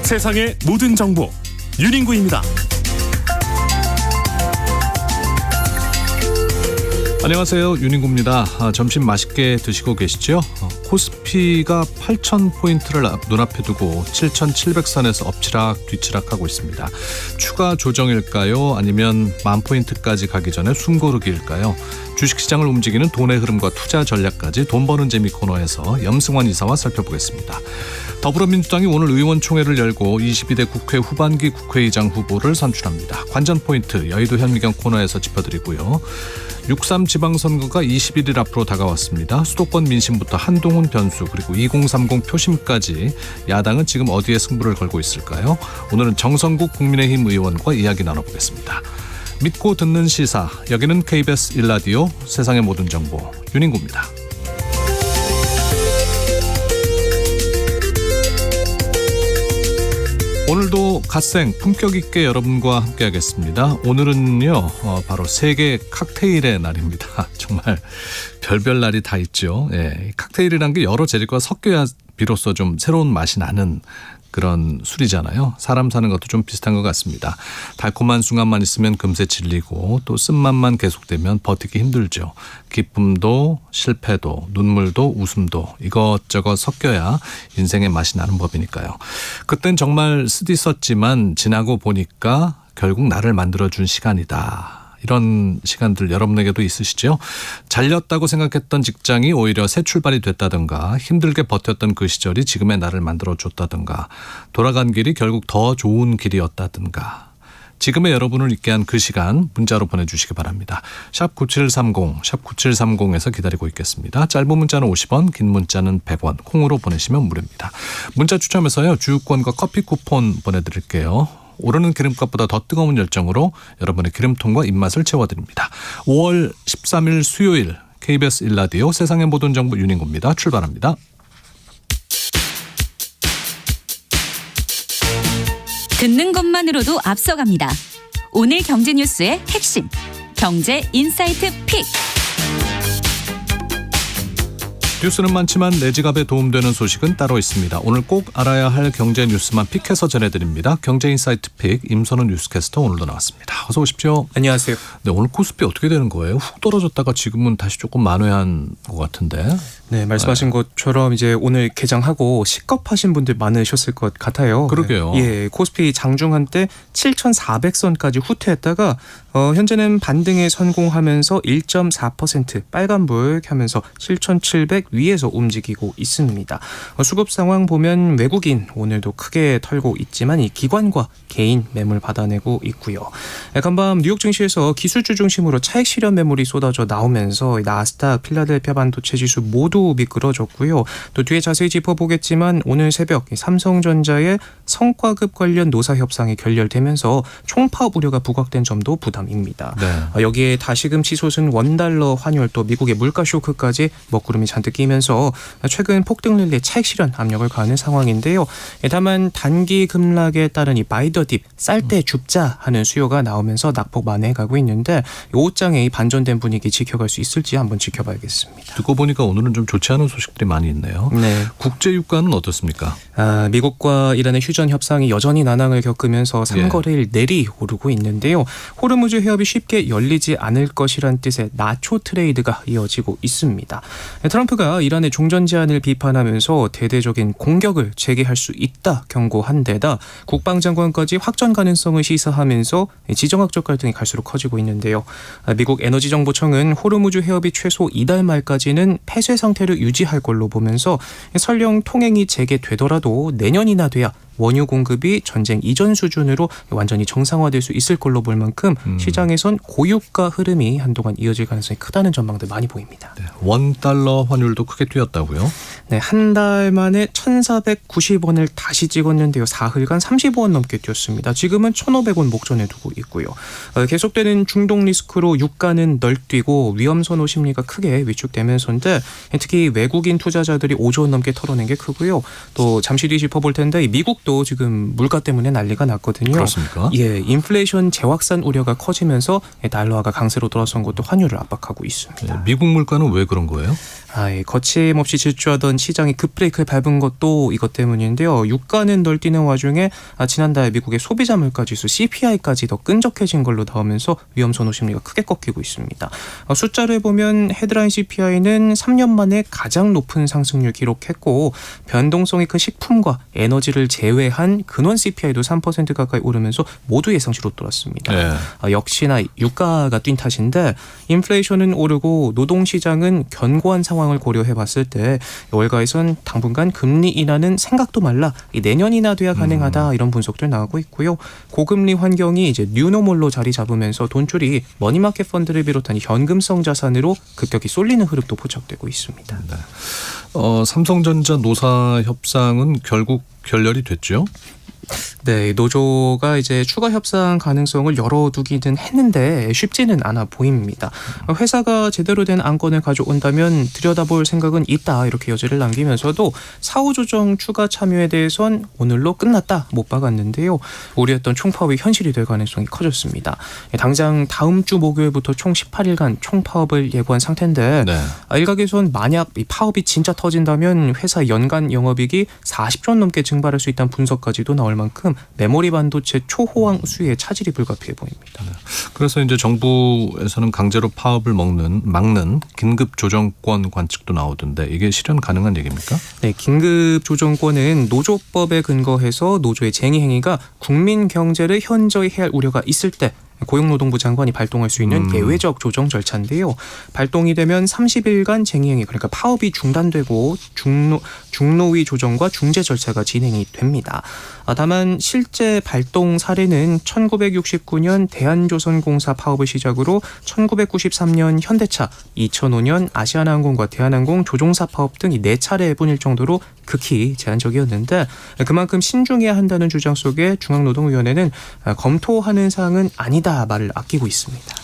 세상의 모든 정보 윤인구입니다. 안녕하세요, 윤인구입니다. 점심 맛있게 드시고 계시죠? 코스피가 8,000포인트를 눈앞에 두고 7,700선에서 엎치락 뒤치락하고 있습니다. 추가 조정일까요? 아니면 10,000포인트까지 가기 전에 숨고르기일까요? 주식시장을 움직이는 돈의 흐름과 투자 전략까지 돈 버는 재미 코너에서 염승환 이사와 살펴보겠습니다. 더불어민주당이 오늘 의원총회를 열고 22대 국회 후반기 국회의장 후보를 선출합니다. 관전 포인트 여의도 현미경 코너에서 짚어드리고요. 6.3 지방선거가 21일 앞으로 다가왔습니다. 수도권 민심부터 한동훈 변수 그리고 2030 표심까지 야당은 지금 어디에 승부를 걸고 있을까요? 오늘은 정성국 국민의힘 의원과 이야기 나눠보겠습니다. 믿고 듣는 시사, 여기는 KBS 1라디오 세상의 모든 정보 윤인구입니다. 오늘도 갓생 품격 있게 여러분과 함께하겠습니다. 오늘은요 바로 세계 칵테일의 날입니다. 정말 별별 날이 다 있죠. 예, 칵테일이란 게 여러 재료가 섞여야 비로소 좀 새로운 맛이 나는 그런 술이잖아요. 사람 사는 것도 좀 비슷한 것 같습니다. 달콤한 순간만 있으면 금세 질리고 또 쓴맛만 계속되면 버티기 힘들죠. 기쁨도 실패도 눈물도 웃음도 이것저것 섞여야 인생의 맛이 나는 법이니까요. 그땐 정말 쓰디썼지만 지나고 보니까 결국 나를 만들어준 시간이다. 이런 시간들 여러분에게도 있으시죠? 잘렸다고 생각했던 직장이 오히려 새 출발이 됐다든가 힘들게 버텼던 그 시절이 지금의 나를 만들어줬다든가 돌아간 길이 결국 더 좋은 길이었다든가 지금의 여러분을 있게 한 그 시간 문자로 보내주시기 바랍니다. 샵 9730, 샵 9730에서 기다리고 있겠습니다. 짧은 문자는 50원, 긴 문자는 100원, 콩으로 보내시면 무료입니다. 문자 추첨해서요. 주유권과 커피 쿠폰 보내드릴게요. 오르는 기름값보다 더 뜨거운 열정으로 여러분의 기름통과 입맛을 채워드립니다. 5월 13일 수요일 KBS 1라디오 세상의 모든 정보 윤인구입니다. 출발합니다. 듣는 것만으로도 앞서갑니다. 오늘 경제 뉴스의 핵심, 경제 인사이트 픽. 뉴스는 많지만 내 지갑에 도움되는 소식은 따로 있습니다. 오늘 꼭 알아야 할 경제 뉴스만 픽해서 전해드립니다. 경제 인사이트 픽 임선우 뉴스캐스터 오늘도 나왔습니다. 어서 오십시오. 안녕하세요. 네, 오늘 코스피 어떻게 되는 거예요? 훅 떨어졌다가 지금은 다시 조금 만회한 것 같은데. 네, 말씀하신 것처럼 이제 오늘 개장하고 식겁하신 분들 많으셨을 것 같아요. 그러게요. 예, 코스피 장중한 때 7,400선까지 후퇴했다가 현재는 반등에 성공하면서 1.4% 빨간불 켜면서 7,700 위에서 움직이고 있습니다. 수급 상황 보면 외국인 오늘도 크게 털고 있지만 이 기관과 개인 매물 받아내고 있고요. 간밤 뉴욕 증시에서 기술주 중심으로 차익 실현 매물이 쏟아져 나오면서 나스닥, 필라델피아 반도체 지수 모두 미끄러졌고요. 또 뒤에 자세히 짚어보겠지만 오늘 새벽 삼성전자의 성과급 관련 노사 협상이 결렬되면서 총파업 우려가 부각된 점도 부담입니다. 네. 여기에 다시금 치솟은 원달러 환율 또 미국의 물가 쇼크까지 먹구름이 잔뜩 끼면서 최근 폭등 랠리에 차익 실현 압력을 가하는 상황인데요. 다만 단기 급락에 따른 이 바이 더 딥, 쌀 때 줍자 하는 수요가 나오면서 낙폭 만회해가고 있는데 옷장에 이 반전된 분위기 지켜갈 수 있을지 한번 지켜봐야겠습니다. 듣고 보니까 오늘은 좀 좋지 않은 소식들이 많이 있네요. 네. 국제 유가는 어떻습니까? 미국과 이란의 휴전 협상이 여전히 난항을 겪으면서 3거래일 내리 오르고 있는데요. 호르무즈 해협이 쉽게 열리지 않을 것이란 뜻의 나초 트레이드가 이어지고 있습니다. 트럼프가 이란의 종전 제한을 비판하면서 대대적인 공격을 재개할 수 있다 경고한 데다 국방장관까지 확전 가능성을 시사하면서 지정학적 갈등이 갈수록 커지고 있는데요. 미국 에너지정보청은 호르무즈 해협이 최소 이달 말까지는 폐쇄 상태를 유지할 걸로 보면서 설령 통행이 재개되더라도 내년이나 돼야 원유 공급이 전쟁 이전 수준으로 완전히 정상화될 수 있을 걸로 볼 만큼 시장에선 고유가 흐름이 한동안 이어질 가능성이 크다는 전망들 많이 보입니다. 네, 원달러 환율도 크게 뛰었다고요? 네, 한 달 만에 1,490원을 다시 찍었는데요. 사흘간 35원 넘게 뛰었습니다. 지금은 1,500원 목전에 두고 있고요. 계속되는 중동 리스크로 유가는 널뛰고 위험 선호 심리가 크게 위축되면서인데 특히 외국인 투자자들이 5조 원 넘게 털어낸 게 크고요. 또 잠시 뒤 짚어볼 텐데 미국도 지금 물가 때문에 난리가 났거든요. 그렇습니까? 예, 인플레이션 재확산 우려가 커지면서 달러화가 강세로 돌아선 것도 환율을 압박하고 있습니다. 네, 미국 물가는 왜 그런 거예요? 거침없이 질주하던 시장이 급브레이크를 밟은 것도 이것 때문인데요. 유가는 널뛰는 와중에 지난달 미국의 소비자 물가지수 CPI까지 더 끈적해진 걸로 나오면서 위험 선호 심리가 크게 꺾이고 있습니다. 숫자를 보면 헤드라인 CPI는 3년 만에 가장 높은 상승률 기록했고 변동성이 큰 식품과 에너지를 제외한 근원 CPI도 3% 가까이 오르면서 모두 예상치로 돌았습니다. 네. 역시나 유가가 뛴 탓인데 인플레이션은 오르고 노동시장은 견고한 상황을 고려해봤을 때 월가에선 당분간 금리 인하는 생각도 말라 내년이나 돼야 가능하다 이런 분석들 나오고 있고요. 고금리 환경이 이제 뉴노멀로 자리 잡으면서 돈줄이 머니마켓 펀드를 비롯한 현금성 자산으로 급격히 쏠리는 흐름도 포착되고 있습니다. 네. 삼성전자 노사 협상은 결국 결렬이 됐죠? 네, 노조가 이제 추가 협상 가능성을 열어두기는 했는데 쉽지는 않아 보입니다. 회사가 제대로 된 안건을 가져온다면 들여다볼 생각은 있다 이렇게 여지를 남기면서도 사후 조정 추가 참여에 대해선 오늘로 끝났다 못 박았는데요. 우려했던 총파업이 현실이 될 가능성이 커졌습니다. 당장 다음 주 목요일부터 총 18일간 총파업을 예고한 상태인데 네. 일각에선 만약 이 파업이 진짜 터진다면 회사 연간 영업이익이 40조 원 넘게 증발할 수 있다는 분석까지도 나올 만큼 메모리 반도체 초호황 수혜에 차질이 불가피해 보입니다. 그래서 이제 정부에서는 강제로 파업을 막는 긴급 조정권 관측도 나오던데 이게 실현 가능한 얘기입니까? 네, 긴급 조정권은 노조법에 근거해서 노조의 쟁의 행위가 국민 경제를 현저히 해할 우려가 있을 때 고용노동부 장관이 발동할 수 있는 예외적 조정 절차인데요. 발동이 되면 30일간 쟁의행위 그러니까 파업이 중단되고 중노위 조정과 중재 절차가 진행이 됩니다. 다만 실제 발동 사례는 1969년 대한조선공사 파업을 시작으로 1993년 현대차, 2005년 아시아나항공과 대한항공 조종사 파업 등 이 4차례 뿐일 정도로 극히 제한적이었는데 그만큼 신중해야 한다는 주장 속에 중앙노동위원회는 검토하는 사항은 아니다 말을 아끼고 있습니다.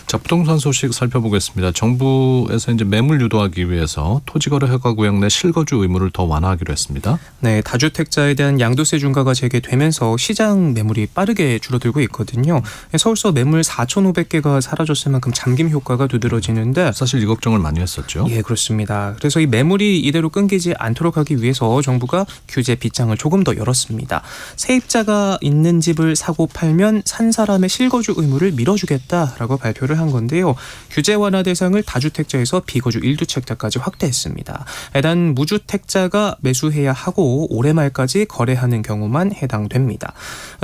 자, 부동산 소식 살펴보겠습니다. 정부에서 이제 매물 유도하기 위해서 토지거래 허가 구역 내 실거주 의무를 더 완화하기로 했습니다. 네, 다주택자에 대한 양도세 중과가 재개되면서 시장 매물이 빠르게 줄어들고 있거든요. 서울서 매물 4,500개가 사라졌을 만큼 잠김 효과가 두드러지는데 사실 이 걱정을 많이 했었죠. 예, 그렇습니다. 그래서 이 매물이 이대로 끊기지 않도록 하기 위해서 정부가 규제 빗장을 조금 더 열었습니다. 세입자가 있는 집을 사고 팔면 산 사람의 실거주 의무를 밀어주겠다라고 발표를 한 건데요. 규제 완화 대상을 다주택자에서 비거주 1주택자까지 확대했습니다. 단 무주택자가 매수해야 하고 올해 말까지 거래하는 경우만 해당됩니다.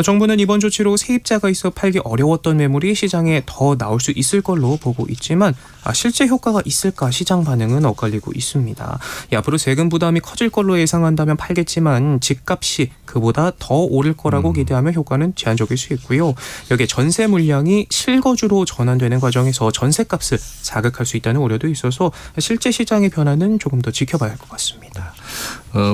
정부는 이번 조치로 세입자가 있어 팔기 어려웠던 매물이 시장에 더 나올 수 있을 걸로 보고 있지만 실제 효과가 있을까 시장 반응은 엇갈리고 있습니다. 앞으로 세금 부담이 커질 걸로 예상한다면 팔겠지만 집값이 그보다 더 오를 거라고 기대하면 효과는 제한적일 수 있고요. 여기에 전세 물량이 실거주로 전환되는 과정에서 전세값을 자극할 수 있다는 우려도 있어서 실제 시장의 변화는 조금 더 지켜봐야 할 것 같습니다.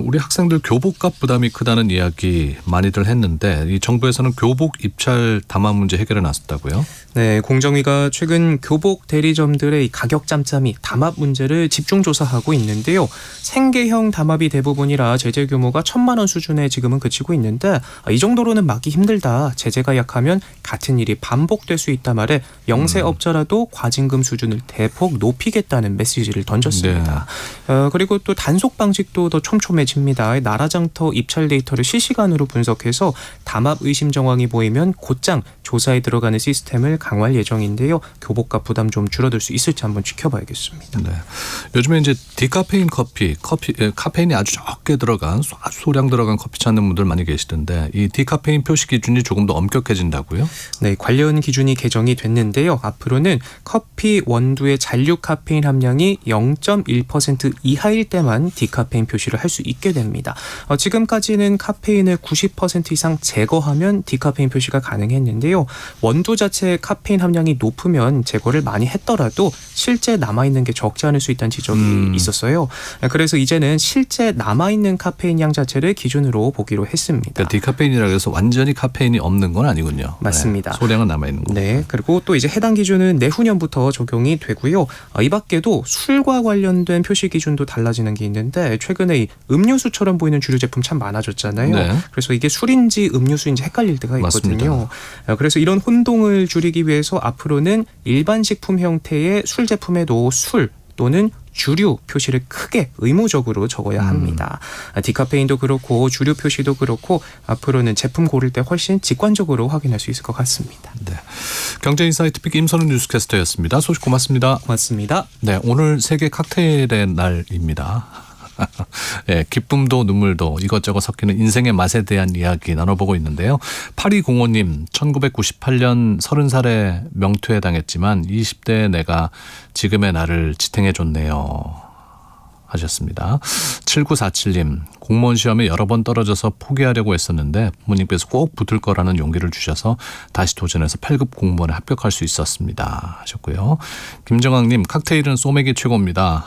우리 학생들 교복값 부담이 크다는 이야기 많이들 했는데 이 정부에서는 교복 입찰 담합 문제 해결에 나섰다고요? 네, 공정위가 최근 교복 대리점들의 가격 짬짬이 담합 문제를 집중 조사하고 있는데요. 생계형 담합이 대부분이라 제재 규모가 1,000만 원 수준에 지금은 그치고 있는데 이 정도로는 막기 힘들다. 제재가 약하면 같은 일이 반복될 수 있다 말에 영세업자라도 과징금 수준을 대폭 높이겠다는 메시지를 던졌습니다. 네. 그리고 또 단속 방식도 더 촘촘해집니다. 나라장터 입찰 데이터를 실시간으로 분석해서 담합 의심 정황이 보이면 곧장 조사에 들어가는 시스템을 강화할 예정인데요. 교복값 부담 좀 줄어들 수 있을지 한번 지켜봐야겠습니다. 네. 요즘에 이제 디카페인 커피, 카페인이 아주 적게 들어간 소량 들어간 커피 찾는 분들 많이 계시던데 이 디카페인 표시 기준이 조금 더 엄격해진다고요? 네, 관련 기준이 개정이 됐는데요. 앞으로는 커피 원두의 잔류 카페인 함량이 0.1% 이하일 때만 디카페인 표시를 할 수 있게 됩니다. 지금까지는 카페인을 90% 이상 제거하면 디카페인 표시가 가능했는데요. 원두 자체의 카페인 함량이 높으면 제거를 많이 했더라도 실제 남아있는 게 적지 않을 수 있다는 지적이 있었어요. 그래서 이제는 실제 남아있는 카페인 양 자체를 기준으로 보기로 했습니다. 그러니까 디카페인이라고 해서 완전히 카페인이 없는 건 아니군요. 맞습니다. 네, 소량은 남아있는 거고. 네, 그리고 또 이제 해당 기준은 내후년부터 적용이 되고요. 이 밖에도 술과 관련된 표시 기준도 달라지는 게 있는데 최근에 이 음료수처럼 보이는 주류 제품 참 많아졌잖아요. 네. 그래서 이게 술인지 음료수인지 헷갈릴 때가 있거든요. 맞습니다. 그래서 이런 혼동을 줄이기 위해서 앞으로는 일반 식품 형태의 술 제품에도 술 또는 주류 표시를 크게 의무적으로 적어야 합니다. 디카페인도 그렇고 주류 표시도 그렇고 앞으로는 제품 고를 때 훨씬 직관적으로 확인할 수 있을 것 같습니다. 네. 경제인사이트 픽 임선우 뉴스캐스터였습니다. 소식 고맙습니다. 고맙습니다. 네, 오늘 세계 칵테일의 날입니다. 네, 기쁨도 눈물도 이것저것 섞이는 인생의 맛에 대한 이야기 나눠보고 있는데요. 8205님 1998년 30살에 명퇴에 당했지만 20대의 내가 지금의 나를 지탱해줬네요 하셨습니다. 7947님 공무원 시험에 여러 번 떨어져서 포기하려고 했었는데 부모님께서 꼭 붙을 거라는 용기를 주셔서 다시 도전해서 8급 공무원에 합격할 수 있었습니다 하셨고요. 김정학님 칵테일은 소맥이 최고입니다.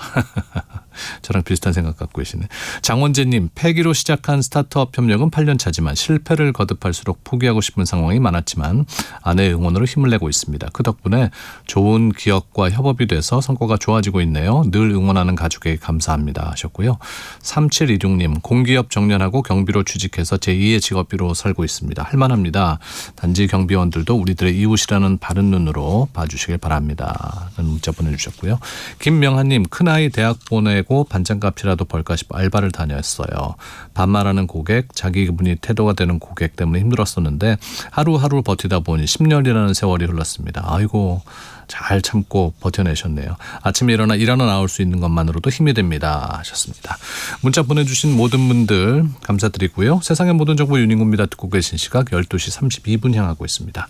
저랑 비슷한 생각 갖고 계시네. 장원재님 폐기로 시작한 스타트업 협력은 8년 차지만 실패를 거듭할수록 포기하고 싶은 상황이 많았지만 아내의 응원으로 힘을 내고 있습니다. 그 덕분에 좋은 기업과 협업이 돼서 성과가 좋아지고 있네요. 늘 응원하는 가족에게 감사합니다 하셨고요. 3726님 공기업 정년하고 경비로 취직해서 제2의 직업비로 살고 있습니다. 할만합니다. 단지 경비원들도 우리들의 이웃이라는 바른 눈으로 봐주시길 바랍니다. 라는 문자 보내주셨고요. 김명한님 큰아이 대학 보내고 반찬값이라도 벌까 싶어 알바를 다녔어요. 반말하는 고객, 자기 기분이 태도가 되는 고객 때문에 힘들었었는데 하루하루 버티다 보니 10년이라는 세월이 흘렀습니다. 아이고 잘 참고 버텨내셨네요. 아침에 일어나 일하러 나올 수 있는 것만으로도 힘이 됩니다 하셨습니다. 문자 보내주신 모든 분들 감사드리고요. 세상의 모든 정보 윤인구입니다. 듣고 계신 시각 12시 32분 향하고 있습니다.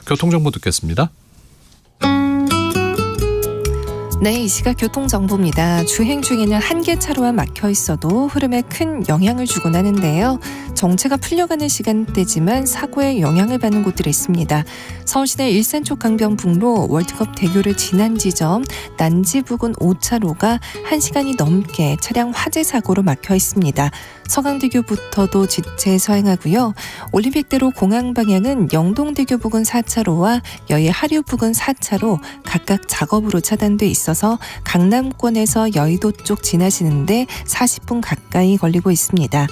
교통정보 듣겠습니다. 네, 이 시각 교통정보입니다. 주행 중에는 한 개 차로가 막혀 있어도 흐름에 큰 영향을 주곤 하는데요. 정체가 풀려가는 시간대지만 사고에 영향을 받는 곳들이 있습니다. 서울시내 일산 쪽 강변북로 월드컵 대교를 지난 지점 난지 부근 5차로가 1시간이 넘게 차량 화재 사고로 막혀 있습니다. 서강대교부터도 지체 서행하고요. 올림픽대로 공항 방향은 영동대교 부근 4차로와 여의 하류 부근 4차로 각각 작업으로 차단돼 있어서 강남권에서 여의도 쪽 지나시는데 40분 가까이 걸리고 있습니다.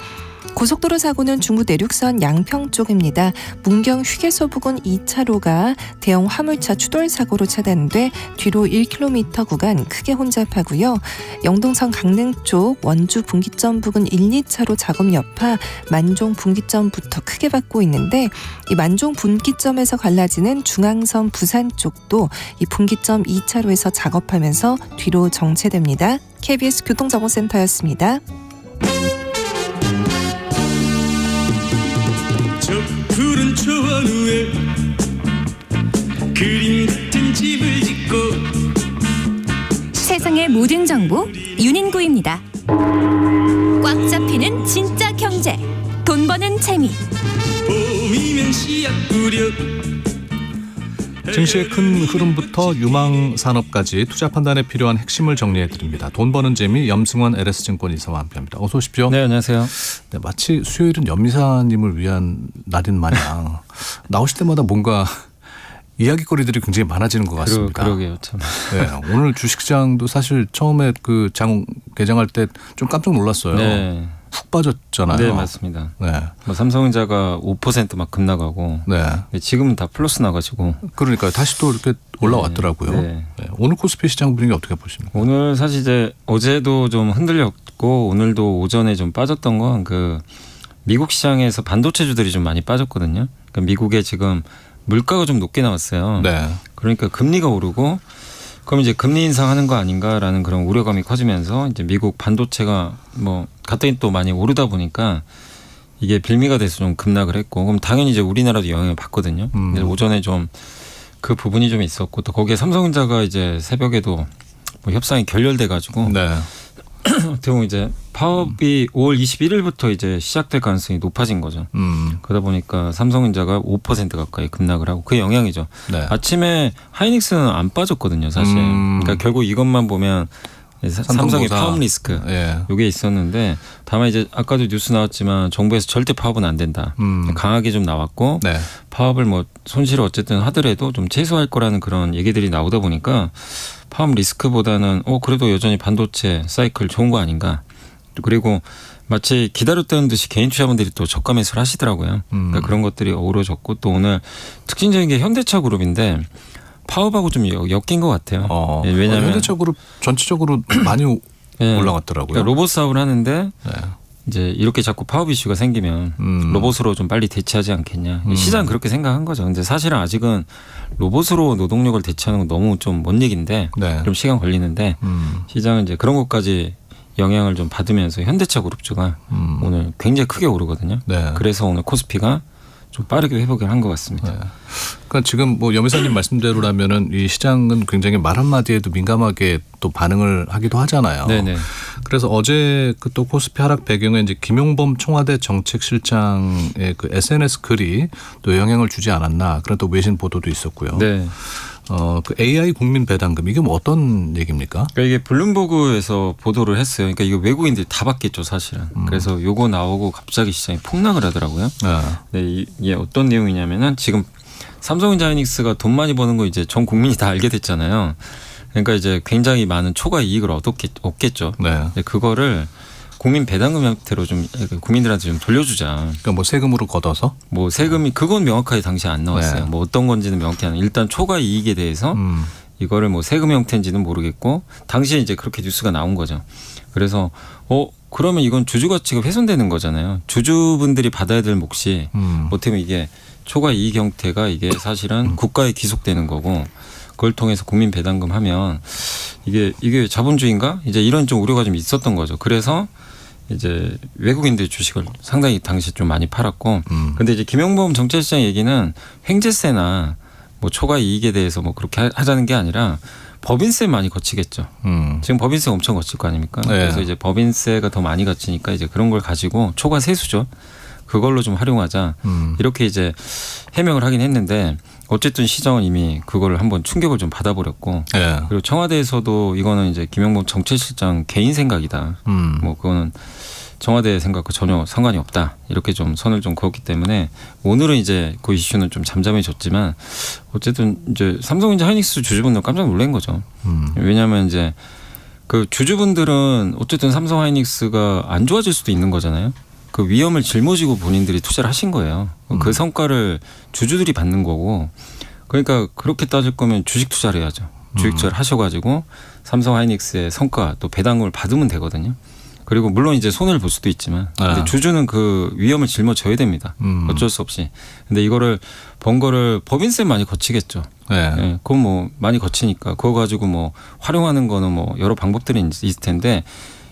고속도로 사고는 중부 내륙선 양평 쪽입니다. 문경 휴게소 부근 2차로가 대형 화물차 추돌 사고로 차단돼 뒤로 1km 구간 크게 혼잡하고요. 영동선 강릉 쪽 원주 분기점 부근 1, 2차로 작업 여파 만종 분기점부터 크게 받고 있는데 이 만종 분기점에서 갈라지는 중앙선 부산 쪽도 이 분기점 2차로에서 작업하면서 뒤로 정체됩니다. KBS 교통정보센터였습니다. 푸른 초원 위에 그림 같은 집을 짓고 세상의 모든 정보 윤인구입니다. 꽉 잡히는 진짜 경제, 돈 버는 재미. 봄이면 씨앗 뿌려 증시의 큰 흐름부터 유망 산업까지 투자 판단에 필요한 핵심을 정리해 드립니다. 돈 버는 재미 염승원 LS증권 이사와 함께합니다. 어서 오십시오. 네, 안녕하세요. 네, 마치 수요일은 연미사님을 위한 날인 마냥 나오실 때마다 뭔가 이야기거리들이 굉장히 많아지는 것 같습니다. 그러게요, 참. 네, 오늘 주식시장도 사실 처음에 그 장 개장할 때 좀 깜짝 놀랐어요. 네. 훅 빠졌잖아요. 네, 맞습니다. 네. 뭐 삼성전자가 5% 막 급나가고 네. 지금은 다 플러스 나가지고 그러니까요. 다시 또 이렇게 올라왔더라고요. 네. 네. 오늘 코스피 시장 분위기 어떻게 보십니까? 오늘 사실 이제 어제도 좀 흔들렸고 오늘도 오전에 좀 빠졌던 건 그 미국 시장에서 반도체주들이 좀 많이 빠졌거든요. 그러니까 미국에 지금 물가가 좀 높게 나왔어요. 네. 그러니까 금리가 오르고 그럼 이제 금리 인상하는 거 아닌가라는 그런 우려감이 커지면서 이제 미국 반도체가 뭐 갑자기 또 많이 오르다 보니까 이게 빌미가 돼서 좀 급락을 했고 그럼 당연히 이제 우리나라도 영향을 받거든요. 근데 오전에 좀 그 부분이 좀 있었고 또 거기에 삼성전자가 이제 새벽에도 뭐 협상이 결렬돼 가지고 네. 어떻게 보면 이제 파업이 5월 21일부터 이제 시작될 가능성이 높아진 거죠. 그러다 보니까 삼성전자가 5% 가까이 급락을 하고 그 영향이죠. 네. 아침에 하이닉스는 안 빠졌거든요, 사실. 그러니까 결국 이것만 보면 삼성의 파업 리스크 예. 이게 있었는데 다만 이제 아까도 뉴스 나왔지만 정부에서 절대 파업은 안 된다. 강하게 좀 나왔고 네. 파업을 뭐 손실을 어쨌든 하더라도 좀 최소화할 거라는 그런 얘기들이 나오다 보니까 파업 리스크보다는 그래도 여전히 반도체 사이클 좋은 거 아닌가. 그리고 마치 기다렸다는 듯이 개인 투자분들이 또 저가 매수를 하시더라고요. 그러니까 그런 것들이 어우러졌고 또 오늘 특징적인 게 현대차 그룹인데 파업하고 좀 엮인 것 같아요. 예, 왜냐하면 왜냐하면 현대적으로 전체적으로 많이 예, 올라갔더라고요. 그러니까 로봇 사업을 하는데 네. 이제 이렇게 자꾸 파업 이슈가 생기면 로봇으로 좀 빨리 대체하지 않겠냐. 시장 그렇게 생각한 거죠. 근데 사실은 아직은 로봇으로 노동력을 대체하는 건 너무 좀 먼 얘기인데 네. 좀 시간 걸리는데 시장은 이제 그런 것까지 영향을 좀 받으면서 현대차 그룹주가 오늘 굉장히 크게 오르거든요. 네. 그래서 오늘 코스피가 좀 빠르게 회복을 한 것 같습니다. 네. 그러니까 지금 뭐 여미사님 말씀대로라면은 이 시장은 굉장히 말 한마디에도 민감하게 또 반응을 하기도 하잖아요. 네네. 그래서 어제 그 또 코스피 하락 배경에 이제 김용범 청와대 정책실장의 그 SNS 글이 또 영향을 주지 않았나 그런 또 외신 보도도 있었고요. 네. 그 AI 국민 배당금 이게 뭐 어떤 얘기입니까? 그러니까 이게 블룸버그에서 보도를 했어요. 그러니까 이거 외국인들이 다 받겠죠, 사실은. 그래서 요거 나오고 갑자기 시장이 폭락을 하더라고요. 네, 이게 어떤 내용이냐면은 지금 삼성전자 하이닉스가 돈 많이 버는 거 이제 전 국민이 다 알게 됐잖아요. 그러니까 이제 굉장히 많은 초과 이익을 얻겠죠. 네. 근데 그거를 국민 배당금 형태로 좀 국민들한테 좀 돌려주자. 그러니까 뭐 세금으로 걷어서? 뭐 세금이 그건 명확하게 당시에 안 나왔어요. 네. 뭐 어떤 건지는 명확히 안. 일단 초과 이익에 대해서 이거를 뭐 세금 형태인지는 모르겠고 당시에 이제 그렇게 뉴스가 나온 거죠. 그래서 그러면 이건 주주 가치가 훼손되는 거잖아요. 주주분들이 받아야 될 몫이 못하면 이게 초과 이익 형태가 이게 사실은 국가에 귀속되는 거고 그걸 통해서 국민 배당금 하면 이게 자본주의인가? 이제 이런 좀 우려가 좀 있었던 거죠. 그래서 이제 외국인들 주식을 상당히 당시 좀 많이 팔았고 근데 이제 김용범 정책실장 얘기는 횡재세나 뭐 초과 이익에 대해서 뭐 그렇게 하자는 게 아니라 법인세 많이 거치겠죠. 지금 법인세 엄청 거칠 거 아닙니까? 네. 그래서 이제 법인세가 더 많이 거치니까 이제 그런 걸 가지고 초과 세수죠. 그걸로 좀 활용하자. 이렇게 이제 해명을 하긴 했는데 어쨌든 시장은 이미 그걸 한번 충격을 좀 받아버렸고 네. 그리고 청와대에서도 이거는 이제 김용범 정책실장 개인 생각이다. 뭐 그거는 청와대 생각과 전혀 상관이 없다. 이렇게 좀 선을 좀 그었기 때문에 오늘은 이제 그 이슈는 좀 잠잠해졌지만 어쨌든 이제 삼성전자 하이닉스 주주분들 깜짝 놀란 거죠. 왜냐하면 이제 그 주주분들은 어쨌든 삼성 하이닉스가 안 좋아질 수도 있는 거잖아요. 그 위험을 짊어지고 본인들이 투자를 하신 거예요. 그 성과를 주주들이 받는 거고 그러니까 그렇게 따질 거면 주식 투자를 해야죠. 주식 투자를 하셔가지고 삼성 하이닉스의 성과 또 배당금을 받으면 되거든요. 그리고 물론 이제 손해를 볼 수도 있지만 근데 주주는 그 위험을 짊어져야 됩니다. 어쩔 수 없이. 근데 이거를 번 거를 법인세 많이 거치겠죠. 네. 네, 그건 뭐 많이 거치니까 그거 가지고 뭐 활용하는 거는 뭐 여러 방법들이 있을 텐데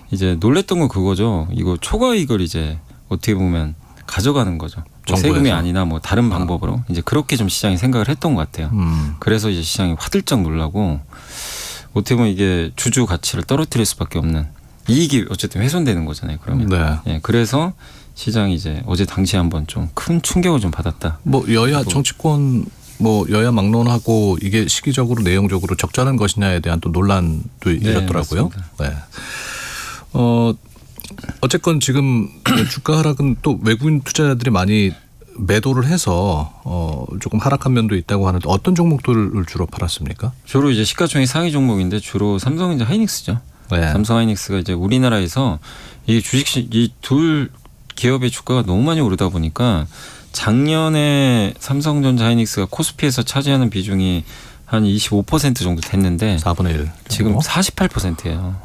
이제 놀랬던 건 그거죠. 이거 초과 이익을 이제 어떻게 보면 가져가는 거죠. 뭐 세금이 아니나 뭐 다른 방법으로 이제 그렇게 좀 시장이 생각을 했던 것 같아요. 그래서 이제 시장이 화들짝 놀라고 어떻게 보면 이게 주주 가치를 떨어뜨릴 수밖에 없는 이익이 어쨌든 훼손되는 거잖아요. 그러면 네. 예, 그래서 시장이 이제 어제 당시에 한번 좀 큰 충격을 좀 받았다. 뭐 여야 정치권 뭐 여야 막론하고 이게 시기적으로 내용적으로 적절한 것이냐에 대한 또 논란도 일었더라고요. 네. 어쨌건 지금 주가 하락은 또 외국인 투자자들이 많이 매도를 해서 조금 하락한 면도 있다고 하는데 어떤 종목들을 주로 팔았습니까? 주로 이제 시가총액 상위 종목인데 주로 삼성전자 하이닉스죠. 네. 삼성 하이닉스가 이제 우리나라에서 이 주식 이 둘 기업의 주가가 너무 많이 오르다 보니까 작년에 삼성전자 하이닉스가 코스피에서 차지하는 비중이 한 25% 정도 됐는데 4분의 1 지금 48%예요.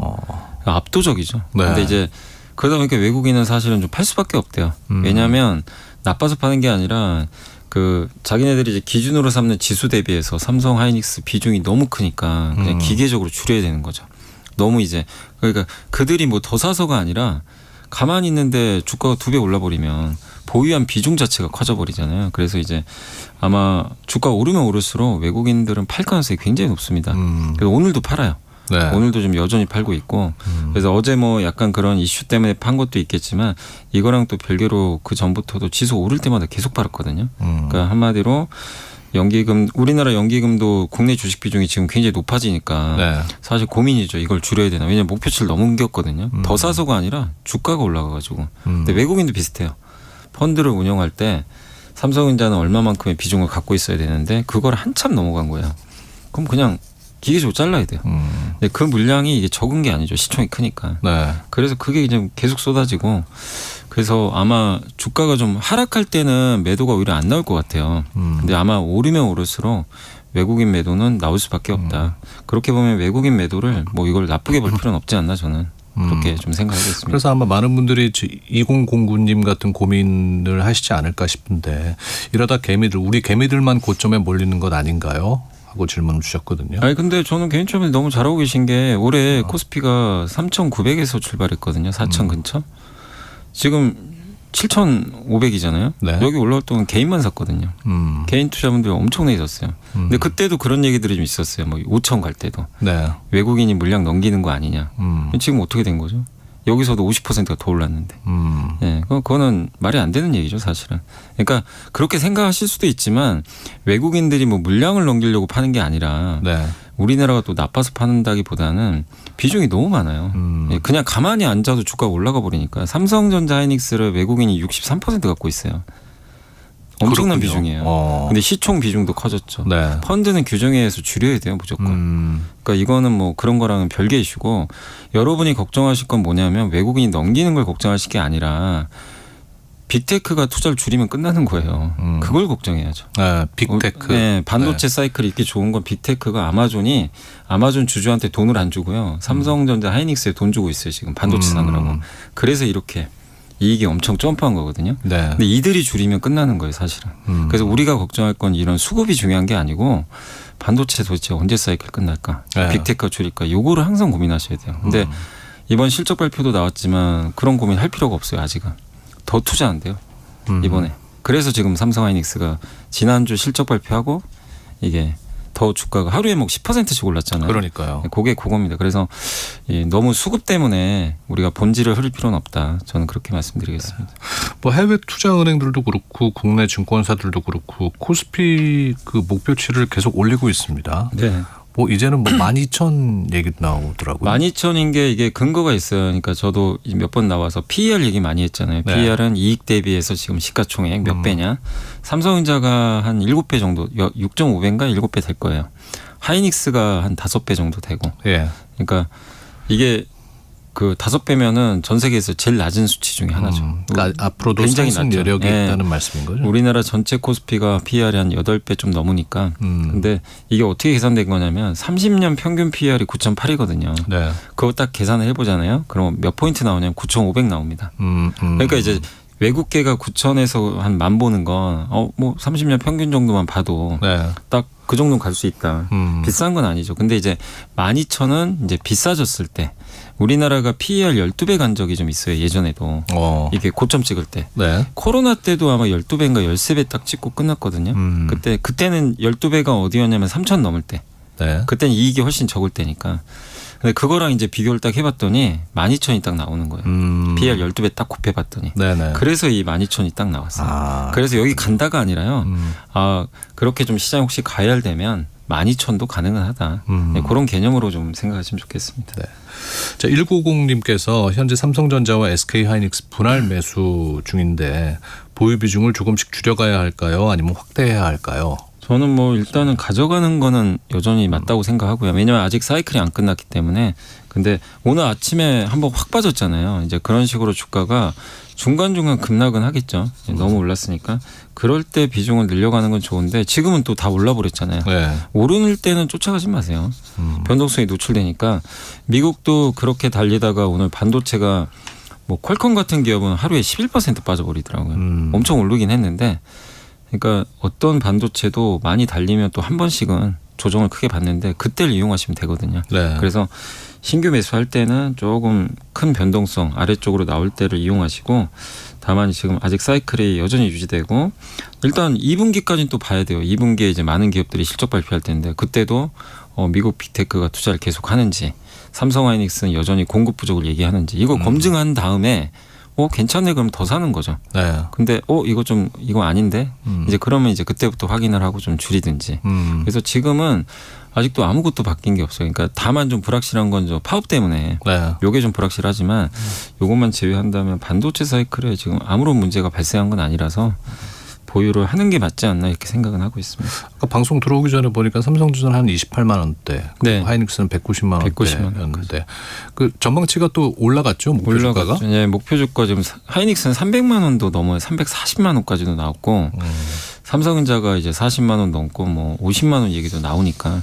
압도적이죠. 네. 근데 이제 그러다 보니까 외국인은 사실은 좀 팔 수밖에 없대요. 왜냐하면 나빠서 파는 게 아니라 그 자기네들이 이제 기준으로 삼는 지수 대비해서 삼성 하이닉스 비중이 너무 크니까 그냥 기계적으로 줄여야 되는 거죠. 너무 이제 그러니까 그들이 뭐 더 사서가 아니라 가만히 있는데 주가가 2배 올라버리면 보유한 비중 자체가 커져버리잖아요. 그래서 이제 아마 주가가 오르면 오를수록 외국인들은 팔 가능성이 굉장히 높습니다. 그래서 오늘도 팔아요. 네. 오늘도 좀 여전히 팔고 있고 그래서 어제 뭐 약간 그런 이슈 때문에 판 것도 있겠지만 이거랑 또 별개로 그 전부터도 지수 오를 때마다 계속 팔았거든요. 그러니까 한마디로 연기금 우리나라 연기금도 국내 주식 비중이 지금 굉장히 높아지니까 네. 사실 고민이죠. 이걸 줄여야 되나. 왜냐하면 목표치를 넘겼거든요. 더 사서가 아니라 주가가 올라가가지고. 근데 외국인도 비슷해요. 펀드를 운영할 때 삼성전자는 얼마만큼의 비중을 갖고 있어야 되는데 그걸 한참 넘어간 거예요. 그럼 그냥 기계적으로 잘라야 돼요. 근데 그 물량이 이게 적은 게 아니죠. 시총이 크니까. 네. 그래서 그게 이제 계속 쏟아지고 그래서 아마 주가가 좀 하락할 때는 매도가 오히려 안 나올 것 같아요. 근데 아마 오르면 오를수록 외국인 매도는 나올 수밖에 없다. 그렇게 보면 외국인 매도를 뭐 이걸 나쁘게 볼 필요는 없지 않나 저는 그렇게 좀 생각하고 있습니다. 그래서 아마 많은 분들이 2009님 같은 고민을 하시지 않을까 싶은데 이러다 우리 개미들만 고점에 몰리는 것 아닌가요? 하고 질문을 주셨거든요. 아니 근데 저는 개인적으로 너무 잘하고 계신 게 올해 코스피가 3,900에서 출발했거든요. 4,000 근처. 지금 7,500이잖아요. 네. 여기 올라올 동안 개인만 샀거든요. 개인 투자분들이 엄청나게 샀어요. 근데 그때도 그런 얘기들이 좀 있었어요. 뭐 5,000 갈 때도 네. 외국인이 물량 넘기는 거 아니냐. 지금 어떻게 된 거죠? 여기서도 50%가 더 올랐는데. 예, 그거는 말이 안 되는 얘기죠, 사실은. 그러니까 그렇게 생각하실 수도 있지만 외국인들이 뭐 물량을 넘기려고 파는 게 아니라 네. 우리나라가 또 나빠서 파는다기보다는 비중이 너무 많아요. 예, 그냥 가만히 앉아도 주가가 올라가 버리니까 삼성전자 하이닉스를 외국인이 63% 갖고 있어요. 엄청난 그렇군요. 비중이에요. 근데 시총 비중도 커졌죠. 네. 펀드는 규정에 의해서 줄여야 돼요, 무조건. 그러니까 이거는 뭐 그런 거랑은 별개 이슈고 여러분이 걱정하실 건 뭐냐면 외국인이 넘기는 걸 걱정하실 게 아니라 빅테크가 투자를 줄이면 끝나는 거예요. 그걸 걱정해야죠. 네, 빅테크. 네, 반도체 사이클이 이렇게 좋은 건 빅테크가 아마존 주주한테 돈을 안 주고요. 삼성전자 하이닉스에 돈 주고 있어요. 지금 반도체 사느라고. 그래서 이렇게 이익이 엄청 점프한 거거든요. 네. 근데 이들이 줄이면 끝나는 거예요, 사실은. 그래서 우리가 걱정할 건 이런 수급이 중요한 게 아니고 반도체 도대체 언제 사이클 끝날까? 네. 빅테크가 줄일까? 요거를 항상 고민하셔야 돼요. 근데 이번 실적 발표도 나왔지만 그런 고민 할 필요가 없어요, 아직은. 더 투자한대요, 이번에. 그래서 지금 삼성하이닉스가 지난주 실적 발표하고 이게 더 주가가 하루에 뭐 10%씩 올랐잖아요. 그러니까요. 그겁니다. 그래서 너무 수급 때문에 우리가 본질을 흐릴 필요는 없다. 저는 그렇게 말씀드리겠습니다. 뭐 해외 투자은행들도 그렇고 국내 증권사들도 그렇고 코스피 그 목표치를 계속 올리고 있습니다. 네. 뭐 이제는 뭐 12,000 얘기도 나오더라고요. 12,000인 게 이게 근거가 있어요. 그러니까 저도 몇 번 나와서 PER 얘기 많이 했잖아요. 네. PER은 이익 대비해서 지금 시가총액 몇 배냐. 삼성전자가 한 7배 정도, 6.5배인가 7배 될 거예요. 하이닉스가 한 5배 정도 되고. 예. 그러니까 이게 그 5배면은 전 세계에서 제일 낮은 수치 중에 하나죠. 그러니까 앞으로도 굉장히 상승 낮죠. 여력이 예. 있다는 말씀인 거죠? 우리나라 전체 코스피가 PER이 한 8배 좀 넘으니까. 근데 이게 어떻게 계산된 거냐면 30년 평균 PER이 9.8이거든요. 네. 그거 딱 계산을 해보잖아요. 그럼 몇 포인트 나오냐면 9,500 나옵니다. 그러니까 이제 외국계가 9,000에서 한 10,000 보는 건 뭐 30년 평균 정도만 봐도 네. 딱 그 정도는 갈 수 있다. 비싼 건 아니죠. 근데 이제 12,000은 이제 비싸졌을 때 우리나라가 PER 12배 간 적이 좀 있어요. 예전에도. 이게 고점 찍을 때. 네. 코로나 때도 아마 12배인가 13배 딱 찍고 끝났거든요. 그때는 12배가 어디였냐면 3,000 넘을 때. 네. 그때는 이익이 훨씬 적을 때니까. 근데 그거랑 이제 비교를 딱 해봤더니 12,000이 딱 나오는 거예요. PER 12배 딱 곱해봤더니. 네네. 그래서 이 12,000이 딱 나왔어요. 그래서 여기 간다가 아니라요. 그렇게 좀 시장 혹시 가열되면 12,000도 가능은 하다. 네, 그런 개념으로 좀 생각하시면 좋겠습니다. 네. 자, 1950님께서 현재 삼성전자와 SK하이닉스 분할 매수 중인데 보유 비중을 조금씩 줄여가야 할까요? 아니면 확대해야 할까요? 저는 뭐 일단은 가져가는 거는 여전히 맞다고 생각하고요. 왜냐하면 아직 사이클이 안 끝났기 때문에. 근데 오늘 아침에 한번 확 빠졌잖아요. 이제 그런 식으로 주가가 중간중간 급락은 하겠죠. 너무 올랐으니까. 그럴 때 비중을 늘려가는 건 좋은데 지금은 또 다 올라버렸잖아요. 네. 오르는 때는 쫓아가지 마세요. 변동성이 노출되니까. 미국도 그렇게 달리다가 오늘 반도체가 뭐 퀄컴 같은 기업은 하루에 11% 빠져버리더라고요. 엄청 오르긴 했는데 그러니까 어떤 반도체도 많이 달리면 또 한 번씩은 조정을 크게 받는데 그때를 이용하시면 되거든요. 네. 그래서 신규 매수할 때는 조금 큰 변동성 아래쪽으로 나올 때를 이용하시고 다만 지금 아직 사이클이 여전히 유지되고 일단 2분기까지는 또 봐야 돼요. 2분기에 이제 많은 기업들이 실적 발표할 텐데 그때도 미국 빅테크가 투자를 계속 하는지 삼성하이닉스는 여전히 공급 부족을 얘기하는지 이거 검증한 다음에 괜찮네 그럼 더 사는 거죠. 네. 근데 이거 아닌데 이제 그러면 이제 그때부터 확인을 하고 좀 줄이든지. 그래서 지금은 아직도 아무것도 바뀐 게 없어요. 그러니까 다만 좀 불확실한 건 저 파업 때문에 네. 요게 좀 불확실하지만 요것만 제외한다면 반도체 사이클에 지금 아무런 문제가 발생한 건 아니라서 보유를 하는 게 맞지 않나 이렇게 생각은 하고 있습니다. 아까 방송 들어오기 전에 보니까 삼성전자는 한 28만 원대, 네. 하이닉스는 190만 190만 원대였는데 그 전망치가 또 올라갔죠? 목표 주가가? 올라갔죠. 네, 목표 주가 지금 하이닉스는 300만 원도 넘어요. 340만 원까지도 나왔고 삼성전자가 이제 40만 원 넘고 뭐 50만 원 얘기도 나오니까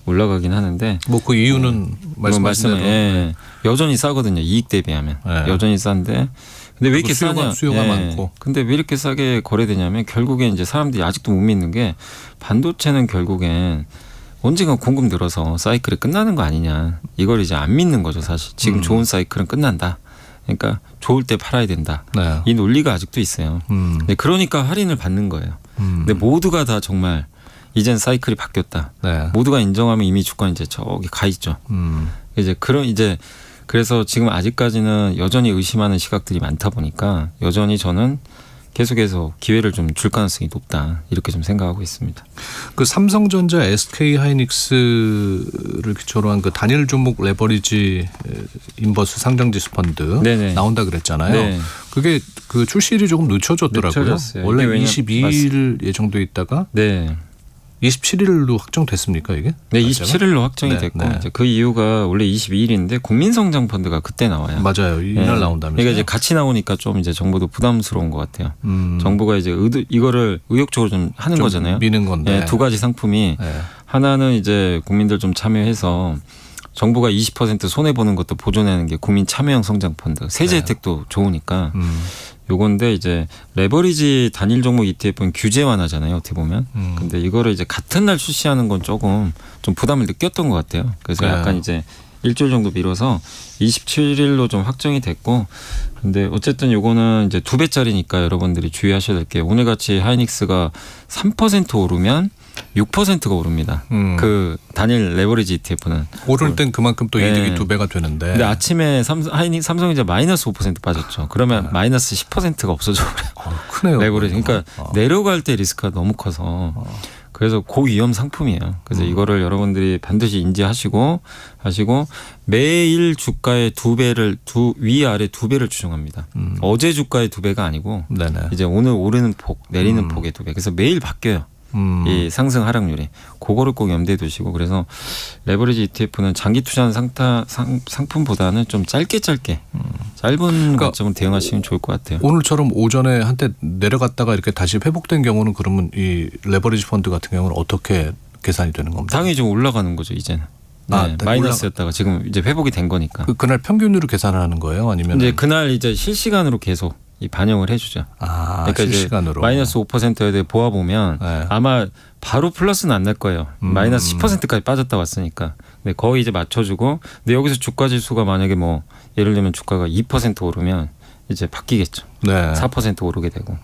올라가긴 하는데 뭐 그 이유는 말씀하신 대로 예, 여전히 싸거든요. 이익 대비하면 네. 여전히 싼데 근데 왜 이렇게 싸냐? 수요가 많고. 근데 왜 이렇게 싸게 거래되냐면 결국엔 이제 사람들이 아직도 못 믿는 게 반도체는 결국엔 언젠가 공급 늘어서 사이클이 끝나는 거 아니냐. 이걸 이제 안 믿는 거죠 사실. 지금 좋은 사이클은 끝난다. 그러니까 좋을 때 팔아야 된다. 네. 이 논리가 아직도 있어요. 근데 그러니까 할인을 받는 거예요. 근데 모두가 다 정말 이젠 사이클이 바뀌었다. 네. 모두가 인정하면 이미 주가 이제 저기 가 있죠. 이제 그래서 지금 아직까지는 여전히 의심하는 시각들이 많다 보니까 여전히 저는 계속해서 기회를 좀 줄 가능성이 높다 이렇게 좀 생각하고 있습니다. 그 삼성전자, SK 하이닉스를 기초로 한 그 단일 종목 레버리지 인버스 상장지수 펀드 네네. 나온다 그랬잖아요. 네. 그게 그 출시일이 조금 늦춰졌더라고요. 늦춰졌어요. 원래 이게 왜냐면 22일 예정돼 있다가 네. 27일로 확정됐습니까 이게? 네, 날짜가? 27일로 확정이 네, 됐고 네. 이제 그 이유가 원래 22일인데 국민성장펀드가 그때 나와요. 맞아요. 이날 네. 나온다면서요. 그러니까 이제 같이 나오니까 좀 이제 정부도 부담스러운 것 같아요. 정부가 이제 이거를 의욕적으로 좀 하는 좀 거잖아요. 미는 건데. 네, 두 가지 상품이 네. 하나는 이제 국민들 좀 참여해서 정부가 20% 손해 보는 것도 보존하는 게 국민 참여형 성장펀드. 세제 네. 혜택도 좋으니까. 요건데 이제 레버리지 단일 종목 ETF는 규제 완화잖아요. 어떻게 보면. 근데 이거를 이제 같은 날 출시하는 건 조금 좀 부담을 느꼈던 것 같아요. 그래서 네. 약간 이제 일주일 정도 미뤄서 27일로 좀 확정이 됐고, 근데 어쨌든 요거는 이제 2배짜리니까 여러분들이 주의하셔야 될 게 오늘 같이 하이닉스가 3% 오르면 6%가 오릅니다. 그 단일 레버리지 ETF는 오를 땐 그만큼 또 이득이 네. 2배가 되는데. 근데 아침에 삼성전자 마이너스 5% 빠졌죠. 그러면 마이너스 10%가 없어져 버려요. 크네요. 레버리지. 그러니까 내려갈 때 리스크가 너무 커서 그래서 고위험 상품이에요. 그래서 이거를 여러분들이 반드시 인지하시고 매일 주가의 2배를 위아래 2배를 추정합니다. 어제 주가의 2배가 아니고 네네. 이제 오늘 오르는 폭, 내리는 폭의 2배. 그래서 매일 바뀌어요. 이 상승 하락률이. 그거를 꼭 염두에 두시고 그래서 레버리지 ETF는 장기 투자하는 상품보다는 좀 짧은 관점으로 대응하시면 좋을 것 같아요. 오늘처럼 오전에 한때 내려갔다가 이렇게 다시 회복된 경우는 그러면 이 레버리지 펀드 같은 경우는 어떻게 계산이 되는 겁니까? 당연히 좀 올라가는 거죠 이제는. 네, 아, 마이너스였다가 지금 이제 회복이 된 거니까. 그날 평균으로 계산하는 거예요? 아니면 이제 그날 이제 실시간으로 계속 이 반영을 해주죠. 아, 그러니까 실시간으로 이제 마이너스 5%에 대해 보아 보면 네. 아마 바로 플러스는 안 날 거예요. 마이너스 10%까지 빠졌다 왔으니까. 근데 거의 이제 맞춰주고. 근데 여기서 주가 지수가 만약에 뭐 예를 들면 주가가 2% 오르면 이제 바뀌겠죠. 네. 4% 오르게 되고.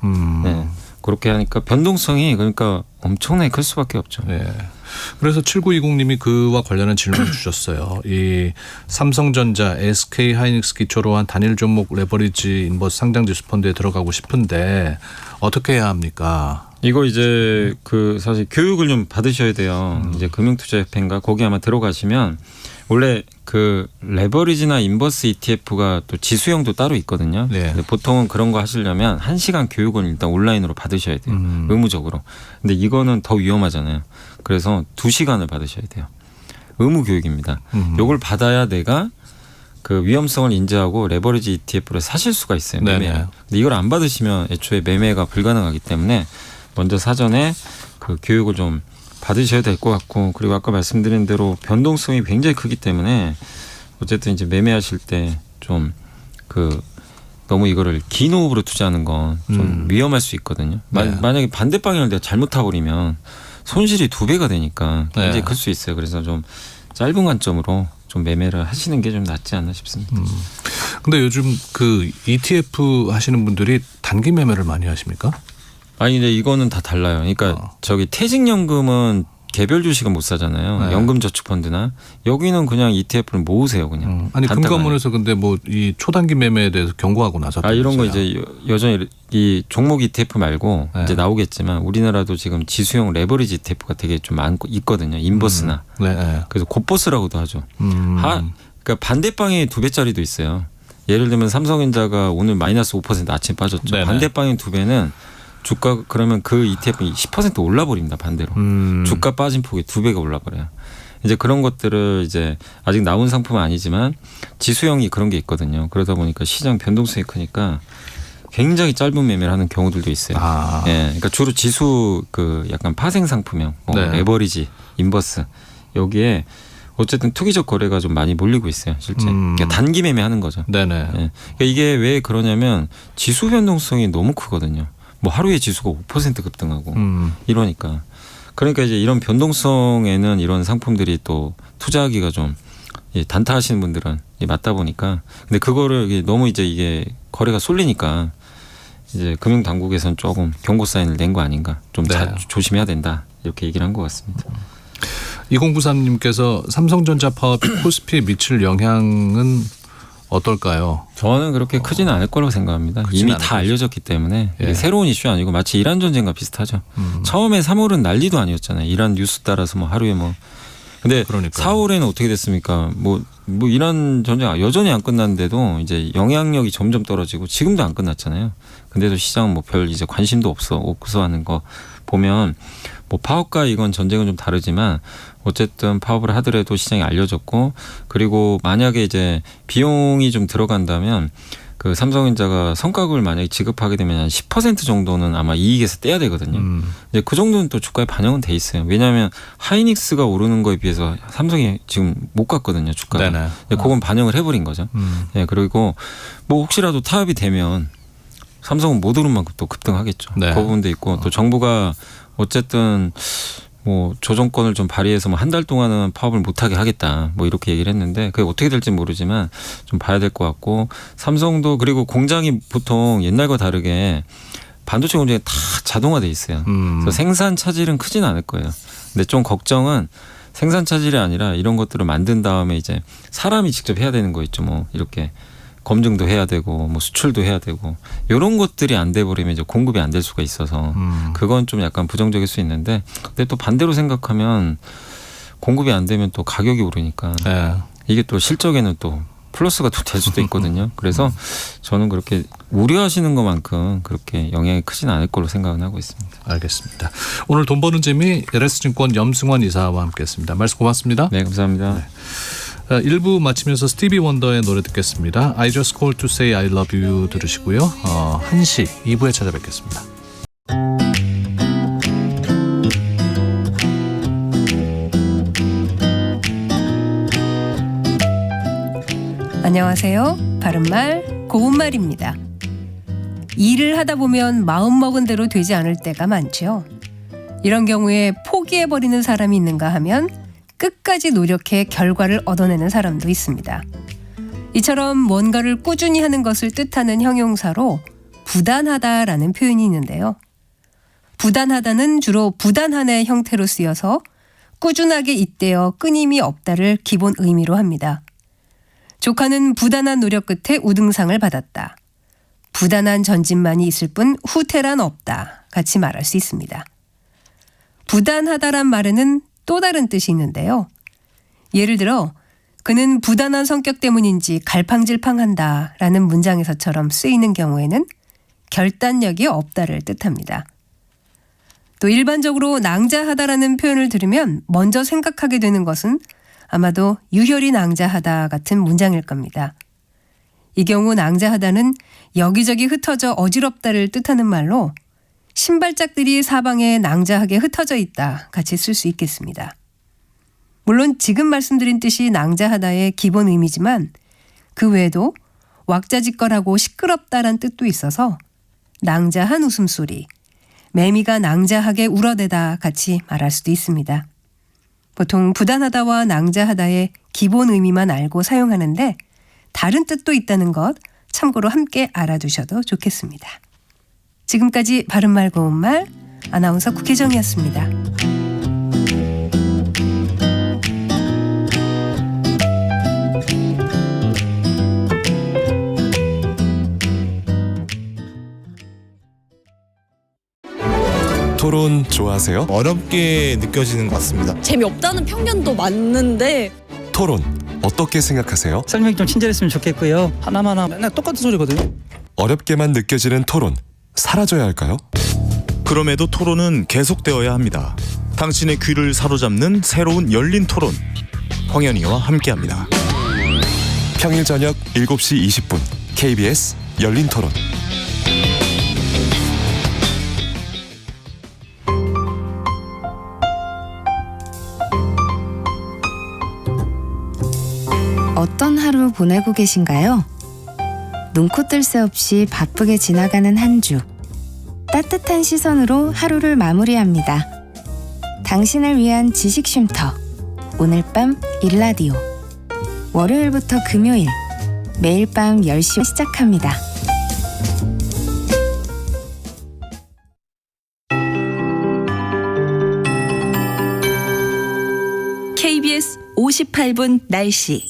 네. 그렇게 하니까 변동성이 그러니까 엄청나게 클 수밖에 없죠. 네. 그래서 7920님이 그와 관련한 질문을 주셨어요. 이 삼성전자, SK 하이닉스 기초로 한 단일 종목 레버리지 인버스 상장지수 펀드에 들어가고 싶은데 어떻게 해야 합니까? 이거 이제 그 사실 교육을 좀 받으셔야 돼요. 이제 금융투자협회인가 거기 아마 들어가시면 원래 그 레버리지나 인버스 ETF가 또 지수형도 따로 있거든요. 네. 근데 보통은 그런 거 하시려면 1시간 교육은 일단 온라인으로 받으셔야 돼요. 의무적으로. 근데 이거는 더 위험하잖아요. 그래서 2시간을 받으셔야 돼요. 의무 교육입니다. 요걸 받아야 내가 그 위험성을 인지하고 레버리지 ETF를 사실 수가 있어요. 매매. 네네. 근데 이걸 안 받으시면 애초에 매매가 불가능하기 때문에 먼저 사전에 그 교육을 좀 받으셔야 될 것 같고 그리고 아까 말씀드린 대로 변동성이 굉장히 크기 때문에 어쨌든 이제 매매하실 때 좀 그 너무 이거를 긴 호흡으로 투자하는 건 좀 위험할 수 있거든요. 네. 만약에 반대 방향을 내가 잘못 타버리면 손실이 2배가 되니까 굉장히 네. 클 수 있어요. 그래서 좀 짧은 관점으로 좀 매매를 하시는 게 좀 낫지 않나 싶습니다. 근데 요즘 그 ETF 하시는 분들이 단기 매매를 많이 하십니까? 아니 근데 이거는 다 달라요. 그러니까 저기 퇴직연금은 개별 주식은 못 사잖아요. 네. 연금저축펀드나 여기는 그냥 ETF를 모으세요 그냥. 아니 간단하게. 금감원에서 근데 뭐 이 초단기 매매에 대해서 경고하고 나서 이런 거 이제 여전히 이 종목 ETF 말고 네. 이제 나오겠지만 우리나라도 지금 지수형 레버리지 ETF가 되게 좀 많고 있거든요. 인버스나. 네. 네. 그래서 곧버스라고도 하죠. 그러니까 반대방에 2배짜리도 있어요. 예를 들면 삼성전자가 오늘 마이너스 5% 아침에 빠졌죠. 네네. 반대방에 2배는 주가 그러면 그 ETF는 10% 올라버립니다. 반대로. 주가 빠진 폭이 2배가 올라버려요. 이제 그런 것들을 이제 아직 나온 상품은 아니지만 지수형이 그런 게 있거든요. 그러다 보니까 시장 변동성이 크니까 굉장히 짧은 매매를 하는 경우들도 있어요. 아. 예, 그러니까 주로 지수 그 약간 파생 상품형, 뭐 네. 에버리지, 인버스 여기에 어쨌든 투기적 거래가 좀 많이 몰리고 있어요. 실제 그러니까 단기 매매하는 거죠. 네네. 예. 그러니까 이게 왜 그러냐면 지수 변동성이 너무 크거든요. 뭐 하루에 지수가 5% 급등하고 이러니까. 그러니까 이제 이런 변동성에는 이런 상품들이 또 투자하기가 좀 단타하시는 분들은 맞다 보니까. 근데 그거를 너무 이제 이게 거래가 쏠리니까 이제 금융 당국에서는 조금 경고 사인을 낸 거 아닌가. 좀 네. 조심해야 된다. 이렇게 얘기를 한 것 같습니다. 2093님께서 삼성전자 파업이 코스피에 미칠 영향은 어떨까요? 저는 그렇게 크지는 않을 거라고 생각합니다. 크지는 이미 않을 다 알려졌기 때문에 예. 이게 새로운 이슈 아니고 마치 이란 전쟁과 비슷하죠. 처음에 3월은 난리도 아니었잖아요. 이란 뉴스 따라서 뭐 하루에 뭐. 근데 그러니까요. 4월에는 어떻게 됐습니까? 뭐 이란 전쟁 여전히 안 끝났는데도 이제 영향력이 점점 떨어지고 지금도 안 끝났잖아요. 근데도 시장은 뭐 별 이제 관심도 없어 하는 거 보면 뭐 파업과 이건 전쟁은 좀 다르지만 어쨌든 파업을 하더라도 시장이 알려졌고 그리고 만약에 이제 비용이 좀 들어간다면 그 삼성전자가 성과급을 만약에 지급하게 되면 한 10% 정도는 아마 이익에서 떼야 되거든요. 이제 그 정도는 또 주가에 반영은 돼 있어요. 왜냐하면 하이닉스가 오르는 거에 비해서 삼성이 지금 못 갔거든요. 주가가. 네네. 그건 반영을 해버린 거죠. 네, 그리고 뭐 혹시라도 타협이 되면 삼성은 못 오른 만큼 또 급등하겠죠. 네. 그 부분도 있고 또 정부가 어쨌든 뭐 조정권을 좀 발휘해서 뭐 한 달 동안은 파업을 못하게 하겠다 뭐 이렇게 얘기를 했는데 그게 어떻게 될지 모르지만 좀 봐야 될 것 같고 삼성도 그리고 공장이 보통 옛날과 다르게 반도체 공장이 다 자동화돼 있어요. 그래서 생산 차질은 크진 않을 거예요. 근데 좀 걱정은 생산 차질이 아니라 이런 것들을 만든 다음에 이제 사람이 직접 해야 되는 거 있죠. 뭐 이렇게 검증도 해야 되고 뭐 수출도 해야 되고 이런 것들이 안 돼 버리면 이제 공급이 안 될 수가 있어서 그건 좀 약간 부정적일 수 있는데 근데 또 반대로 생각하면 공급이 안 되면 또 가격이 오르니까 네. 이게 또 실적에는 또 플러스가 또 될 수도 있거든요. 그래서 저는 그렇게 우려하시는 것만큼 그렇게 영향이 크지는 않을 거로 생각은 하고 있습니다. 알겠습니다. 오늘 돈 버는 재미 LS증권 염승환 이사와 함께했습니다. 말씀 고맙습니다. 네, 감사합니다. 1부 마치면서 스티비 원더의 노래 듣겠습니다. I just called to say I love you 들으시고요. 1시 2부에 찾아뵙겠습니다. 안녕하세요. 바른말 고운말입니다. 일을 하다 보면 마음먹은 대로 되지 않을 때가 많죠. 이런 경우에 포기해버리는 사람이 있는가 하면 끝까지 노력해 결과를 얻어내는 사람도 있습니다. 이처럼 뭔가를 꾸준히 하는 것을 뜻하는 형용사로 부단하다라는 표현이 있는데요. 부단하다는 주로 부단한의 형태로 쓰여서 꾸준하게 잇대어 끊임이 없다를 기본 의미로 합니다. 조카는 부단한 노력 끝에 우등상을 받았다. 부단한 전진만이 있을 뿐 후퇴란 없다. 같이 말할 수 있습니다. 부단하다란 말에는 또 다른 뜻이 있는데요. 예를 들어 그는 부단한 성격 때문인지 갈팡질팡한다 라는 문장에서처럼 쓰이는 경우에는 결단력이 없다를 뜻합니다. 또 일반적으로 낭자하다라는 표현을 들으면 먼저 생각하게 되는 것은 아마도 유혈이 낭자하다 같은 문장일 겁니다. 이 경우 낭자하다는 여기저기 흩어져 어지럽다를 뜻하는 말로 신발짝들이 사방에 낭자하게 흩어져 있다 같이 쓸 수 있겠습니다. 물론 지금 말씀드린 뜻이 낭자하다의 기본 의미지만 그 외에도 왁자지껄하고 시끄럽다란 뜻도 있어서 낭자한 웃음소리, 매미가 낭자하게 울어대다 같이 말할 수도 있습니다. 보통 부단하다와 낭자하다의 기본 의미만 알고 사용하는데 다른 뜻도 있다는 것 참고로 함께 알아두셔도 좋겠습니다. 지금까지 바른말 고운말 아나운서 국혜정이었습니다. 토론 좋아하세요? 어렵게 느껴지는 것 같습니다. 재미없다는 편견도 많는데 토론 어떻게 생각하세요? 설명이 좀 친절했으면 좋겠고요. 하나마나 맨날 똑같은 소리거든요. 어렵게만 느껴지는 토론 사라져야 할까요? 그럼에도 토론은 계속되어야 합니다. 당신의 귀를 사로잡는 새로운 열린 토론. 황현희와 함께합니다. 평일 저녁 7시 20분 KBS 열린 토론. 어떤 하루 보내고 계신가요? 눈코 뜰 새 없이 바쁘게 지나가는 한 주. 따뜻한 시선으로 하루를 마무리합니다. 당신을 위한 지식 쉼터. 오늘 밤 일라디오. 월요일부터 금요일. 매일 밤 10시 시작합니다. KBS 58분 날씨.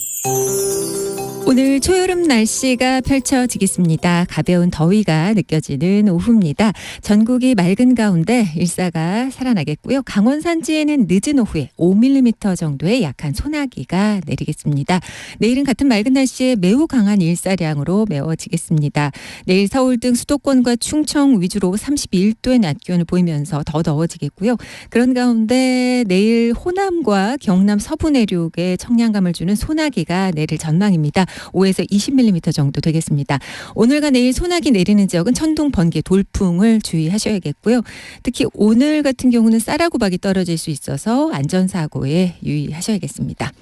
오늘 초여름 날씨가 펼쳐지겠습니다. 가벼운 더위가 느껴지는 오후입니다. 전국이 맑은 가운데 일사가 살아나겠고요. 강원 산지에는 늦은 오후에 5mm 정도의 약한 소나기가 내리겠습니다. 내일은 같은 맑은 날씨에 매우 강한 일사량으로 메워지겠습니다. 내일 서울 등 수도권과 충청 위주로 31도의 낮 기온을 보이면서 더 더워지겠고요. 그런 가운데 내일 호남과 경남 서부 내륙에 청량감을 주는 소나기가 내릴 전망입니다. 5에서 20mm 정도 되겠습니다. 오늘과 내일 소나기 내리는 지역은 천둥, 번개, 돌풍을 주의하셔야겠고요. 특히 오늘 같은 경우는 쌀하고박이 떨어질 수 있어서 안전사고에 유의하셔야겠습니다.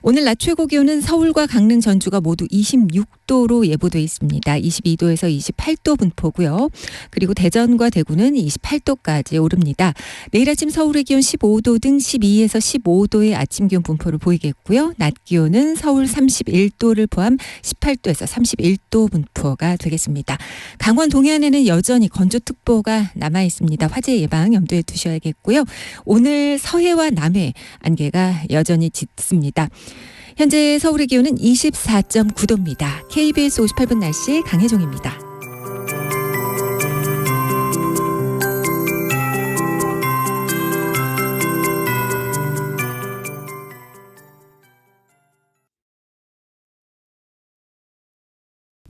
오늘 낮 최고 기온은 서울과 강릉, 전주가 모두 26도로 예보돼 있습니다. 22도에서 28도 분포고요. 그리고 대전과 대구는 28도까지 오릅니다. 내일 아침 서울의 기온 15도 등 12에서 15도의 아침 기온 분포를 보이겠고요. 낮 기온은 서울 31도를 포함 18도에서 31도 분포가 되겠습니다. 강원 동해안에는 여전히 건조특보가 남아 있습니다. 화재 예방 염두에 두셔야겠고요. 오늘 서해와 남해 안개가 여전히 짙습니다. 현재 서울의 기온은 24.9도입니다. KBS 58분 날씨 강혜종입니다.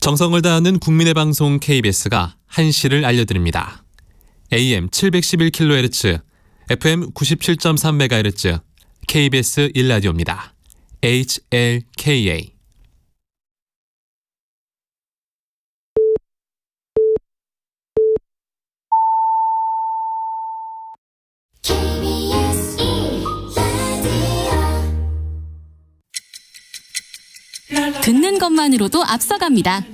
정성을 다하는 국민의 방송 KBS가 한시를 알려드립니다. AM 711kHz, FM 97.3MHz, KBS 일라디오입니다. HLKA. 듣는 것만으로도 앞서갑니다.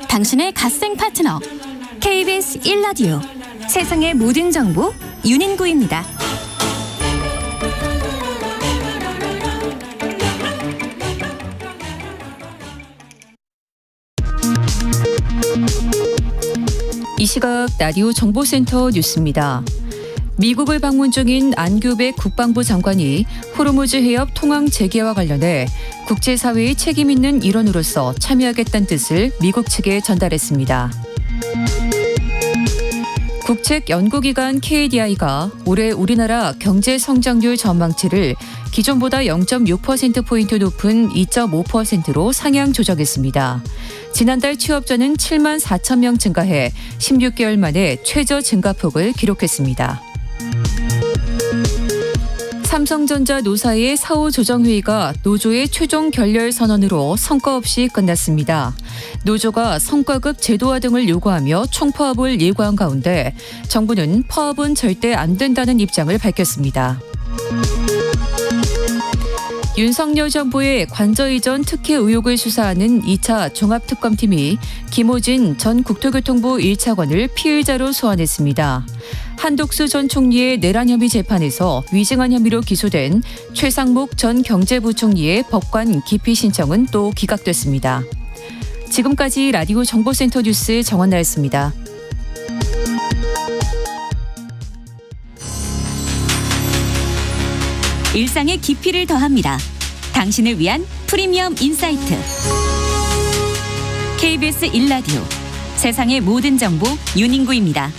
당신의 갓생 파트너 KBS 1라디오. 세상의 모든 정보 윤인구입니다. 이 시각 라디오 정보센터 뉴스입니다. 미국을 방문 중인 안규백 국방부 장관이 호르무즈 해협 통항 재개와 관련해 국제사회의 책임 있는 일원으로서 참여하겠다는 뜻을 미국 측에 전달했습니다. 국책연구기관 KDI가 올해 우리나라 경제 성장률 전망치를 기존보다 0.6%포인트 높은 2.5%로 상향 조정했습니다. 지난달 취업자는 7만 4천 명 증가해 16개월 만에 최저 증가폭을 기록했습니다. 삼성전자 노사의 사후 조정회의가 노조의 최종 결렬 선언으로 성과 없이 끝났습니다. 노조가 성과급 제도화 등을 요구하며 총파업을 예고한 가운데 정부는 파업은 절대 안 된다는 입장을 밝혔습니다. 윤석열 정부의 관저 이전 특혜 의혹을 수사하는 2차 종합특검팀이 김호진 전 국토교통부 1차관을 피의자로 소환했습니다. 한독수 전 총리의 내란 혐의 재판에서 위증한 혐의로 기소된 최상목 전 경제부총리의 법관 기피 신청은 또 기각됐습니다. 지금까지 라디오 정보센터 뉴스 정원나였습니다. 일상의 깊이를 더합니다. 당신을 위한 프리미엄 인사이트. KBS 1라디오. 세상의 모든 정보 윤인구입니다.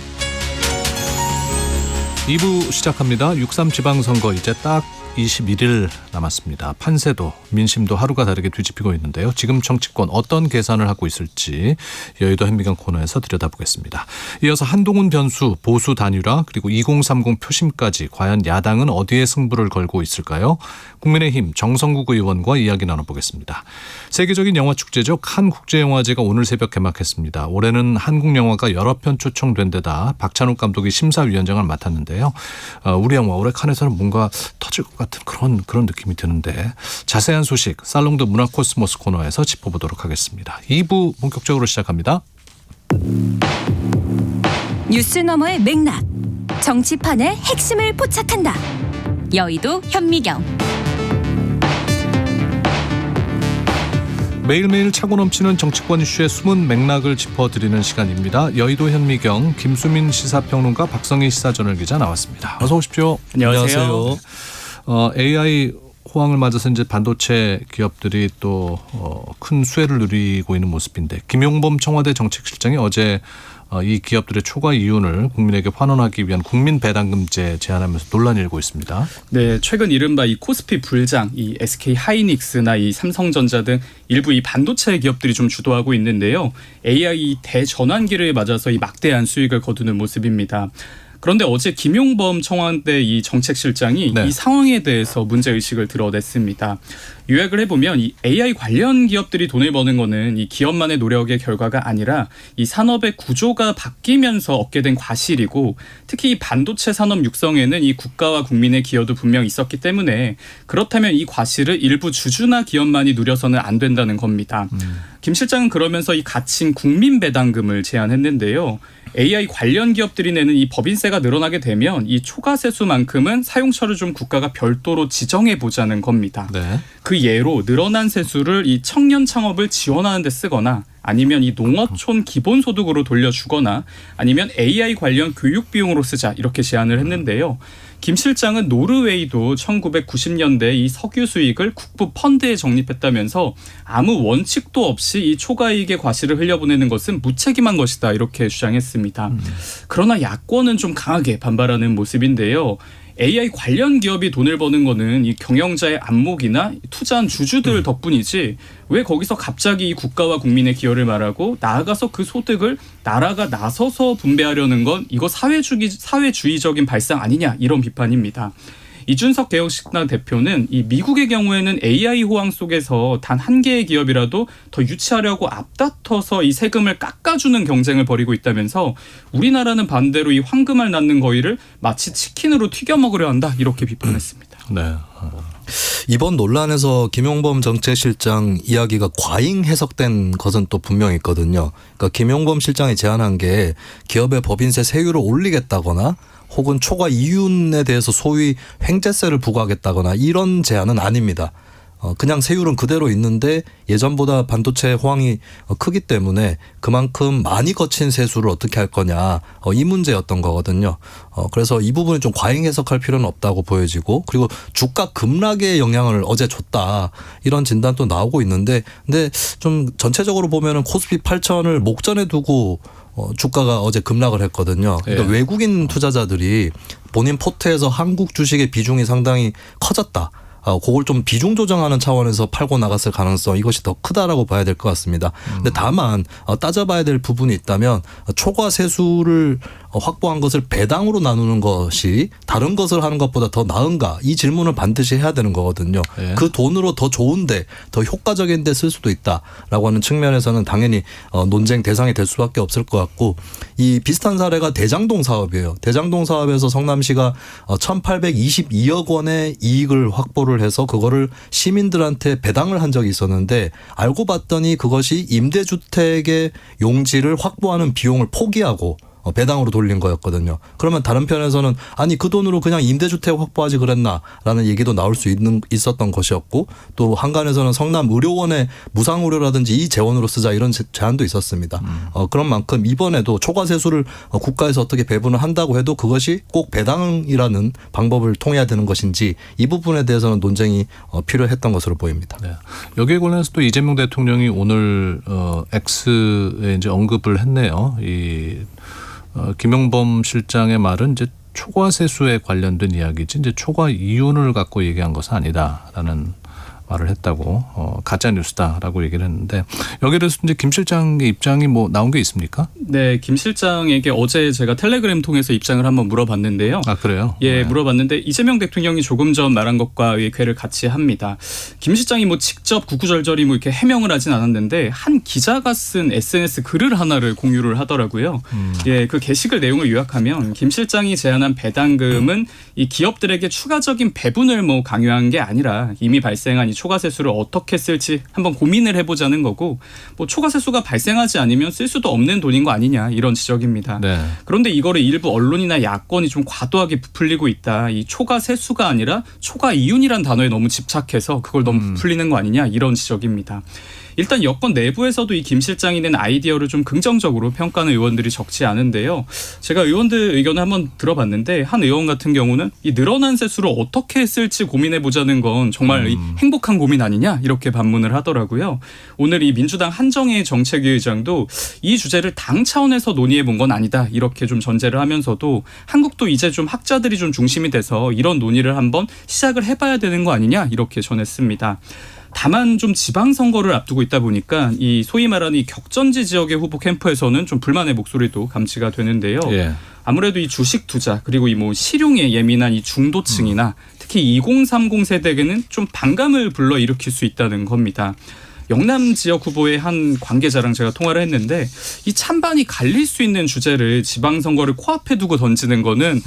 2부 시작합니다. 6.3 지방선거 이제 딱 21일 남았습니다. 판세도 민심도 하루가 다르게 뒤집히고 있는데요. 지금 정치권 어떤 계산을 하고 있을지 여의도 현미경 코너에서 들여다보겠습니다. 이어서 한동훈 변수, 보수 단일화 그리고 2030 표심까지 과연 야당은 어디에 승부를 걸고 있을까요? 국민의힘 정성국 의원과 이야기 나눠보겠습니다. 세계적인 영화축제죠. 칸 국제영화제가 오늘 새벽 개막했습니다. 올해는 한국 영화가 여러 편 초청된 데다 박찬욱 감독이 심사위원장을 맡았는데요. 우리 영화 올해 칸에서는 뭔가 터질 것 같은 그런 느낌이 드는데 자세한 소식 살롱드 문화코스모스 코너에서 짚어보도록 하겠습니다. 2부 본격적으로 시작합니다. 뉴스 너머의 맥락, 정치판의 핵심을 포착한다. 여의도 현미경. 매일매일 차고 넘치는 정치권 이슈의 숨은 맥락을 짚어드리는 시간입니다. 여의도 현미경 김수민 시사평론가 박성희 시사저널 기자 나왔습니다. 어서 오십시오. 안녕하세요. AI 호황을 맞아서 이제 반도체 기업들이 또 큰 수혜를 누리고 있는 모습인데 김용범 청와대 정책실장이 어제 이 기업들의 초과 이윤을 국민에게 환원하기 위한 국민 배당금제 제안하면서 논란이 일고 있습니다. 네, 최근 이른바 이 코스피 불장, 이 SK 하이닉스나 이 삼성전자 등 일부 이 반도체 기업들이 좀 주도하고 있는데요. AI 대전환기를 맞아서 이 막대한 수익을 거두는 모습입니다. 그런데 어제 김용범 청와대 이 정책실장이 이 상황에 대해서 문제의식을 드러냈습니다. 요약을 해보면 이 AI 관련 기업들이 돈을 버는 거는 이 기업만의 노력의 결과가 아니라 이 산업의 구조가 바뀌면서 얻게 된 과실이고 특히 이 반도체 산업 육성에는 이 국가와 국민의 기여도 분명 있었기 때문에 그렇다면 이 과실을 일부 주주나 기업만이 누려서는 안 된다는 겁니다. 김 실장은 그러면서 이 갇힌 국민 배당금을 제안했는데요. AI 관련 기업들이 내는 이 법인세가 늘어나게 되면 이 초과세수만큼은 사용처를 좀 국가가 별도로 지정해 보자는 겁니다. 네. 그 예로 늘어난 세수를 이 청년 창업을 지원하는 데 쓰거나 아니면 이 농어촌 기본소득으로 돌려주거나 아니면 AI 관련 교육 비용으로 쓰자 이렇게 제안을 했는데요. 김 실장은 노르웨이도 1990년대 이 석유 수익을 국부 펀드에 적립했다면서 아무 원칙도 없이 이 초과이익의 과실을 흘려보내는 것은 무책임한 것이다 이렇게 주장했습니다. 그러나 야권은 좀 강하게 반발하는 모습인데요. AI 관련 기업이 돈을 버는 거는 이 경영자의 안목이나 투자한 주주들 덕분이지 왜 거기서 갑자기 이 국가와 국민의 기여를 말하고 나아가서 그 소득을 나라가 나서서 분배하려는 건 이거 사회주의적인 발상 아니냐 이런 비판입니다. 이준석 개혁식당 대표는 이 미국의 경우에는 AI 호황 속에서 단 한 개의 기업이라도 더 유치하려고 앞다퉈서 이 세금을 깎아주는 경쟁을 벌이고 있다면서 우리나라는 반대로 이 황금알 낳는 거위를 마치 치킨으로 튀겨 먹으려 한다 이렇게 비판했습니다. 네. 이번 논란에서 김용범 정책실장 이야기가 과잉 해석된 것은 또 분명히 있거든요. 그러니까 김용범 실장이 제안한 게 기업의 법인세 세율을 올리겠다거나 혹은 초과 이윤에 대해서 소위 횡재세를 부과하겠다거나 이런 제안은 아닙니다. 그냥 세율은 그대로 있는데 예전보다 반도체 호황이 크기 때문에 그만큼 많이 거친 세수를 어떻게 할 거냐 이 문제였던 거거든요. 그래서 이 부분이 좀 과잉 해석할 필요는 없다고 보여지고 그리고 주가 급락에 영향을 어제 줬다 이런 진단도 나오고 있는데 근데 좀 전체적으로 보면은 코스피 8,000을 목전에 두고 주가가 어제 급락을 했거든요. 그러니까 외국인 투자자들이 본인 포트에서 한국 주식의 비중이 상당히 커졌다. 그걸 좀 비중 조정하는 차원에서 팔고 나갔을 가능성 이것이 더 크다라고 봐야 될 것 같습니다. 근데 다만 따져봐야 될 부분이 있다면 초과 세수를 확보한 것을 배당으로 나누는 것이 다른 것을 하는 것보다 더 나은가 이 질문을 반드시 해야 되는 거거든요. 네. 그 돈으로 더 좋은데 더 효과적인 데 쓸 수도 있다라고 하는 측면에서는 당연히 논쟁 대상이 될 수밖에 없을 것 같고 이 비슷한 사례가 대장동 사업이에요. 대장동 사업에서 성남시가 1,822억 원의 이익을 확보를 해서 그거를 시민들한테 배당을 한 적이 있었는데 알고 봤더니 그것이 임대주택의 용지를 확보하는 비용을 포기하고 배당으로 돌린 거였거든요. 그러면 다른 편에서는 아니 그 돈으로 그냥 임대주택 확보하지 그랬나라는 얘기도 나올 수 있었던 것이었고 또 한간에서는 성남 의료원의 무상의료라든지 이 재원으로 쓰자 이런 제안도 있었습니다. 그런 만큼 이번에도 초과세수를 국가에서 어떻게 배분을 한다고 해도 그것이 꼭 배당이라는 방법을 통해야 되는 것인지 이 부분에 대해서는 논쟁이 필요했던 것으로 보입니다. 네. 여기에 관련해서 또 이재명 대통령이 오늘 X에 이제 언급을 했네요. 김용범 실장의 말은 이제 초과세수에 관련된 이야기지 이제 초과 이윤을 갖고 얘기한 것은 아니다라는 말을 했다고 가짜 뉴스다라고 얘기를 했는데 여기에 대해서 이제 김 실장의 입장이 뭐 나온 게 있습니까? 네, 김 실장에게 어제 제가 텔레그램 통해서 입장을 한번 물어봤는데요. 아, 그래요? 예, 네. 물어봤는데 이재명 대통령이 조금 전 말한 것과 궤를 같이 합니다. 김 실장이 뭐 직접 구구절절히 뭐 이렇게 해명을 하진 않았는데 한 기자가 쓴 SNS 글을 하나를 공유를 하더라고요. 예, 그 게시글 내용을 요약하면 김 실장이 제안한 배당금은 이 기업들에게 추가적인 배분을 뭐 강요한 게 아니라 이미 발생한 이 초과세수를 어떻게 쓸지 한번 고민을 해보자는 거고, 뭐 초과세수가 발생하지 않으면 쓸 수도 없는 돈인 거 아니냐, 이런 지적입니다. 네. 그런데 이거를 일부 언론이나 야권이 좀 과도하게 부풀리고 있다. 이 초과세수가 아니라 초과이윤이란 단어에 너무 집착해서 그걸 너무 부풀리는 거 아니냐, 이런 지적입니다. 일단 여권 내부에서도 이 김 실장이 낸 아이디어를 좀 긍정적으로 평가하는 의원들이 적지 않은데요. 제가 의원들 의견을 한번 들어봤는데 한 의원 같은 경우는 이 늘어난 세수를 어떻게 쓸지 고민해보자는 건 정말 이 행복한 고민 아니냐, 이렇게 반문을 하더라고요. 오늘 이 민주당 한정혜 정책위의장도 이 주제를 당 차원에서 논의해본 건 아니다, 이렇게 좀 전제를 하면서도 한국도 이제 좀 학자들이 좀 중심이 돼서 이런 논의를 한번 시작을 해봐야 되는 거 아니냐, 이렇게 전했습니다. 다만 좀 지방선거를 앞두고 있다 보니까 이 소위 말하는 이 격전지 지역의 후보 캠프에서는 좀 불만의 목소리도 감지가 되는데요. 예. 아무래도 이 주식 투자 그리고 이 뭐 실용에 예민한 이 중도층이나 특히 2030 세대에게는 좀 반감을 불러일으킬 수 있다는 겁니다. 영남 지역 후보의 한 관계자랑 제가 통화를 했는데 이 찬반이 갈릴 수 있는 주제를 지방선거를 코앞에 두고 던지는 거는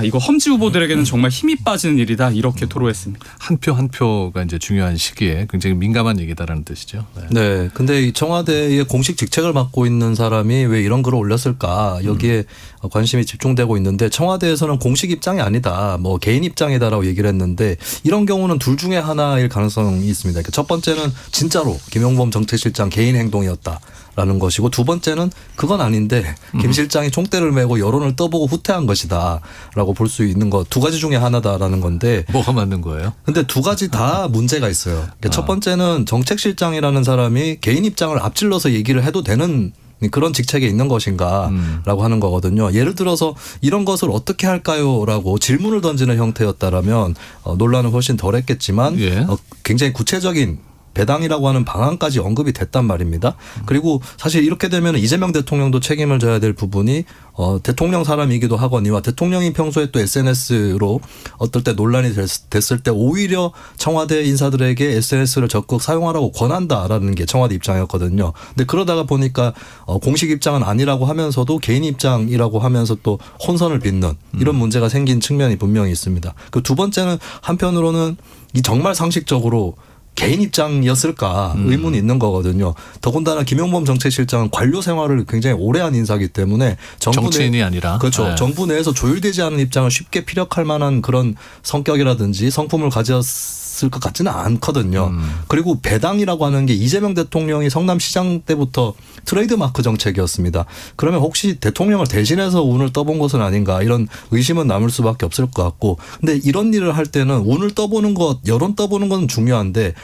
이거 험지 후보들에게는 정말 힘이 빠지는 일이다, 이렇게 토로했습니다. 한 표 한 표가 이제 중요한 시기에 굉장히 민감한 얘기다라는 뜻이죠. 네. 네. 근데 이 청와대의 공식 직책을 맡고 있는 사람이 왜 이런 글을 올렸을까? 여기에 관심이 집중되고 있는데 청와대에서는 공식 입장이 아니다, 뭐 개인 입장이다라고 얘기를 했는데 이런 경우는 둘 중에 하나일 가능성이 있습니다. 그러니까 첫 번째는 진짜로 김용범 정책실장 개인 행동이었다라는 것이고, 두 번째는 그건 아닌데 김 실장이 총대를 메고 여론을 떠보고 후퇴한 것이다라고 볼 수 있는 것, 두 가지 중에 하나다라는 건데 뭐가 맞는 거예요? 근데 두 가지 다 문제가 있어요. 그러니까 첫 번째는 정책실장이라는 사람이 개인 입장을 앞질러서 얘기를 해도 되는 그런 직책에 있는 것인가라고 하는 거거든요. 예를 들어서 이런 것을 어떻게 할까요라고 질문을 던지는 형태였다라면 논란은 훨씬 덜했겠지만 굉장히 구체적인 배당이라고 하는 방안까지 언급이 됐단 말입니다. 그리고 사실 이렇게 되면 이재명 대통령도 책임을 져야 될 부분이 대통령 사람이기도 하거니와 대통령이 평소에 또 SNS로 어떨 때 논란이 됐을 때 오히려 청와대 인사들에게 SNS를 적극 사용하라고 권한다라는 게 청와대 입장이었거든요. 근데 그러다가 보니까 공식 입장은 아니라고 하면서도 개인 입장이라고 하면서 또 혼선을 빚는 이런 문제가 생긴 측면이 분명히 있습니다. 그 두 번째는 한편으로는 이 정말 상식적으로 개인 입장이었을까 의문이 있는 거거든요. 더군다나 김용범 정책실장은 관료 생활을 굉장히 오래 한 인사이기 때문에 정치인이 아니라. 그렇죠. 네. 정부 내에서 조율되지 않은 입장을 쉽게 피력할 만한 그런 성격이라든지 성품을 가졌을 것 같지는 않거든요. 그리고 배당이라고 하는 게 이재명 대통령이 성남시장 때부터 트레이드마크 정책이었습니다. 그러면 혹시 대통령을 대신해서 운을 떠본 것은 아닌가, 이런 의심은 남을 수밖에 없을 것 같고, 근데 이런 일을 할 때는 운을 떠보는 것, 여론 떠보는 건 중요한데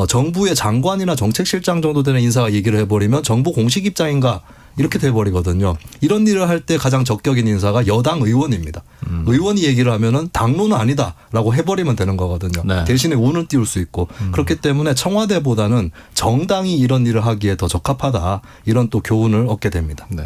정부의 장관이나 정책실장 정도 되는 인사가 얘기를 해버리면 정부 공식 입장인가, 이렇게 돼버리거든요. 이런 일을 할 때 가장 적격인 인사가 여당 의원입니다. 의원이 얘기를 하면은 당론은 아니다라고 해버리면 되는 거거든요. 네. 대신에 운을 띄울 수 있고 그렇기 때문에 청와대보다는 정당이 이런 일을 하기에 더 적합하다, 이런 또 교훈을 얻게 됩니다. 네.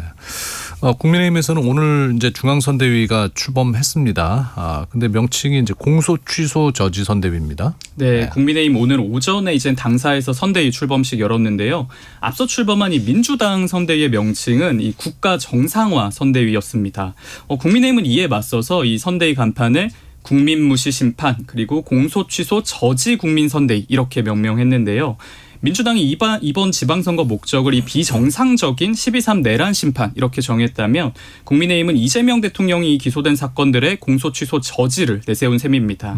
국민의힘에서는 오늘 이제 중앙선대위가 출범했습니다. 근데 명칭이 이제 공소 취소 저지 선대위입니다. 네, 국민의힘 오늘 오전에 이제 당사에서 선대위 출범식 열었는데요. 앞서 출범한 이 민주당 선대위의 명칭은 이 국가 정상화 선대위였습니다. 국민의힘은 이에 맞서서 이 선대위 간판을 국민무시 심판 그리고 공소 취소 저지 국민선대위 이렇게 명명했는데요. 민주당이 이번 지방선거 목적을 이 비정상적인 12.3 내란 심판 이렇게 정했다면 국민의힘은 이재명 대통령이 기소된 사건들의 공소취소 저지를 내세운 셈입니다.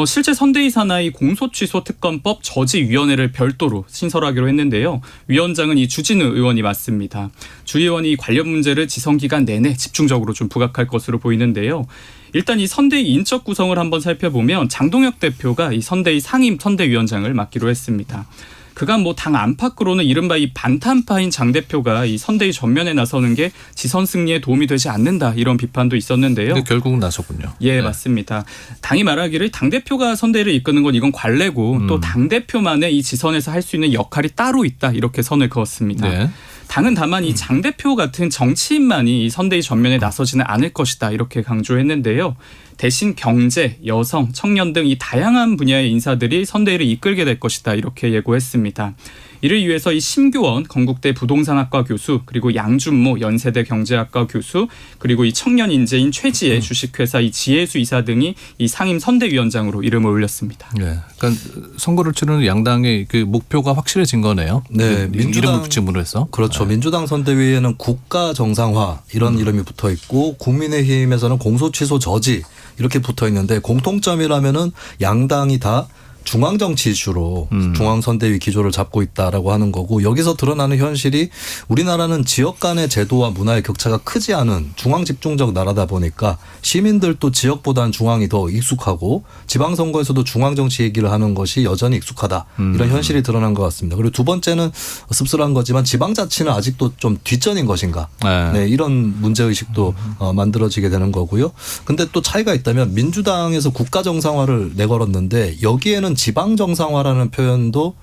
실제 선대위 산하의 공소취소 특검법 저지위원회를 별도로 신설하기로 했는데요. 위원장은 이 주진우 의원이 맡습니다. 주 의원이 관련 문제를 지선기간 내내 집중적으로 좀 부각할 것으로 보이는데요. 일단 이 선대위 인적 구성을 한번 살펴보면 장동혁 대표가 이 선대위 상임 선대위원장을 맡기로 했습니다. 그간 뭐 당 안팎으로는 이른바 이 반탄파인 장 대표가 이 선대위 전면에 나서는 게 지선 승리에 도움이 되지 않는다, 이런 비판도 있었는데요. 근데 결국은 나섰군요. 예, 네. 맞습니다. 당이 말하기를 당 대표가 선대위를 이끄는 건 이건 관례고 또 당 대표만의 이 지선에서 할 수 있는 역할이 따로 있다, 이렇게 선을 그었습니다. 네. 당은 다만 이 장 대표 같은 정치인만이 이 선대위 전면에 나서지는 않을 것이다 이렇게 강조했는데요. 대신 경제, 여성, 청년 등 이 다양한 분야의 인사들이 선대위를 이끌게 될 것이다 이렇게 예고했습니다. 이를 위해서 이 심교원 건국대 부동산학과 교수 그리고 양준모 연세대 경제학과 교수 그리고 이 청년 인재인 최지혜 주식회사 이 지혜수 이사 등이 이 상임 선대위원장으로 이름을 올렸습니다. 네, 그러니까 선거를 치르는 양당의 그 목표가 확실해진 거네요. 네, 이름을 붙임으로 해서. 그렇죠. 네. 민주당 선대위에는 국가 정상화 이런 이름이 붙어 있고 국민의힘에서는 공소 취소 저지 이렇게 붙어 있는데 공통점이라면은 양당이 다 중앙정치 이슈로 중앙선대위 기조를 잡고 있다라고 하는 거고 여기서 드러나는 현실이 우리나라는 지역 간의 제도와 문화의 격차가 크지 않은 중앙 집중적 나라다 보니까 시민들도 지역보다는 중앙이 더 익숙하고 지방선거에서도 중앙정치 얘기를 하는 것이 여전히 익숙하다. 이런 현실이 드러난 것 같습니다. 그리고 두 번째는 씁쓸한 거지만 지방자치는 아직도 좀 뒷전인 것인가. 네, 이런 문제의식도 만들어지게 되는 거고요. 근데 또 차이가 있다면 민주당에서 국가정상화를 내걸었는데 여기에는 지방 정상화라는 표현도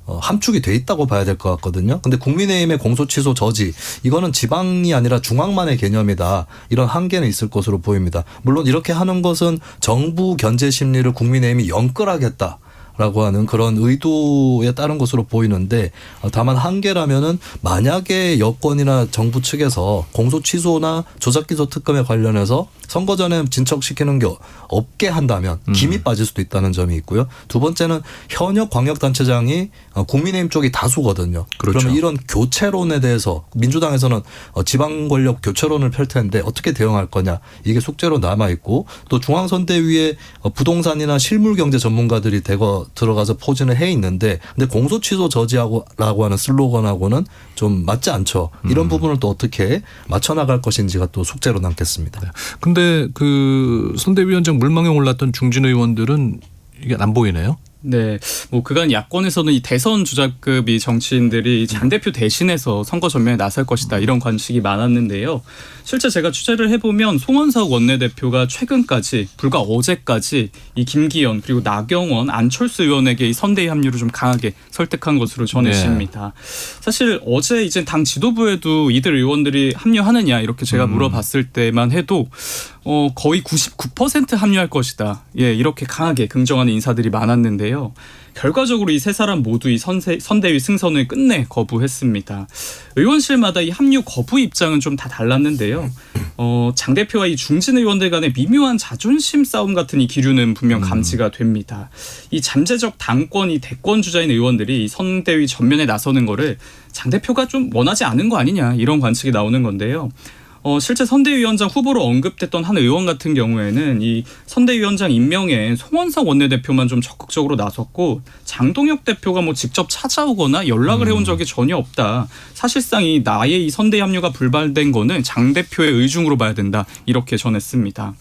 함축이 돼 있다고 봐야 될 것 같거든요. 근데 국민의힘의 공소취소 저지 이거는 지방이 아니라 중앙만의 개념이다. 이런 한계는 있을 것으로 보입니다. 물론 이렇게 하는 것은 정부 견제 심리를 국민의힘이 영끌하겠다. 라고 하는 그런 의도에 따른 것으로 보이는데 다만 한계라면은 만약에 여권이나 정부 측에서 공소 취소나 조작기소 특검에 관련해서 선거 전에 진척시키는 게 없게 한다면 김이 빠질 수도 있다는 점이 있고요. 두 번째는 현역 광역단체장이 국민의힘 쪽이 다수거든요. 그렇죠. 그러면 이런 교체론에 대해서 민주당에서는 지방 권력 교체론을 펼 텐데 어떻게 대응할 거냐 이게 숙제로 남아 있고 또 중앙선대위에 부동산이나 실물경제 전문가들이 대거 들어가서 포진을 해 있는데 근데 공소취소 저지하고라고 하는 슬로건하고는 좀 맞지 않죠. 이런 부분을 또 어떻게 맞춰 나갈 것인지가 또 숙제로 남겠습니다. 네. 근데 그 선대위원장 물망에 올랐던 중진 의원들은 이게 안 보이네요. 네, 뭐 그간 야권에서는 이 대선 주자급이 정치인들이 장 대표 대신해서 선거 전면에 나설 것이다 이런 관측이 많았는데요. 실제 제가 취재를 해보면 송원석 원내대표가 최근까지 불과 어제까지 이 김기현 그리고 나경원, 안철수 의원에게 이 선대위 합류를 좀 강하게 설득한 것으로 전해집니다. 사실 어제 이제 당 지도부에도 이들 의원들이 합류하느냐 이렇게 제가 물어봤을 때만 해도 거의 99% 합류할 것이다. 예, 이렇게 강하게 긍정하는 인사들이 많았는데요. 결과적으로 이 세 사람 모두 이 선대위 승선을 끝내 거부했습니다. 의원실마다 이 합류 거부 입장은 좀 다 달랐는데요. 장 대표와 이 중진 의원들 간의 미묘한 자존심 싸움 같은 이 기류는 분명 감지가 됩니다. 이 잠재적 당권, 이 대권 주자인 의원들이 이 선대위 전면에 나서는 거를 장 대표가 좀 원하지 않은 거 아니냐 이런 관측이 나오는 건데요. 실제 선대위원장 후보로 언급됐던 한 의원 같은 경우에는 이 선대위원장 임명에 송원석 원내대표만 좀 적극적으로 나섰고 장동혁 대표가 뭐 직접 찾아오거나 연락을 해온 적이 전혀 없다. 사실상 이 나의 이 선대위 합류가 불발된 거는 장 대표의 의중으로 봐야 된다. 이렇게 전했습니다.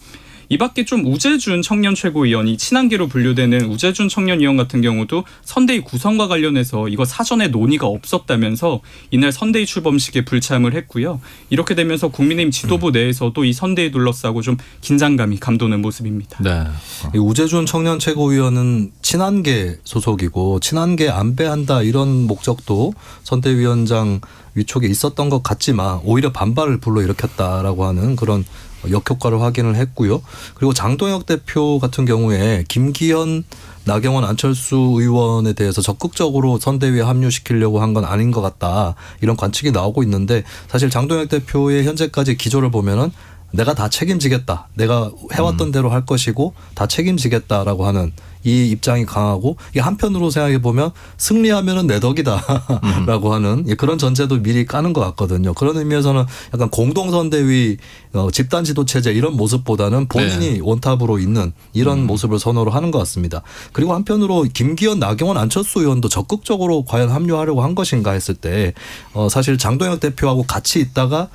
이 밖에 좀 우재준 청년 최고위원이 친한계로 분류되는 우재준 청년위원 같은 경우도 선대위 구성과 관련해서 이거 사전에 논의가 없었다면서 이날 선대위 출범식에 불참을 했고요. 이렇게 되면서 국민의힘 지도부 내에서도 이 선대위 둘러싸고 좀 긴장감이 감도는 모습입니다. 네. 이 우재준 청년 최고위원은 친한계 소속이고 친한계 안배한다 이런 목적도 선대위원장 위촉에 있었던 것 같지만 오히려 반발을 불러일으켰다라고 하는 그런 역효과를 확인을 했고요. 그리고 장동혁 대표 같은 경우에 김기현, 나경원, 안철수 의원에 대해서 적극적으로 선대위에 합류시키려고 한 건 아닌 것 같다. 이런 관측이 나오고 있는데 사실 장동혁 대표의 현재까지 기조를 보면은 내가 다 책임지겠다. 내가 해왔던 대로 할 것이고 다 책임지겠다라고 하는 이 입장이 강하고 이게 한편으로 생각해 보면 승리하면은 내 덕이다라고 하는 그런 전제도 미리 까는 것 같거든요. 그런 의미에서는 약간 공동선대위 집단 지도 체제 이런 모습보다는 본인이 원탑으로 있는 이런 모습을 선호를 하는 것 같습니다. 그리고 한편으로 김기현, 나경원, 안철수 의원도 적극적으로 과연 합류하려고 한 것인가 했을 때 사실 장동혁 대표하고 같이 있다가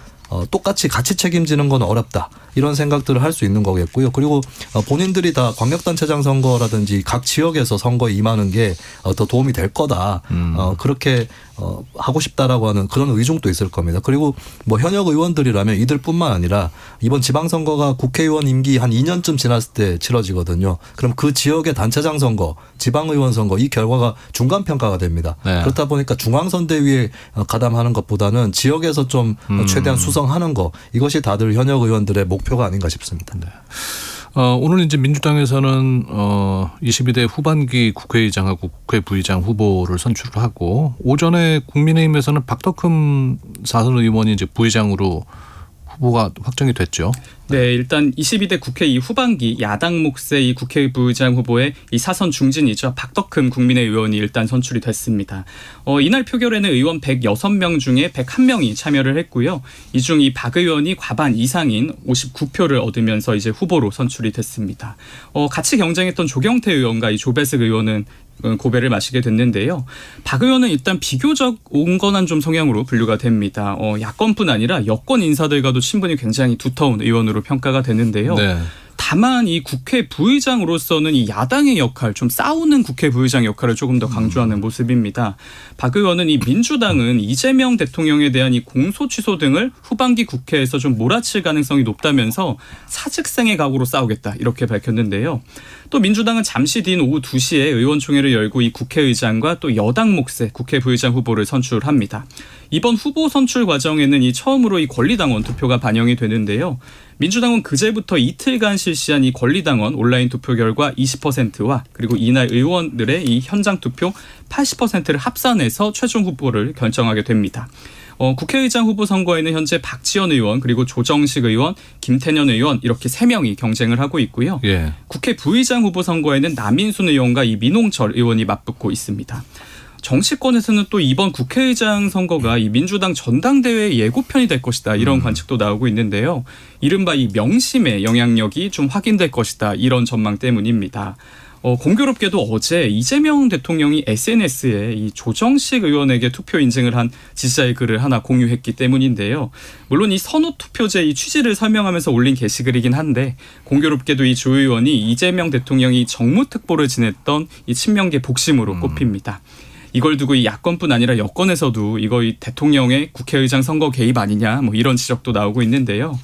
똑같이 책임지는 건 어렵다. 이런 생각들을 할 수 있는 거겠고요. 그리고 본인들이 다 광역단체장 선거라든지 각 지역에서 선거에 임하는 게 더 도움이 될 거다. 그렇게 하고 싶다라고 하는 그런 의중도 있을 겁니다. 그리고 뭐 현역 의원들이라면 이들뿐만 아니라 이번 지방선거가 국회의원 임기 한 2년쯤 지났을 때 치러지거든요. 그럼 그 지역의 단체장 선거, 지방의원 선거 이 결과가 중간 평가가 됩니다. 네. 그렇다 보니까 중앙선대위에 가담하는 것보다는 지역에서 좀 최대한 수성하는 거 이것이 다들 현역 의원들의 목표가 아닌가 싶습니다. 네. 오늘 이제 민주당에서는 22대 후반기 국회의장하고 국회부의장 후보를 선출을 하고 오전에 국민의힘에서는 박덕흠 4선 의원이 이제 부의장으로 후보가 확정이 됐죠. 네, 일단 22대 국회 이 후반기 야당 몫의 이 국회부의장 후보의 이 사선 중진이죠. 박덕흠 국민의 의원이 일단 선출이 됐습니다. 이날 표결에는 의원 106명 중에 101명이 참여를 했고요. 이 중 이 박 의원이 과반 이상인 59표를 얻으면서 이제 후보로 선출이 됐습니다. 같이 경쟁했던 조경태 의원과 이 조배석 의원은 고배를 마시게 됐는데요. 박 의원은 일단 비교적 온건한 좀 성향으로 분류가 됩니다. 야권뿐 아니라 여권 인사들과도 친분이 굉장히 두터운 의원으로 평가가 되는데요. 네. 다만 이 국회 부의장으로서는 이 야당의 역할, 좀 싸우는 국회 부의장 역할을 조금 더 강조하는 모습입니다. 박 의원은 이 민주당은 이재명 대통령에 대한 이 공소 취소 등을 후반기 국회에서 좀 몰아칠 가능성이 높다면서 사직생의 각오로 싸우겠다 이렇게 밝혔는데요. 또 민주당은 잠시 뒤인 오후 2시에 의원총회를 열고 이 국회의장과 또 여당 몫의 국회 부의장 후보를 선출합니다. 이번 후보 선출 과정에는 이 처음으로 이 권리당원 투표가 반영이 되는데요. 민주당은 그제부터 이틀간 실시한 이 권리당원 온라인 투표 결과 20%와 그리고 이날 의원들의 이 현장 투표 80%를 합산해서 최종 후보를 결정하게 됩니다. 국회의장 후보 선거에는 현재 박지원 의원 그리고 조정식 의원, 김태년 의원 이렇게 3명이 경쟁을 하고 있고요. 예. 국회 부의장 후보 선거에는 남인순 의원과 이 민홍철 의원이 맞붙고 있습니다. 정치권에서는 또 이번 국회의장 선거가 이 민주당 전당대회 예고편이 될 것이다 이런 관측도 나오고 있는데요. 이른바 이 명심의 영향력이 좀 확인될 것이다 이런 전망 때문입니다. 공교롭게도 어제 이재명 대통령이 SNS에 이 조정식 의원에게 투표 인증을 한 지지자의 글을 하나 공유했기 때문인데요. 물론 이 선호 투표제 이 취지를 설명하면서 올린 게시글이긴 한데 공교롭게도 이 조 의원이 이재명 대통령이 정무특보를 지냈던 이 친명계 복심으로 꼽힙니다. 이걸 두고 이 야권뿐 아니라 여권에서도 이거 이 대통령의 국회의장 선거 개입 아니냐 뭐 이런 지적도 나오고 있는데요.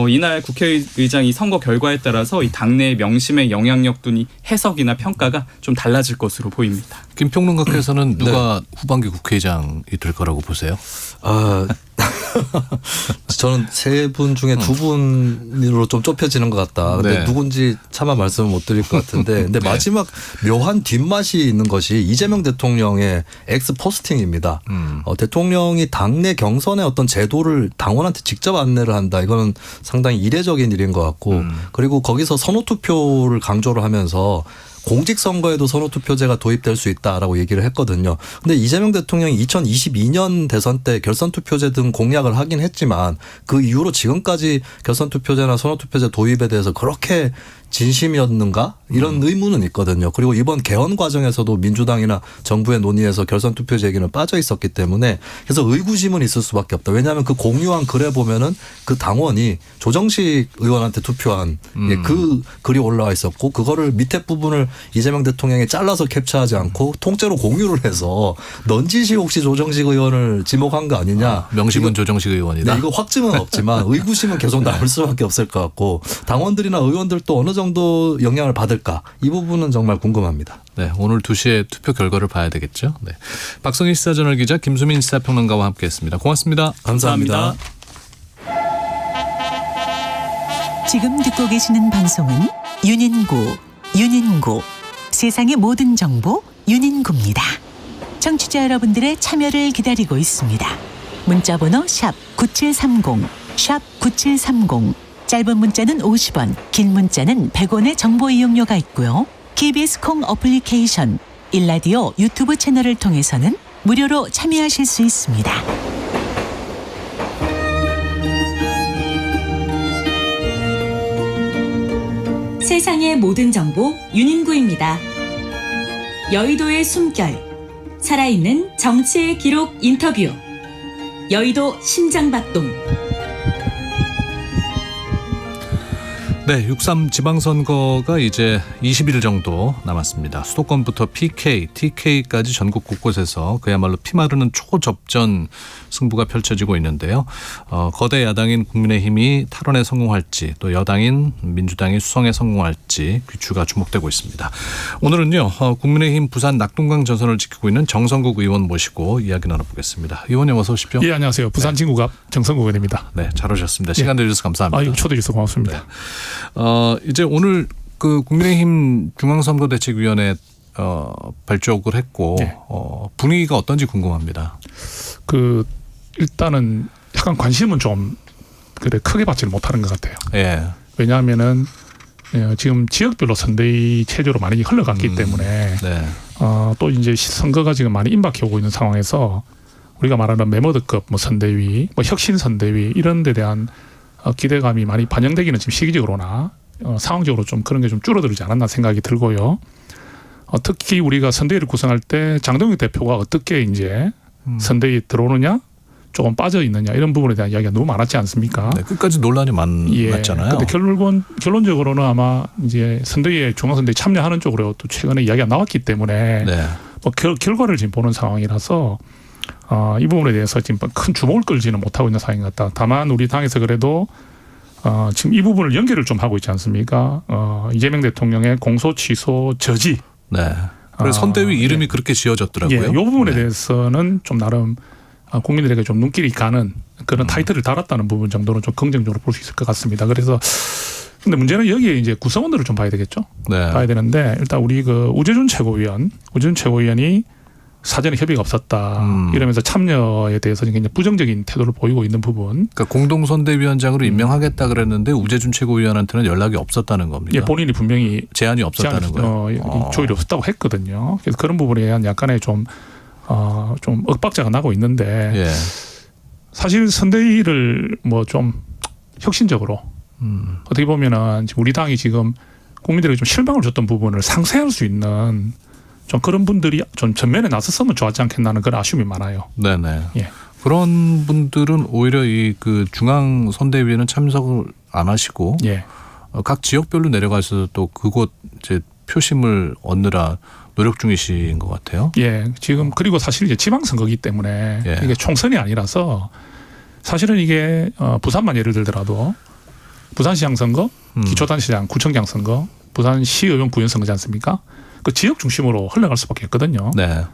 이날 국회의장 이 선거 결과에 따라서 이 당내의 명심의 영향력 등이 해석이나 평가가 좀 달라질 것으로 보입니다. 김평론가께서는 누가 후반기 국회의장이 될 거라고 보세요? 저는 3분 중에 2분으로 좀 좁혀지는 것 같다. 근데 네. 누군지 차마 말씀을 못 드릴 것 같은데 근데 마지막 묘한 뒷맛이 있는 것이 이재명 대통령의 엑스 포스팅입니다. 대통령이 당내 경선의 어떤 제도를 당원한테 직접 안내를 한다. 이거는 상당히 이례적인 일인 것 같고 그리고 거기서 선호투표를 강조를 하면서 공직선거에도 선호투표제가 도입될 수 있다라고 얘기를 했거든요. 근데 이재명 대통령이 2022년 대선 때 결선투표제 등 공약을 하긴 했지만 그 이후로 지금까지 결선투표제나 선호투표제 도입에 대해서 그렇게 진심이었는가? 이런 의문은 있거든요. 그리고 이번 개헌 과정에서도 민주당이나 정부의 논의에서 결선투표제 얘기는 빠져 있었기 때문에 그래서 의구심은 있을 수밖에 없다. 왜냐하면 그 공유한 글에 보면은 그 당원이 조정식 의원한테 투표한 그 글이 올라와 있었고 그거를 밑에 부분을 이재명 대통령이 잘라서 캡처하지 않고 통째로 공유를 해서 넌지시 혹시 조정식 의원을 지목한 거 아니냐. 명심은 조정식 의원이다. 네, 이거 확증은 없지만 의구심은 계속 남을 수밖에 없을 것 같고 당원들이나 의원들도 어느 정도 영향을 받을까 이 부분은 정말 궁금합니다. 네, 오늘 2시에 투표 결과를 봐야 되겠죠. 네, 박성희 시사저널 기자 김수민 시사평론가와 함께했습니다. 고맙습니다. 감사합니다. 지금 듣고 계시는 방송은 윤인구 세상의 모든 정보 윤인구입니다. 청취자 여러분들의 참여를 기다리고 있습니다. 문자번호 샵 9730 샵 9730 짧은 문자는 50원, 긴 문자는 100원의 정보 이용료가 있고요. KBS 콩 어플리케이션, 일라디오 유튜브 채널을 통해서는 무료로 참여하실 수 있습니다. 세상의 모든 정보 윤인구입니다. 여의도의 숨결, 살아있는 정치의 기록 인터뷰, 여의도 심장박동. 네, 6.3 지방선거가 이제 20일 정도 남았습니다. 수도권부터 PK, TK까지 전국 곳곳에서 그야말로 피마르는 초접전 승부가 펼쳐지고 있는데요. 거대 야당인 국민의힘이 탈원에 성공할지 또 여당인 민주당이 수성에 성공할지 귀추가 주목되고 있습니다. 오늘은요, 국민의힘 부산 낙동강 전선을 지키고 있는 정성국 의원 모시고 이야기 나눠보겠습니다. 의원님 어서 오십시오. 예, 안녕하세요. 부산 진구갑 정성국 의원입니다. 네, 잘 오셨습니다. 시간 내주셔서 감사합니다. 초대해 주셔서 고맙습니다. 네. 이제 오늘 그 국민의힘 중앙선거대책위원회 발족을 했고 네. 분위기가 어떤지 궁금합니다. 일단은 약간 관심은 좀 크게 받지는 못하는 것 같아요. 예. 왜냐하면은 지금 지역별로 선대위 체제로 많이 흘러갔기 때문에 네. 또 이제 선거가 지금 많이 임박해 오고 있는 상황에서 우리가 말하는 메모드급 뭐 선대위, 뭐 혁신 선대위 이런 데 대한 기대감이 많이 반영되기는 지금 시기적으로나 상황적으로 좀 그런 게 좀 줄어들지 않았나 생각이 들고요. 특히 우리가 선대위를 구성할 때 장동혁 대표가 어떻게 이제 선대위 들어오느냐, 조금 빠져 있느냐 이런 부분에 대한 이야기가 너무 많았지 않습니까? 네, 끝까지 논란이 많았잖아요. 근데 결론적으로는 아마 이제 선대위에 중앙선대위 참여하는 쪽으로 또 최근에 이야기가 나왔기 때문에 네. 뭐 결과를 지금 보는 상황이라서 이 부분에 대해서 지금 큰 주목을 끌지는 못하고 있는 상황인 것 같다. 다만 우리 당에서 그래도 지금 이 부분을 연결을 좀 하고 있지 않습니까? 이재명 대통령의 공소 취소 저지. 네. 그래서 선대위 이름이 그렇게 지어졌더라고요. 이 부분에 대해서는 좀 나름 국민들에게 좀 눈길이 가는 그런 타이틀을 달았다는 부분 정도는 좀 긍정적으로 볼 수 있을 것 같습니다. 그래서 근데 문제는 여기에 이제 구성원들을 좀 봐야 되겠죠. 네. 봐야 되는데 일단 우리 우재준 최고위원이 사전에 협의가 없었다. 이러면서 참여에 대해서 굉장히 부정적인 태도를 보이고 있는 부분. 그러니까 공동선대위원장으로 임명하겠다 그랬는데 우재준 최고위원한테는 연락이 없었다는 겁니다. 예, 본인이 분명히 제안이 없었다는 거예요. 조율이 없었다고 했거든요. 그래서 그런 부분에 대한 약간의 좀 엇박자가 나고 있는데 예. 사실 선대위를 뭐 좀 혁신적으로 어떻게 보면은 우리 당이 지금 국민들에게 좀 실망을 줬던 부분을 상쇄할 수 있는 좀 그런 분들이 좀 전면에 나섰으면 좋았지 않겠나는 그런 아쉬움이 많아요. 네네. 예. 그런 분들은 오히려 이 중앙 선대위에는 참석을 안 하시고 예. 각 지역별로 내려가서 또 그곳 이제 표심을 얻느라 노력 중이신 것 같아요. 예. 지금 그리고 사실 이제 지방선거기 때문에 예. 이게 총선이 아니라서 사실은 이게 부산만 예를 들더라도 부산시장 선거, 기초단체장, 구청장 선거, 부산시의원 구현 선거지 않습니까? 그 지역 중심으로 흘러갈 수밖에 없거든요. 네.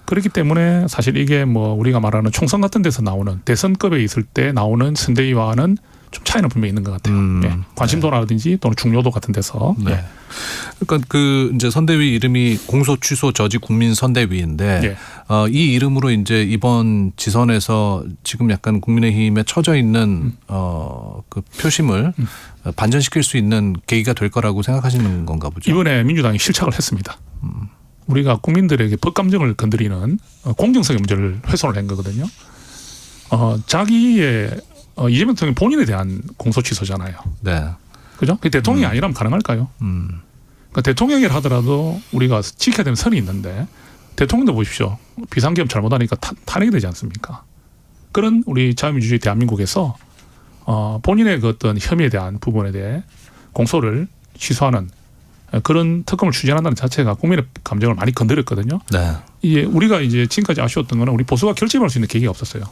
그렇기 때문에 사실 이게 뭐 우리가 말하는 총선 같은 데서 나오는 대선급에 있을 때 나오는 선대위와는 좀 차이는 분명히 있는 것 같아요. 예. 관심도라든지 또는 중요도 같은 데서. 네. 예. 그러니까 이제 선대위 이름이 공소 취소 저지 국민 선대위인데 예. 이 이름으로 이제 이번 지선에서 지금 약간 국민의힘에 처져 있는 그 표심을 반전시킬 수 있는 계기가 될 거라고 생각하시는 건가 보죠. 이번에 민주당이 실착을 했습니다. 우리가 국민들에게 법 감정을 건드리는 공정성의 문제를 훼손을 한 거거든요. 자기의 이재명 대통령 본인에 대한 공소 취소잖아요. 네. 그죠? 대통령이 아니라면 가능할까요? 그러니까 대통령이라 하더라도 우리가 지켜야 되는 선이 있는데 대통령도 보십시오. 비상계엄 잘못하니까 탄핵이 되지 않습니까? 그런 우리 자유민주주의 대한민국에서 본인의 그 어떤 혐의에 대한 부분에 대해 공소를 취소하는 그런 특검을 추진한다는 자체가 국민의 감정을 많이 건드렸거든요. 네. 이게 우리가 이제 지금까지 아쉬웠던 거는 우리 보수가 결집할 수 있는 계기가 없었어요.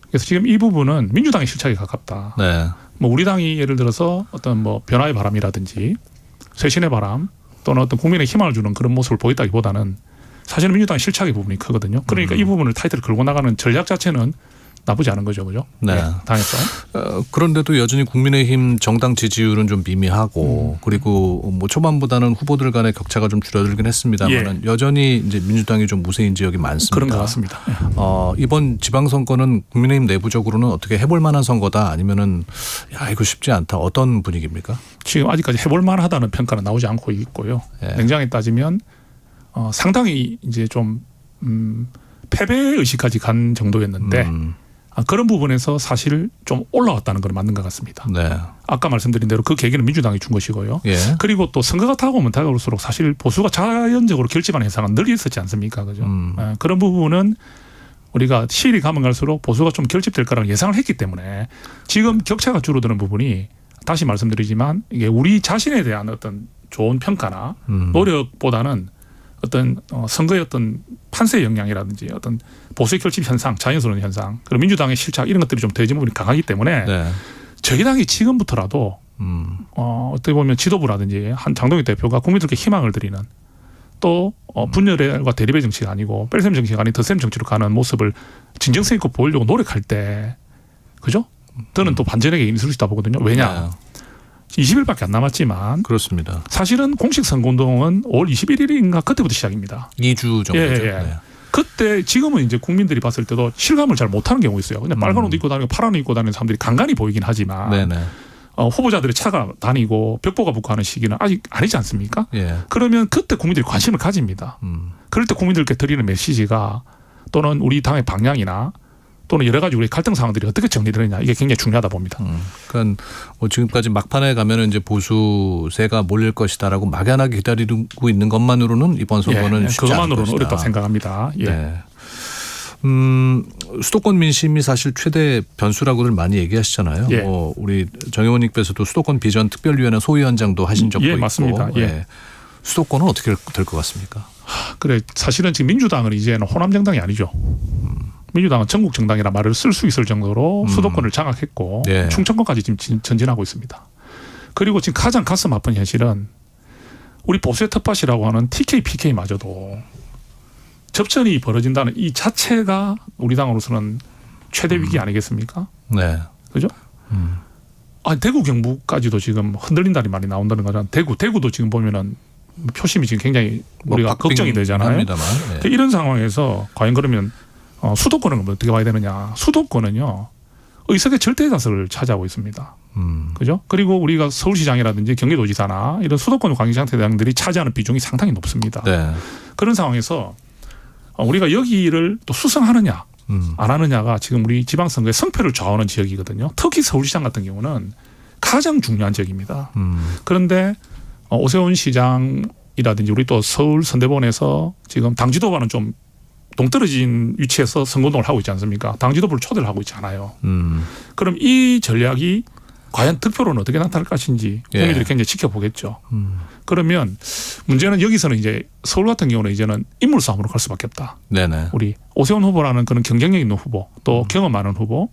그래서 지금 이 부분은 민주당의 실착에 가깝다. 네. 뭐 우리 당이 예를 들어서 어떤 뭐 변화의 바람이라든지 쇄신의 바람 또는 어떤 국민의 희망을 주는 그런 모습을 보였다기보다는 사실은 민주당의 실착의 부분이 크거든요. 그러니까 이 부분을 타이틀을 걸고 나가는 전략 자체는 나쁘지 않은 거죠, 그죠? 네. 네, 당에서. 그런데도 여전히 국민의힘 정당 지지율은 좀 미미하고 그리고 뭐 초반보다는 후보들 간의 격차가 좀 줄어들긴 했습니다만 여전히 이제 민주당이 좀 우세인 지역이 많습니다. 그런 것 같습니다. 이번 지방선거는 국민의힘 내부적으로는 어떻게 해볼 만한 선거다 아니면은 야 이거 쉽지 않다 어떤 분위기입니까? 지금 아직까지 해볼 만하다는 평가는 나오지 않고 있고요. 예. 냉정히 따지면 상당히 이제 좀 패배 의식까지 간 정도였는데. 그런 부분에서 사실 좀 올라왔다는 건 맞는 것 같습니다. 네. 아까 말씀드린 대로 그 계기는 민주당이 준 것이고요. 예. 그리고 또 선거가 다가오면 다가올수록 사실 보수가 자연적으로 결집하는 현상은 늘 있었지 않습니까? 그죠? 그런 부분은 우리가 시일이 가면 갈수록 보수가 좀 결집될 거라고 예상을 했기 때문에 지금 격차가 줄어드는 부분이 다시 말씀드리지만 이게 우리 자신에 대한 어떤 좋은 평가나 노력보다는 어떤 선거의 어떤 판세 영향이라든지 어떤 보수의 결집 현상, 자연스러운 현상, 그리고 민주당의 실착 이런 것들이 좀 더해진 부분이 강하기 때문에 저희 당이 지금부터라도 어떻게 보면 지도부라든지 한 장동익 대표가 국민들께 희망을 드리는 또 분열과 대립의 정치가 아니고 뺄셈 정치가 아닌 덧셈 정치로 가는 모습을 진정성 있고 보이려고 노력할 때 그죠? 저는 또 반전에게 있을 수 있다 보거든요. 왜냐? 20일밖에 안 남았지만 그렇습니다. 사실은 공식 선거운동은 5월 21일인가 그때부터 시작입니다. 2주 정도죠. 예. 그때 지금은 이제 국민들이 봤을 때도 실감을 잘 못하는 경우가 있어요. 그냥 빨간 옷 입고 다니고 파란 옷 입고 다니는 사람들이 간간히 보이긴 하지만 후보자들의 차가 다니고 벽보가 붙고 하는 시기는 아직 아니지 않습니까? 그러면 그때 국민들이 관심을 가집니다. 그럴 때 국민들께 드리는 메시지가 또는 우리 당의 방향이나 또는 여러 가지 우리 갈등 상황들이 어떻게 정리되느냐 이게 굉장히 중요하다 봅니다. 그러니까 뭐 지금까지 막판에 가면은 이제 보수세가 몰릴 것이다라고 막연하게 기다리고 있는 것만으로는 이번 선거는 쉽지 않을 그것만으로는 것이다. 어렵다고 생각합니다. 수도권 민심이 사실 최대 변수라고들 많이 얘기하시잖아요. 뭐 우리 정 의원님께서도 수도권 비전 특별위원회 소위원장도 하신 적도 있고. 맞습니다. 수도권은 어떻게 될 것 같습니까? 그래 사실은 지금 민주당은 이제는 호남 정당이 아니죠. 민주당은 전국 정당이라 말을 쓸 수 있을 정도로 수도권을 장악했고 충청권까지 지금 전진하고 있습니다. 그리고 지금 가장 가슴 아픈 현실은 우리 보수의 텃밭이라고 하는 TK, PK마저도 접전이 벌어진다는 이 자체가 우리 당으로서는 최대 위기 아니겠습니까? 그죠? 아니, 대구 경북까지도 지금 흔들린다는 말이 나온다는 거잖아요. 대구도 지금 보면은 표심이 지금 굉장히 우리가 걱정이 되잖아요. 이런 상황에서 과연 그러면 수도권은 어떻게 봐야 되느냐? 수도권은요 의석의 절대 다수를 차지하고 있습니다. 그죠? 그리고 우리가 서울시장이라든지 경기도지사나 이런 수도권 광역시장대장들이 차지하는 비중이 상당히 높습니다. 그런 상황에서 우리가 여기를 또 수성하느냐 안 하느냐가 지금 우리 지방선거의 성패를 좌우하는 지역이거든요. 특히 서울시장 같은 경우는 가장 중요한 지역입니다. 그런데 오세훈 시장이라든지 우리 또 서울 선대본에서 지금 당 지도와는 좀 동떨어진 위치에서 선거운동을 하고 있지 않습니까? 당 지도부를 초대를 하고 있지 않아요. 그럼 이 전략이 과연 득표로는 어떻게 나타날 것인지 국민들이 굉장히 지켜보겠죠. 그러면 문제는 여기서는 이제 서울 같은 경우는 이제는 인물 싸움으로 갈 수밖에 없다. 우리 오세훈 후보라는 그런 경쟁력 있는 후보 또 경험 많은 후보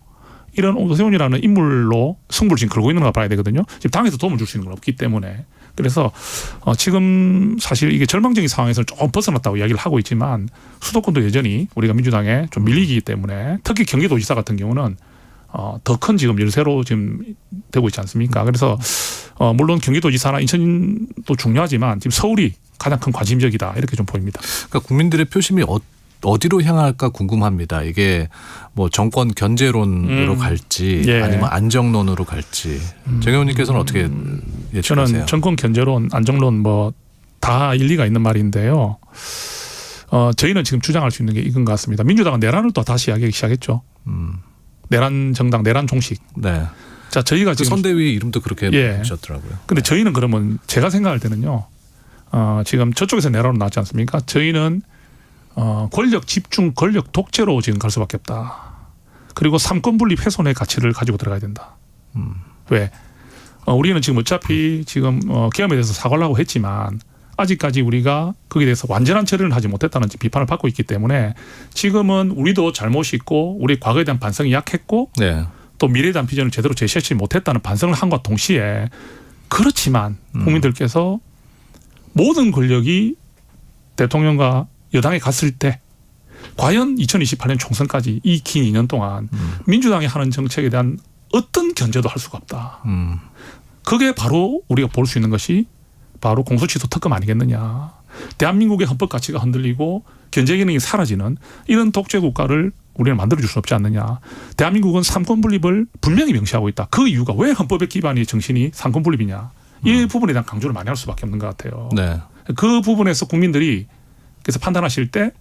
이런 오세훈이라는 인물로 승부를 지금 걸고 있는 걸 봐야 되거든요. 지금 당에서 도움을 줄 수 있는 건 없기 때문에. 그래서 지금 사실 이게 절망적인 상황에서 좀 벗어났다고 이야기를 하고 있지만 수도권도 여전히 우리가 민주당에 좀 밀리기 때문에 특히 경기도지사 같은 경우는 더 큰 지금 열세로 지금 되고 있지 않습니까? 그래서 물론 경기도지사나 인천도 중요하지만 지금 서울이 가장 큰 관심적이다 이렇게 좀 보입니다. 그러니까 국민들의 표심이 어디로 향할까 궁금합니다. 이게 뭐 정권 견제론으로 갈지 아니면 안정론으로 갈지. 정 의원님께서는 어떻게 예측하세요? 저는 정권 견제론, 안정론 뭐 다 일리가 있는 말인데요. 저희는 지금 주장할 수 있는 게 이건 것 같습니다. 민주당은 내란을 또 다시 이야기하기 시작했죠. 내란 정당, 내란 종식. 자, 저희가 지금 선대위 이름도 그렇게 붙였더라고요. 근데 저희는 그러면 제가 생각할 때는요. 지금 저쪽에서 내란으로 나왔지 않습니까? 저희는 권력 집중, 권력 독재로 지금 갈 수밖에 없다. 그리고 삼권 분립 훼손의 가치를 가지고 들어가야 된다. 왜? 우리는 지금 어차피 지금 계엄에 대해서 사과를 하고 했지만 아직까지 우리가 거기에 대해서 완전한 처리를 하지 못했다는 비판을 받고 있기 때문에 지금은 우리도 잘못이 있고 우리 과거에 대한 반성이 약했고 또 미래에 대한 비전을 제대로 제시하지 못했다는 반성을 함과 동시에 그렇지만 국민들께서 모든 권력이 대통령과 여당에 갔을 때 과연 2028년 총선까지 이 긴 2년 동안 민주당이 하는 정책에 대한 어떤 견제도 할 수가 없다. 그게 바로 우리가 볼 수 있는 것이 바로 공수처 특검 아니겠느냐. 대한민국의 헌법 가치가 흔들리고 견제 기능이 사라지는 이런 독재 국가를 우리는 만들어줄 수 없지 않느냐. 대한민국은 삼권 분립을 분명히 명시하고 있다. 그 이유가 왜 헌법의 기반이 정신이 삼권 분립이냐. 이 부분에 대한 강조를 많이 할 수밖에 없는 것 같아요. 그 부분에서 국민들이 그래서 판단하실 때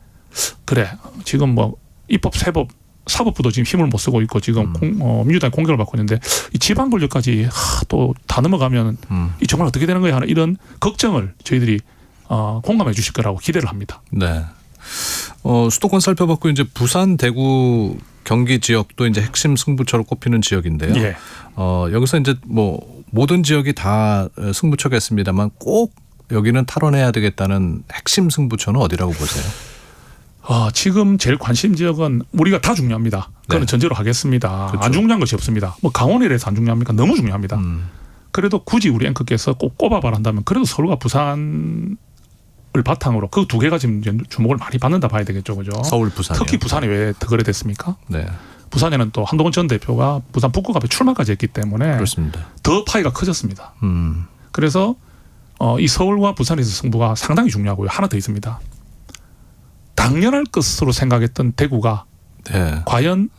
그래 지금 뭐 입법, 세법, 사법부도 지금 힘을 못 쓰고 있고 지금 민주당이 공격을 받고 있는데 이 지방 권력까지 또 다 넘어가면 이 정말 어떻게 되는 거야 하는 이런 걱정을 저희들이 공감해 주실 거라고 기대를 합니다. 수도권 살펴봤고 이제 부산, 대구, 경기 지역도 이제 핵심 승부처로 꼽히는 지역인데요. 여기서 이제 뭐 모든 지역이 다 승부처겠습니다만 꼭 여기는 탈원해야 되겠다는 핵심 승부처는 어디라고 보세요? 지금 제일 관심 지역은 우리가 다 중요합니다. 그건 전제로 하겠습니다. 그렇죠. 안 중요한 것이 없습니다. 뭐 강원이라서 안 중요합니까? 너무 중요합니다. 그래도 굳이 우리 앵커께서 꼭 꼽아봐라 한다면 그래도 서울과 부산을 바탕으로 그 두 개가 지금 주목을 많이 받는다 봐야 되겠죠, 그죠? 서울, 부산이요. 특히 부산이 왜 더 그래 됐습니까? 네. 부산에는 또 한동훈 전 대표가 부산 북구갑에 출마까지 했기 때문에 그렇습니다. 더 파이가 커졌습니다. 그래서 이 서울과 부산에서 승부가 상당히 중요하고요. 하나 더 있습니다. 당연할 것으로 생각했던 대구가 과연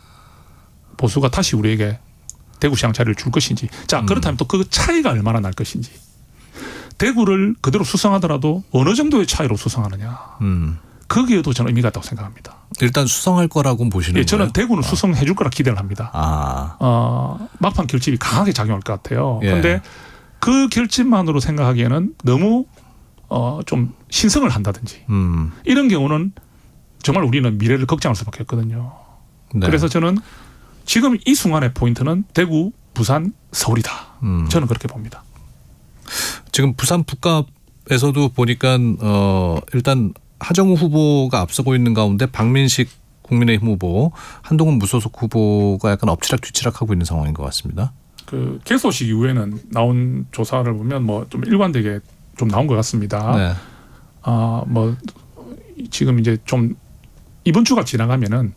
보수가 다시 우리에게 대구시장 자리를 줄 것인지. 자, 그렇다면 또 그 차이가 얼마나 날 것인지. 대구를 그대로 수성하더라도 어느 정도의 차이로 수성하느냐. 거기에도 저는 의미가 있다고 생각합니다. 일단 수성할 거라고 보시는 거예요? 저는 대구는 수성해 줄 거라 기대를 합니다. 막판 결집이 강하게 작용할 것 같아요. 그런데 그 결집만으로 생각하기에는 너무 좀 신성을 한다든지 이런 경우는 정말 우리는 미래를 걱정할 수밖에 없거든요. 네. 그래서 저는 지금 이 순간의 포인트는 대구, 부산, 서울이다. 저는 그렇게 봅니다. 지금 부산 북갑에서도 보니까 일단 하정우 후보가 앞서고 있는 가운데 박민식 국민의힘 후보, 한동훈 무소속 후보가 약간 엎치락 뒤치락하고 있는 상황인 것 같습니다. 그 개소식 이후에는 나온 조사를 보면 뭐 좀 일관되게 좀 나온 것 같습니다. 네. 뭐 지금 이제 좀 이번 주가 지나가면은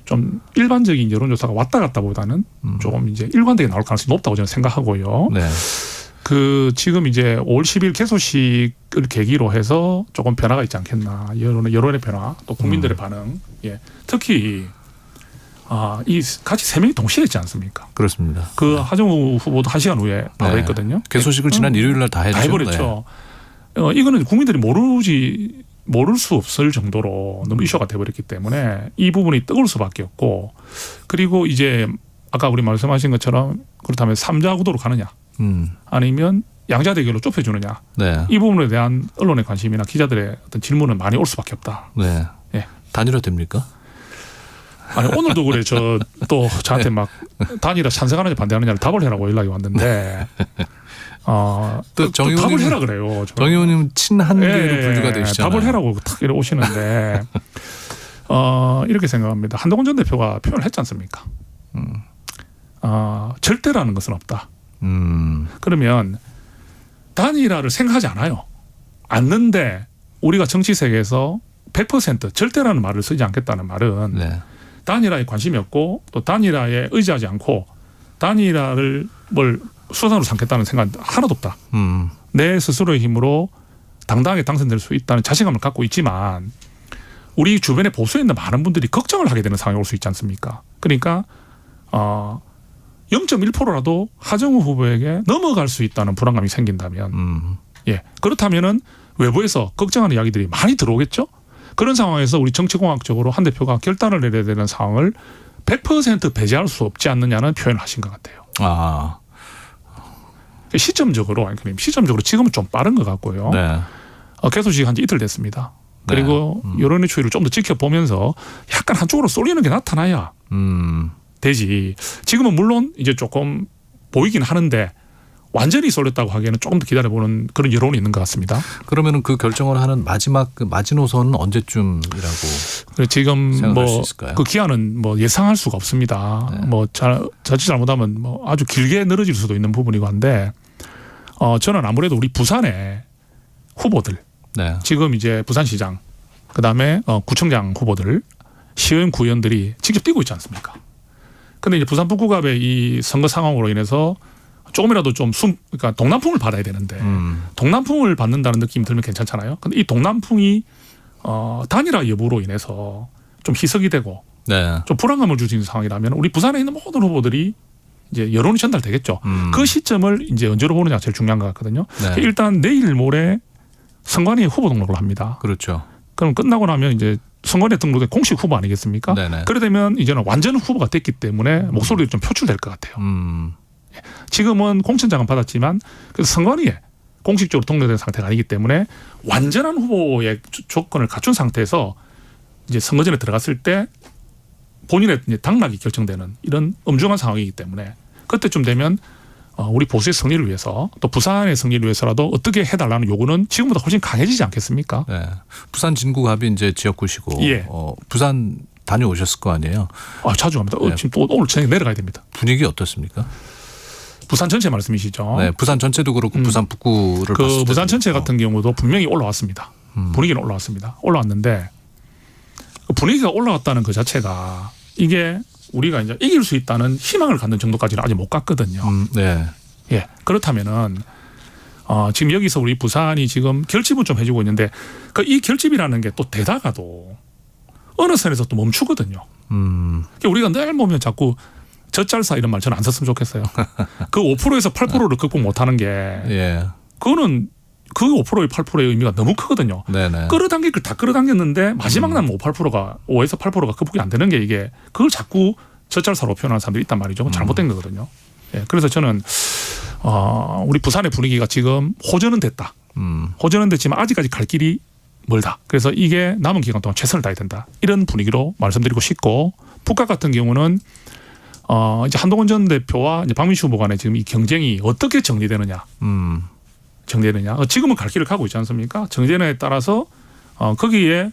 좀 일반적인 여론조사가 왔다 갔다 보다는 조금 이제 일관되게 나올 가능성이 높다고 저는 생각하고요. 그 지금 이제 5월 10일 개소식을 계기로 해서 조금 변화가 있지 않겠나. 여론의 변화, 또 국민들의 반응. 특히 이 같이 세 명이 동시에 했지 않습니까? 그렇습니다. 그 하정우 후보도 1시간 후에 바로 했거든요. 개소식을 지난 일요일 날 다 했죠. 다 해버렸죠. 이거는 국민들이 모를 수 없을 정도로 너무 이슈가 돼버렸기 때문에 이 부분이 뜨거울 수밖에 없고, 그리고 이제 아까 우리 말씀하신 것처럼 그렇다면 3자 구도로 가느냐 아니면 양자 대결로 좁혀주느냐, 이 부분에 대한 언론의 관심이나 기자들의 어떤 질문은 많이 올 수밖에 없다. 단일화 됩니까? 아니 오늘도 그래 또 저한테 막 단일화 찬성하느냐 반대하느냐를 답을 해라고 연락이 왔는데 또 답을 해라 그래요. 정 의원님 친한계로 분류가 되시잖아요. 답을 해라고 탁 이렇게 오시는데 이렇게 생각합니다. 한동훈 전 대표가 표현을 했지 않습니까? 절대라는 것은 없다. 그러면 단일화를 생각하지 않는데 우리가 정치 세계에서 100% 절대라는 말을 쓰지 않겠다는 말은 단일화에 관심이 없고 또 단일화에 의지하지 않고 단일화를 수단으로 삼겠다는 생각은 하나도 없다. 내 스스로의 힘으로 당당하게 당선될 수 있다는 자신감을 갖고 있지만 우리 주변에 보수에 있는 많은 분들이 걱정을 하게 되는 상황이 올 수 있지 않습니까? 그러니까 0.1%라도 하정우 후보에게 넘어갈 수 있다는 불안감이 생긴다면 그렇다면은 외부에서 걱정하는 이야기들이 많이 들어오겠죠. 그런 상황에서 우리 정치공학적으로 한 대표가 결단을 내려야 되는 상황을 100% 배제할 수 없지 않느냐는 표현을 하신 것 같아요. 시점적으로 지금은 좀 빠른 것 같고요. 개소식 한 지 이틀 됐습니다. 그리고 여론의 추이를 좀 더 지켜보면서 약간 한쪽으로 쏠리는 게 나타나야 되지. 지금은 물론 이제 조금 보이긴 하는데 완전히 쏠렸다고 하기에는 조금 더 기다려보는 그런 여론이 있는 것 같습니다. 그러면은 그 결정을 하는 마지막 그 마지노선은 언제쯤이라고 지금 생각할 수 있을까요? 그 기한은 예상할 수가 없습니다. 자칫 잘못하면 아주 길게 늘어질 수도 있는 부분이고 한데 저는 아무래도 우리 부산의 후보들 지금 이제 부산시장 그다음에 구청장 후보들 시의원 구의원들이 직접 뛰고 있지 않습니까? 근데 이제 부산 북구갑의 이 선거 상황으로 인해서 조금이라도 그러니까 동남풍을 받아야 되는데 동남풍을 받는다는 느낌이 들면 괜찮잖아요. 근데 이 동남풍이 단일화 여부로 인해서 좀 희석이 되고 좀 불안감을 줄 수 있는 상황이라면 우리 부산에 있는 모든 후보들이 이제 여론이 전달되겠죠. 그 시점을 이제 언제로 보느냐가 제일 중요한 것 같거든요. 일단 내일 모레 선관위에 후보 등록을 합니다. 그렇죠. 그럼 끝나고 나면 이제 선관위에 등록된 공식 후보 아니겠습니까? 그래 되면 이제는 완전 후보가 됐기 때문에 목소리가 좀 표출될 것 같아요. 지금은 공천장은 받았지만 그 선관위에 공식적으로 등록된 상태가 아니기 때문에 완전한 후보의 조건을 갖춘 상태에서 이제 선거전에 들어갔을 때 본인의 이제 당락이 결정되는 이런 엄중한 상황이기 때문에 그때쯤 되면 우리 보수의 승리를 위해서 또 부산의 승리를 위해서라도 어떻게 해달라는 요구는 지금보다 훨씬 강해지지 않겠습니까? 네. 부산 진구갑이 이제 지역구시고 예. 부산 다녀오셨을 거 아니에요? 자주 갑니다. 네. 지금 또 오늘 저녁에 내려가야 됩니다. 분위기 어떻습니까? 부산 전체 말씀이시죠? 네, 부산 전체도 그렇고 부산 북구를 봤을 때도 부산 전체 같은 경우도 분명히 올라왔습니다. 분위기는 올라왔습니다. 올라왔는데 분위기가 올라왔다는 그 자체가 이게 우리가 이제 이길 수 있다는 희망을 갖는 정도까지는 아직 못 갔거든요. 네. 예. 그렇다면은 지금 여기서 우리 부산이 지금 결집은 좀 해주고 있는데 이 결집이라는 게 또 되다가도 어느 선에서 또 멈추거든요. 그러니까 우리가 늘 보면 자꾸 젖잘사 이런 말 저는 안 썼으면 좋겠어요. 그 5%에서 8%를 극복 못하는 게 예. 그거는 그 5%의 8%의 의미가 너무 크거든요. 네네. 끌어당길 걸 다 끌어당겼는데 마지막 남은 5에서 8%가 극복이 안 되는 게 이게 그걸 자꾸 젖잘사로 표현하는 사람들이 있단 말이죠. 그건 잘못된 거거든요. 예, 그래서 저는 우리 부산의 분위기가 지금 호전은 됐다. 호전은 됐지만 아직까지 갈 길이 멀다. 그래서 이게 남은 기간 동안 최선을 다해야 된다. 이런 분위기로 말씀드리고 싶고 북각 같은 경우는 이제 한동훈 전 대표와 이제 박민수 후보 간의 지금 이 경쟁이 어떻게 정리되느냐. 지금은 갈 길을 가고 있지 않습니까? 정제에 따라서 거기에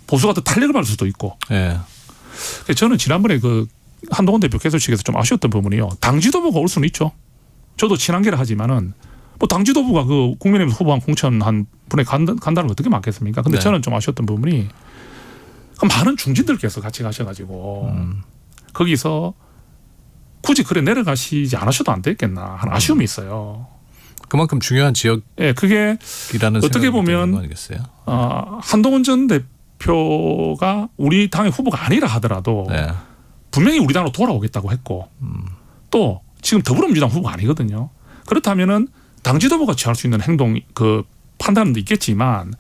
보수가 더 탄력을 받을 수도 있고. 예. 저는 지난번에 그 한동훈 대표 개소식에서 좀 아쉬웠던 부분이요. 당 지도부가 올 수는 있죠. 저도 친한계를 하지만은 뭐 당 지도부가 그 국민의힘 후보한 공천 한 분에 간다는 거 어떻게 맞겠습니까? 근데 네. 저는 좀 아쉬웠던 부분이 많은 중진들께서 같이 가셔가지고 거기서 굳이 그래 내려가시지 않으셔도 안 되겠나 하는 아쉬움이 있어요. 그만큼 중요한 지역이라는 예, 그게 어떻게 보면 아니겠어요? 한동훈 전 대표가 우리 당의 후보가 아니라 하더라도 네. 분명히 우리 당으로 돌아오겠다고 했고 또 지금 더불어민주당 후보가 아니거든요. 그렇다면은 당 지도부가 취할 수 있는 행동 그 판단도 있겠지만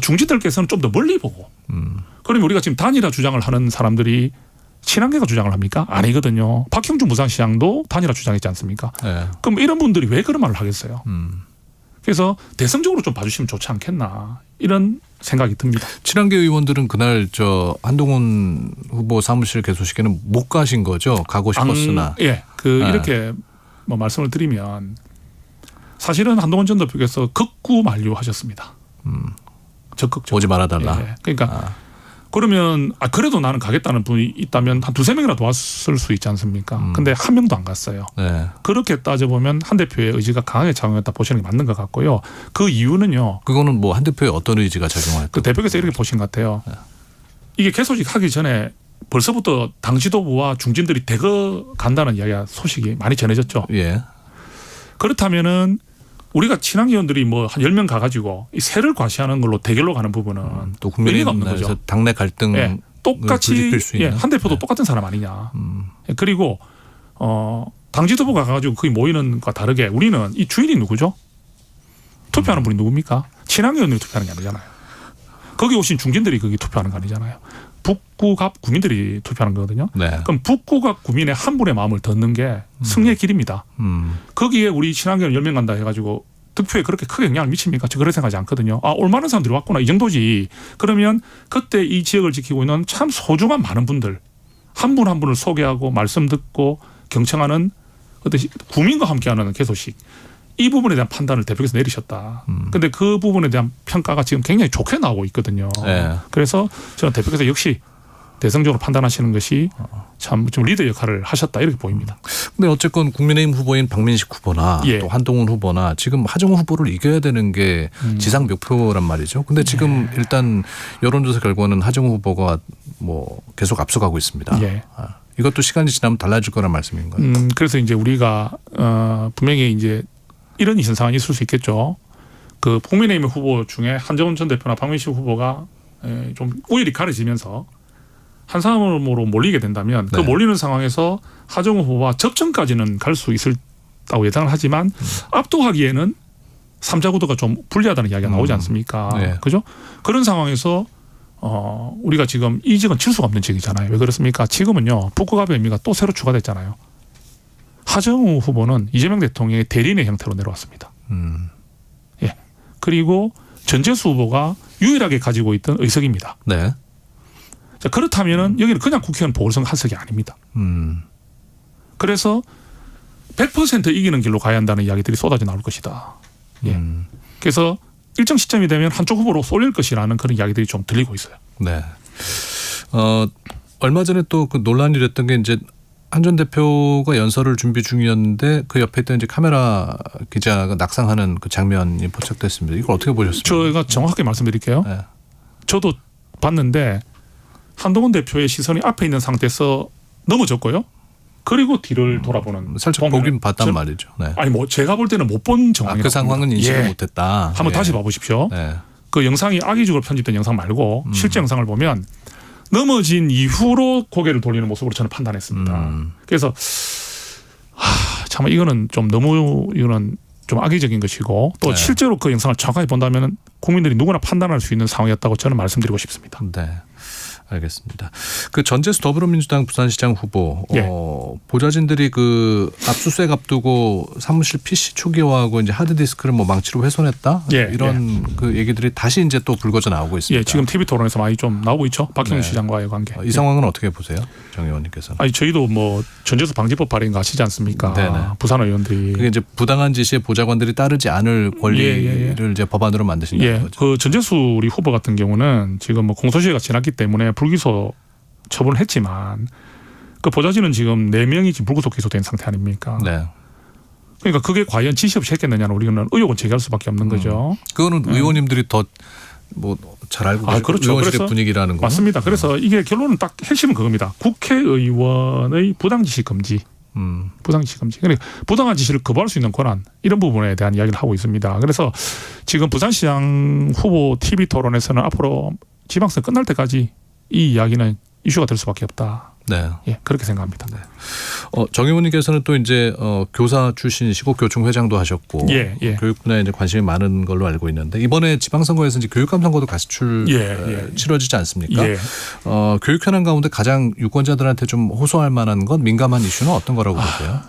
중진들께서는 좀 더 멀리 보고 그러면 우리가 지금 단일화 주장을 하는 사람들이 친한계가 주장을 합니까? 아니거든요. 박형준 부산시장도 단일화 주장했지 않습니까? 네. 그럼 이런 분들이 왜 그런 말을 하겠어요? 그래서 대승적으로 좀 봐주시면 좋지 않겠나 이런 생각이 듭니다. 친한계 의원들은 그날 한동훈 후보 사무실 개소식에는 못 가신 거죠? 가고 싶었으나. 예, 이렇게 뭐 말씀을 드리면 사실은 한동훈 전 대표께서 극구 만류하셨습니다. 적극적으로. 오지 말아달라. 예, 그러니까 그러면 그래도 나는 가겠다는 분이 있다면 한 두세 명이라도 왔을 수 있지 않습니까? 근데 한 명도 안 갔어요. 네. 그렇게 따져보면 한 대표의 의지가 강하게 작용했다 보시는 게 맞는 것 같고요. 그 이유는요. 그거는 뭐 한 대표의 어떤 의지가 작용할까? 그 대표께서 이렇게 보신 것 같아요. 이게 개소식 하기 전에 벌써부터 당 지도부와 중진들이 대거 간다는 이야기가 소식이 많이 전해졌죠. 예. 그렇다면은 우리가 친한 의원들이 뭐 한 10명 가가지고 이 세를 과시하는 걸로 대결로 가는 부분은 또 의미가 없는 거죠. 국민의힘에서 당내 갈등 예, 똑같이 한 대표도 똑같은 사람 아니냐. 그리고 당 지도부가 가가지고 거기 모이는 것과 다르게 우리는 이 주인이 누구죠? 투표하는 분이 누굽니까? 친한 의원들이 투표하는 게 아니잖아요. 거기 오신 중진들이 거기 투표하는 거 아니잖아요. 북구갑 구민들이 투표하는 거거든요. 네. 그럼 북구갑 구민의 한 분의 마음을 듣는 게 승리의 길입니다. 거기에 우리 친한계는 10명 간다 해가지고 득표에 그렇게 크게 영향을 미칩니까? 저 그렇게 생각하지 않거든요. 올만한 사람들이 왔구나 이 정도지. 그러면 그때 이 지역을 지키고 있는 참 소중한 많은 분들 한 분 한 분을 소개하고 말씀 듣고 경청하는 어떤 구민과 함께하는 개소식 이 부분에 대한 판단을 대표께서 내리셨다. 근데 그 부분에 대한 평가가 지금 굉장히 좋게 나오고 있거든요. 네. 그래서 저는 대표께서 역시 대승적으로 판단하시는 것이 참 좀 리더 역할을 하셨다 이렇게 보입니다. 근데 어쨌건 국민의힘 후보인 박민식 후보나 또 한동훈 후보나 지금 하정우 후보를 이겨야 되는 게 지상 목표란 말이죠. 근데 지금 일단 여론조사 결과는 하정우 후보가 뭐 계속 앞서가고 있습니다. 예. 이것도 시간이 지나면 달라질 거란 말씀인가요? 그래서 이제 우리가 분명히 이제 이런 현상이 있을 수 있겠죠. 그 국민의힘 후보 중에 한정훈 전 대표나 박민식 후보가 좀 우열이 가려지면서 한 사람으로 몰리게 된다면 그 몰리는 상황에서 하정우 후보와 접전까지는 갈 수 있다고 예상을 하지만 압도하기에는 3자 구도가 좀 불리하다는 이야기가 나오지 않습니까? 네. 그죠? 그런 상황에서 우리가 지금 이 지역은 칠 수가 없는 지역이잖아요. 왜 그렇습니까? 지금은요 북구갑의 의미가 또 새로 추가됐잖아요. 하정우 후보는 이재명 대통령의 대리인의 형태로 내려왔습니다. 예. 그리고 전재수 후보가 유일하게 가지고 있던 의석입니다. 네. 자, 그렇다면은 여기는 그냥 국회의원 보궐선거 한 석이 아닙니다. 그래서 100% 이기는 길로 가야 한다는 이야기들이 쏟아져 나올 것이다. 예. 그래서 일정 시점이 되면 한쪽 후보로 쏠릴 것이라는 그런 이야기들이 좀 들리고 있어요. 네. 얼마 전에 또 그 논란이 됐던 게 이제 한 전 대표가 연설을 준비 중이었는데 그 옆에 있던 이제 카메라 기자가 낙상하는 그 장면이 포착됐습니다. 이걸 어떻게 보셨습니까? 제가 정확하게 말씀드릴게요. 네. 저도 봤는데 한동훈 대표의 시선이 앞에 있는 상태에서 넘어졌고요. 그리고 뒤를 돌아보는. 살짝 보긴 봤단 말이죠. 네. 아니 뭐 제가 볼 때는 못 본 정황이라고. 그 상황은 인식을 예. 못했다. 한번 다시 봐보십시오. 네. 그 영상이 악의적으로 편집된 영상 말고 실제 영상을 보면 넘어진 이후로 고개를 돌리는 모습으로 저는 판단했습니다. 그래서 참 이거는 좀 너무 이거는 좀 악의적인 것이고 또 네. 실제로 그 영상을 정확하게 본다면 국민들이 누구나 판단할 수 있는 상황이었다고 저는 말씀드리고 싶습니다. 네. 알겠습니다. 그 전재수 더불어민주당 부산시장 후보 예. 보좌진들이 그 압수수색 앞두고 사무실 PC 초기화하고 이제 하드디스크를 뭐 망치로 훼손했다 예. 이런 그 얘기들이 다시 이제 또 불거져 나오고 있습니다. 예, 지금 TV 토론에서 많이 좀 나오고 있죠. 박형준 네. 시장과의 관계. 이 상황은 어떻게 보세요, 정 의원님께서는? 아니 저희도 뭐 전재수 방지법 발의인 거 아시지 않습니까? 네네. 부산 의원들이. 그게 이제 부당한 지시에 보좌관들이 따르지 않을 권리를 이제 법안으로 만드신다는 예, 거죠. 그 전재수 우리 후보 같은 경우는 지금 뭐 공소시효가 지났기 때문에 불기소 처분을 했지만 그 보좌진은 지금 4명이 지금 불구속 기소된 상태 아닙니까? 네. 그러니까 그게 과연 지시 없이 했겠느냐는 우리는 의혹은 제기할 수밖에 없는 거죠. 그거는 의원님들이 더 뭐 잘 알고 계실 그렇죠. 의원실의 그래서 분위기라는 거 맞습니다. 그래서 이게 결론은 딱 핵심은 그겁니다. 국회의원의 부당 지시 금지. 부당 지시 금지. 그러니까 부당한 지시를 거부할 수 있는 권한 이런 부분에 대한 이야기를 하고 있습니다. 그래서 지금 부산시장 후보 TV 토론에서는 앞으로 지방선 끝날 때까지 이 이야기는 이슈가 될 수밖에 없다. 네. 예, 그렇게 생각합니다. 네. 정 의원님께서는 또 이제 교사 출신이시고 교총 회장도 하셨고 예. 교육 분야에 이제 관심이 많은 걸로 알고 있는데 이번에 지방선거에서 이제 교육감 선거도 같이 치러지지 않습니까? 예. 교육 현안 가운데 가장 유권자들한테 좀 호소할 만한 건 민감한 이슈는 어떤 거라고 보세요?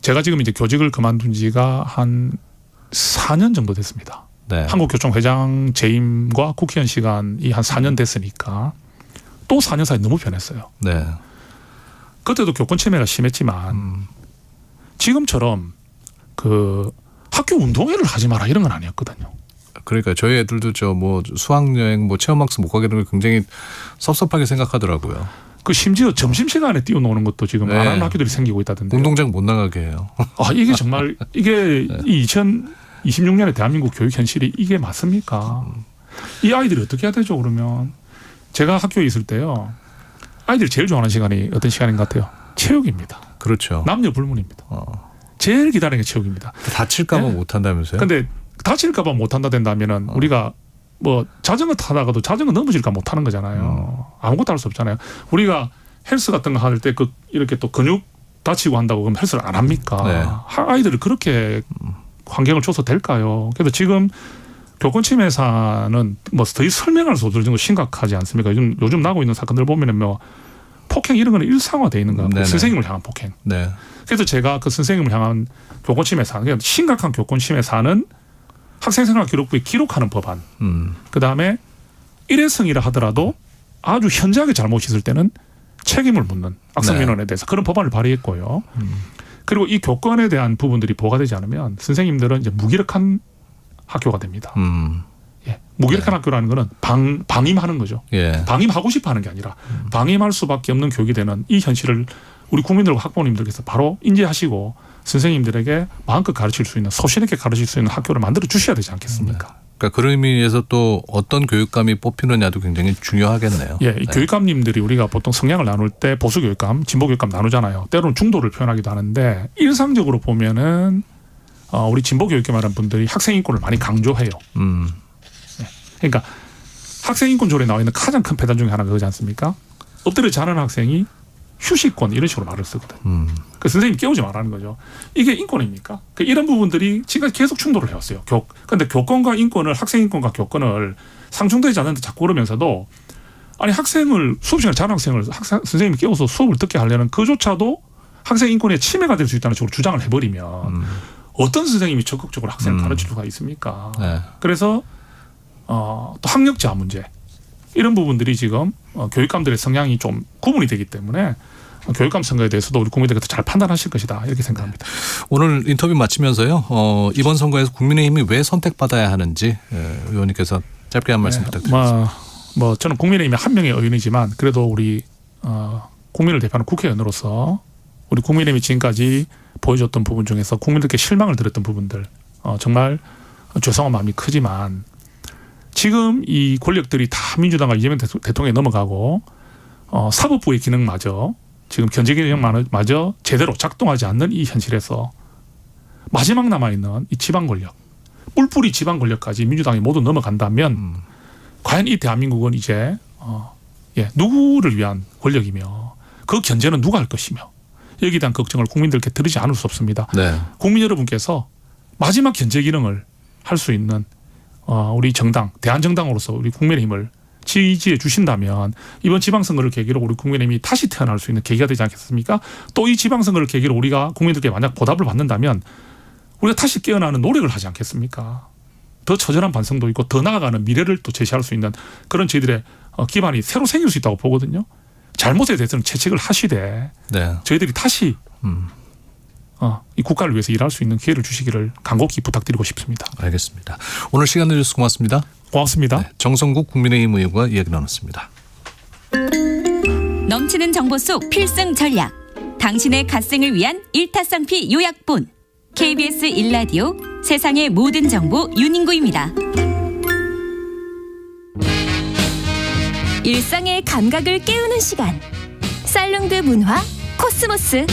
제가 지금 이제 교직을 그만둔 지가 한 4년 정도 됐습니다. 네. 한국교총 회장 재임과 국회의원 시간이 한 4년 됐으니까 또 4년 사이 너무 변했어요. 네. 그때도 교권 침해가 심했지만 지금처럼 그 학교 운동회를 하지 마라 이런 건 아니었거든요. 그러니까 저희 애들도 저 뭐 수학여행 뭐 체험학습 못 가게 되는 걸 굉장히 섭섭하게 생각하더라고요. 그 심지어 점심시간에 뛰어노는 것도 지금 안 하는 학교들이 생기고 있다던데. 운동장 못 나가게 해요. 이게 정말 이게 2026년에 대한민국 교육 현실이 이게 맞습니까? 이 아이들이 어떻게 해야 되죠 그러면? 제가 학교에 있을 때요. 아이들이 제일 좋아하는 시간이 어떤 시간인 것 같아요? 체육입니다. 그렇죠. 남녀 불문입니다. 제일 기다리는 게 체육입니다. 다칠까 봐 못 한다면서요? 근데 다칠까 봐 못 한다 된다면은 우리가 뭐 자전거 타다가도 자전거 넘어질까 못 하는 거잖아요. 아무것도 할 수 없잖아요. 우리가 헬스 같은 거 할 때 그 이렇게 또 근육 다치고 한다고 그럼 헬스를 안 합니까? 네. 아이들을 그렇게 환경을 줘서 될까요? 그래서 지금 교권 침해 사안은 뭐 더 설명할 수 없을 정도 심각하지 않습니까? 요즘 나고 있는 사건들 보면은 뭐 폭행 이런 거는 일상화되어 있는 거 같고 선생님을 향한 폭행. 네. 그래서 제가 그 선생님을 향한 교권 침해 사안, 그러니까 심각한 교권 침해 사안은 학생생활 기록부에 기록하는 법안. 그 다음에 일회성이라 하더라도 아주 현저하게 잘못이 있을 때는 책임을 묻는 악성민원에 대해서 그런 법안을 발의했고요. 그리고 이 교권에 대한 부분들이 보호가 되지 않으면 선생님들은 이제 무기력한 학교가 됩니다. 예. 무기력한 학교라는 거는 방임하는 거죠. 예. 방임하고 싶어 하는 게 아니라 방임할 수밖에 없는 교육이 되는 이 현실을 우리 국민들과 학부모님들께서 바로 인지하시고 선생님들에게 마음껏 가르칠 수 있는 소신 있게 가르칠 수 있는 학교를 만들어 주셔야 되지 않겠습니까? 그러니까 그런 의미에서 또 어떤 교육감이 뽑히느냐도 굉장히 중요하겠네요. 예, 이 교육감님들이 우리가 보통 성향을 나눌 때 보수 교육감, 진보 교육감 나누잖아요. 때로는 중도를 표현하기도 하는데 일상적으로 보면은 우리 진보 교육감이라는 분들이 학생 인권을 많이 강조해요. 예, 그러니까 학생 인권 조례에 나와 있는 가장 큰 폐단 중에 하나가 그거지 않습니까? 엎드려 자는 학생이 휴식권 이런 식으로 말을 쓰거든. 그 선생님 깨우지 말라는 거죠. 이게 인권입니까? 이런 부분들이 지금까지 계속 충돌을 해왔어요. 그런데 교권과 인권을 학생 인권과 교권을 상충되지 않는데 자꾸 그러면서도 아니 학생을 수업 시간에 자는 학생을 선생님이 깨워서 수업을 듣게 하려는 그조차도 학생 인권에 침해가 될 수 있다는 식으로 주장을 해버리면 어떤 선생님이 적극적으로 학생을 가르칠 수가 있습니까? 네. 그래서 또 학력자 문제 이런 부분들이 지금 교육감들의 성향이 좀 구분이 되기 때문에 교육감 선거에 대해서도 우리 국민들께서 잘 판단하실 것이다 이렇게 생각합니다. 오늘 인터뷰 마치면서요. 이번 선거에서 국민의힘이 왜 선택받아야 하는지 의원님께서 짧게 한 말씀 부탁드립니다. 뭐 저는 국민의힘의 한 명의 의원이지만 그래도 우리 국민을 대표하는 국회의원으로서 우리 국민의힘이 지금까지 보여줬던 부분 중에서 국민들께 실망을 드렸던 부분들 정말 죄송한 마음이 크지만 지금 이 권력들이 다 민주당과 이재명 대통령에 넘어가고 사법부의 기능마저 지금 견제 기능마저 제대로 작동하지 않는 이 현실에서 마지막 남아있는 이 지방 권력, 뿔뿔이 지방 권력까지 민주당이 모두 넘어간다면 과연 이 대한민국은 이제 누구를 위한 권력이며 그 견제는 누가 할 것이며 여기에 대한 걱정을 국민들께 드리지 않을 수 없습니다. 네. 국민 여러분께서 마지막 견제 기능을 할 수 있는 우리 정당, 대한정당으로서 우리 국민의힘을 지지해 주신다면 이번 지방선거를 계기로 우리 국민의힘이 다시 태어날 수 있는 계기가 되지 않겠습니까? 또 이 지방선거를 계기로 우리가 국민들께 만약 보답을 받는다면 우리가 다시 깨어나는 노력을 하지 않겠습니까? 더 처절한 반성도 있고 더 나아가는 미래를 또 제시할 수 있는 그런 저희들의 기반이 새로 생길 수 있다고 보거든요. 잘못에 대해서는 채찍을 하시되 저희들이 다시 이 국가를 위해서 일할 수 있는 기회를 주시기를 간곡히 부탁드리고 싶습니다. 알겠습니다. 오늘 시간 내주셔서 고맙습니다. 고맙습니다. 네, 정성국 국민의힘 의원과 이야기 나눴습니다. 넘치는 정보 속 필승 전략. 당신의 갓생을 위한 일타쌍피 요약본. KBS 1라디오 세상의 모든 정보 윤인구입니다. 일상의 감각을 깨우는 시간. 살롱드 문화 코스모스.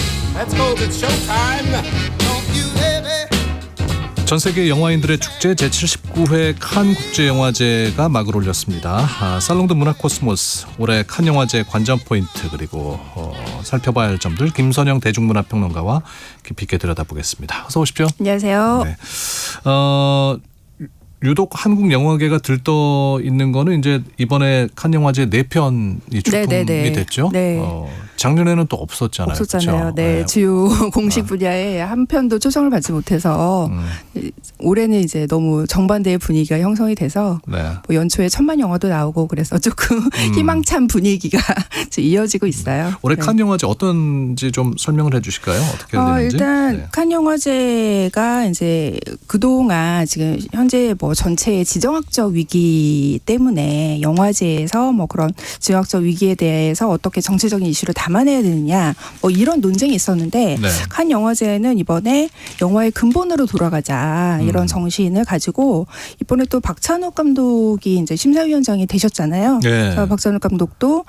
전 세계 영화인들의 축제 제79회 칸 국제영화제가 막을 올렸습니다. 살롱드 문화 코스모스 올해 칸 영화제 관전 포인트 그리고 살펴봐야 할 점들 김선영 대중문화평론가와 깊이 있게 들여다보겠습니다. 어서 오십시오. 안녕하세요. 네. 유독 한국 영화계가 들떠 있는 거는 이제 이번에 칸 영화제 4편이 출품이 됐죠. 네. 작년에는 또 없었잖아요. 없었잖아요. 네. 주요 공식 분야에 한 편도 초청을 받지 못해서 올해는 이제 너무 정반대의 분위기가 형성이 돼서 뭐 연초에 천만 영화도 나오고 그래서 조금 희망찬 분위기가 이어지고 있어요. 올해 칸 영화제 어떤지 좀 설명을 해주실까요? 어떻게 되는지? 일단 칸 영화제가 이제 그동안 지금 현재 뭐 전체의 지정학적 위기 때문에 영화제에서 뭐 그런 지정학적 위기에 대해서 어떻게 정치적인 이슈를 담아내야 되느냐 뭐 이런 논쟁이 있었는데 칸 영화제는 이번에 영화의 근본으로 돌아가자 이런 정신을 가지고 이번에 또 박찬욱 감독이 이제 심사위원장이 되셨잖아요. 그래서 박찬욱 감독도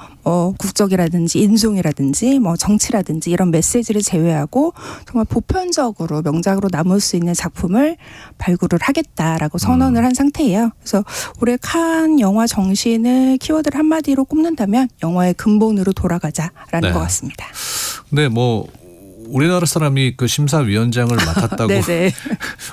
국적이라든지 인종이라든지 뭐 정치라든지 이런 메시지를 제외하고 정말 보편적으로 명작으로 남을 수 있는 작품을 발굴을 하겠다라고 선언을 한 상태예요. 그래서 올해 칸 영화 정신을 키워드를 한마디로 꼽는다면 영화의 근본으로 돌아가자라는 것 같습니다. 네, 뭐 우리나라 사람이 그 심사위원장을 맡았다고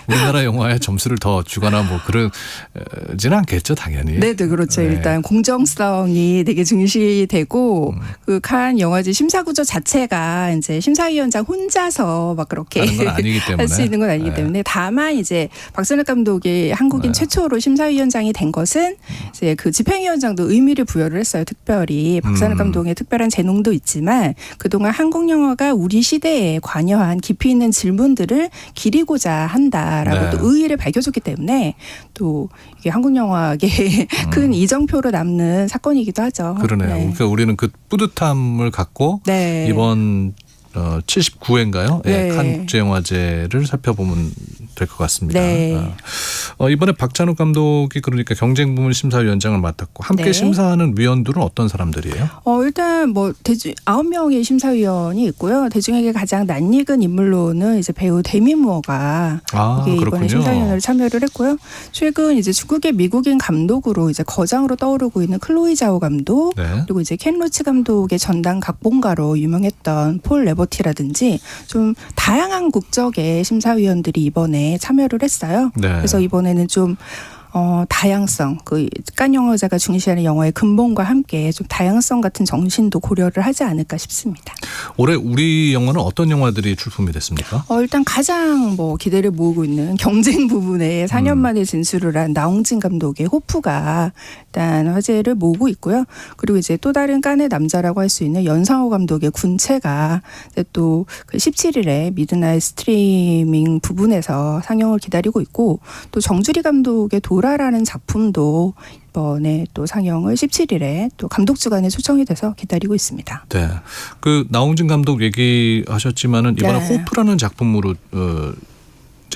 우리나라 영화에 점수를 더 주거나 뭐 그러지는 않겠죠, 당연히. 네, 그렇죠. 일단 공정성이 되게 중시되고 그 칸 영화제 심사 구조 자체가 이제 심사위원장 혼자서 막 그렇게 할 수 있는 건 아니기 때문에 다만 이제 박찬욱 감독이 한국인 최초로 심사위원장이 된 것은 이제 그 집행위원장도 의미를 부여를 했어요. 특별히 박찬욱 감독의 특별한 재능도 있지만 그동안 한국 영화가 우리 시대에 관여한 깊이 있는 질문들을 기리고자 한다라고 또 의의를 밝혀줬기 때문에 또 이게 한국 영화계에 큰 이정표로 남는 사건이기도 하죠. 그러네요. 그러니까 우리는 그 뿌듯함을 갖고 이번 79회인가요? 칸 국제영화제를 살펴보면 될 것 같습니다. 이번에 박찬욱 감독이 그러니까 경쟁 부문 심사위원장을 맡았고 함께 심사하는 위원들은 어떤 사람들이에요? 일단 뭐 9명의 심사위원이 있고요. 대중에게 가장 낯익은 인물로는 이제 배우 데미무어가 이번에 심사위원으로 참여를 했고요. 최근 이제 중국의 미국인 감독으로 이제 거장으로 떠오르고 있는 클로이 자오 감독 그리고 이제 켄 로치 감독의 전담 각본가로 유명했던 폴 레버티라든지 좀 다양한 국적의 심사위원들이 이번에 참여를 했어요. 그래서 이번에는 좀 다양성, 깐 영화제가 중시하는 영화의 근본과 함께 좀 다양성 같은 정신도 고려를 하지 않을까 싶습니다. 올해 우리 영화는 어떤 영화들이 출품이 됐습니까? 일단 가장 기대를 모으고 있는 경쟁 부분에 4년 만에 진출을 한 나홍진 감독의 호프가 일단 화제를 모으고 있고요. 그리고 이제 또 다른 깐의 남자라고 할 수 있는 연상호 감독의 군체가 또 17일에 미드나잇 스트리밍 부분에서 상영을 기다리고 있고, 또 정주리 감독의 도라라는 작품도 이번에 또 상영을 17일에 또 감독 주간에 초청이 돼서 기다리고 있습니다. 네, 나홍진 감독 얘기하셨지만은 이번에 네. 호프라는 작품으로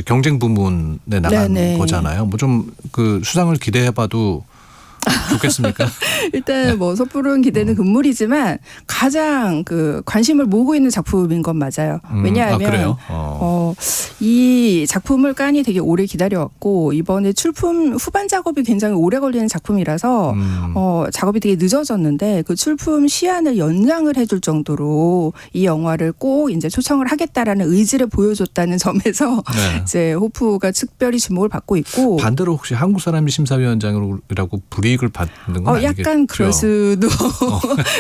경쟁 부문에 나간 네네. 거잖아요. 뭐 좀 수상을 기대해봐도 좋겠습니까? 일단 섣부른 기대는 금물이지만 가장 관심을 모으고 있는 작품인 건 맞아요. 왜냐하면 그래요? 이 작품을 깐이 되게 오래 기다려왔고, 이번에 출품 후반 작업이 굉장히 오래 걸리는 작품이라서 작업이 되게 늦어졌는데 그 출품 시한을 연장을 해줄 정도로 이 영화를 꼭 이제 초청을 하겠다라는 의지를 보여줬다는 점에서 네. 이제 호프가 특별히 주목을 받고 있고, 반대로 혹시 한국 사람이 심사위원장이라고 불이익을 받는 건 아니겠죠? 약간 그럴 수도.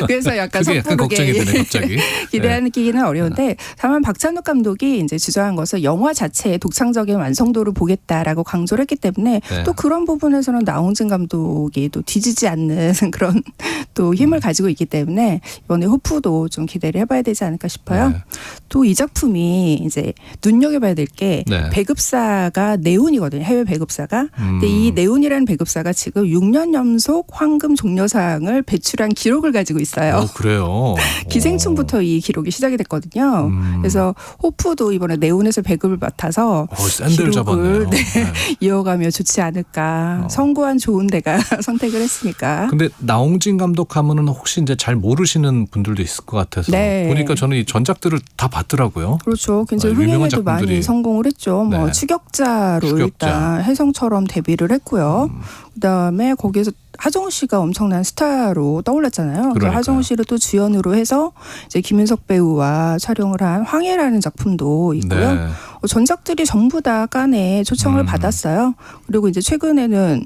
그래서 약간 그게 약간 걱정이 되네 갑자기. 기대하기는 어려운데, 다만 박찬욱 감독이 이제 주장한 것은 영화 자체의 독창적인 완성도를 보겠다라고 강조를 했기 때문에 네. 또 그런 부분에서는 나홍진 감독이 또 뒤지지 않는 그런 또 힘을 가지고 있기 때문에 이번에 호프도 좀 기대를 해봐야 되지 않을까 싶어요. 네. 또 이 작품이 이제 눈여겨봐야 될 게 네. 배급사가 네온이거든요. 해외 배급사가. 근데 이 네온이라는 배급사가 지금 6년 연속 황금 종려상을 배출한 기록을 가지고 있어요. 그래요. 기생충부터 이 기록이 시작이 됐거든요. 그래서 호프도 이번에 네온에서 배급을 맡아서 샌들 잡았네요. 이어가며 좋지 않을까. 성구한 좋은 데가 선택을 했으니까. 근데 나홍진 감독 하면은 혹시 이제 잘 모르시는 분들도 있을 것 같아서 네. 보니까 저는 이 전작들을 다 봤더라고요. 그렇죠. 굉장히 유명한 흥행에도 많이 작품들이. 성공을 했죠. 네. 추격자로 추격자. 일단 혜성처럼 데뷔를 했고요. 그다음에 거기에서 하정우 씨가 엄청난 스타로 떠올랐잖아요. 그래서 그러니까요. 하정우 씨를 또 주연으로 해서 이제 김윤석 배우와 촬영을 한 황해라는 작품도 있고요. 네. 전작들이 전부 다 깐에 초청을 받았어요. 그리고 이제 최근에는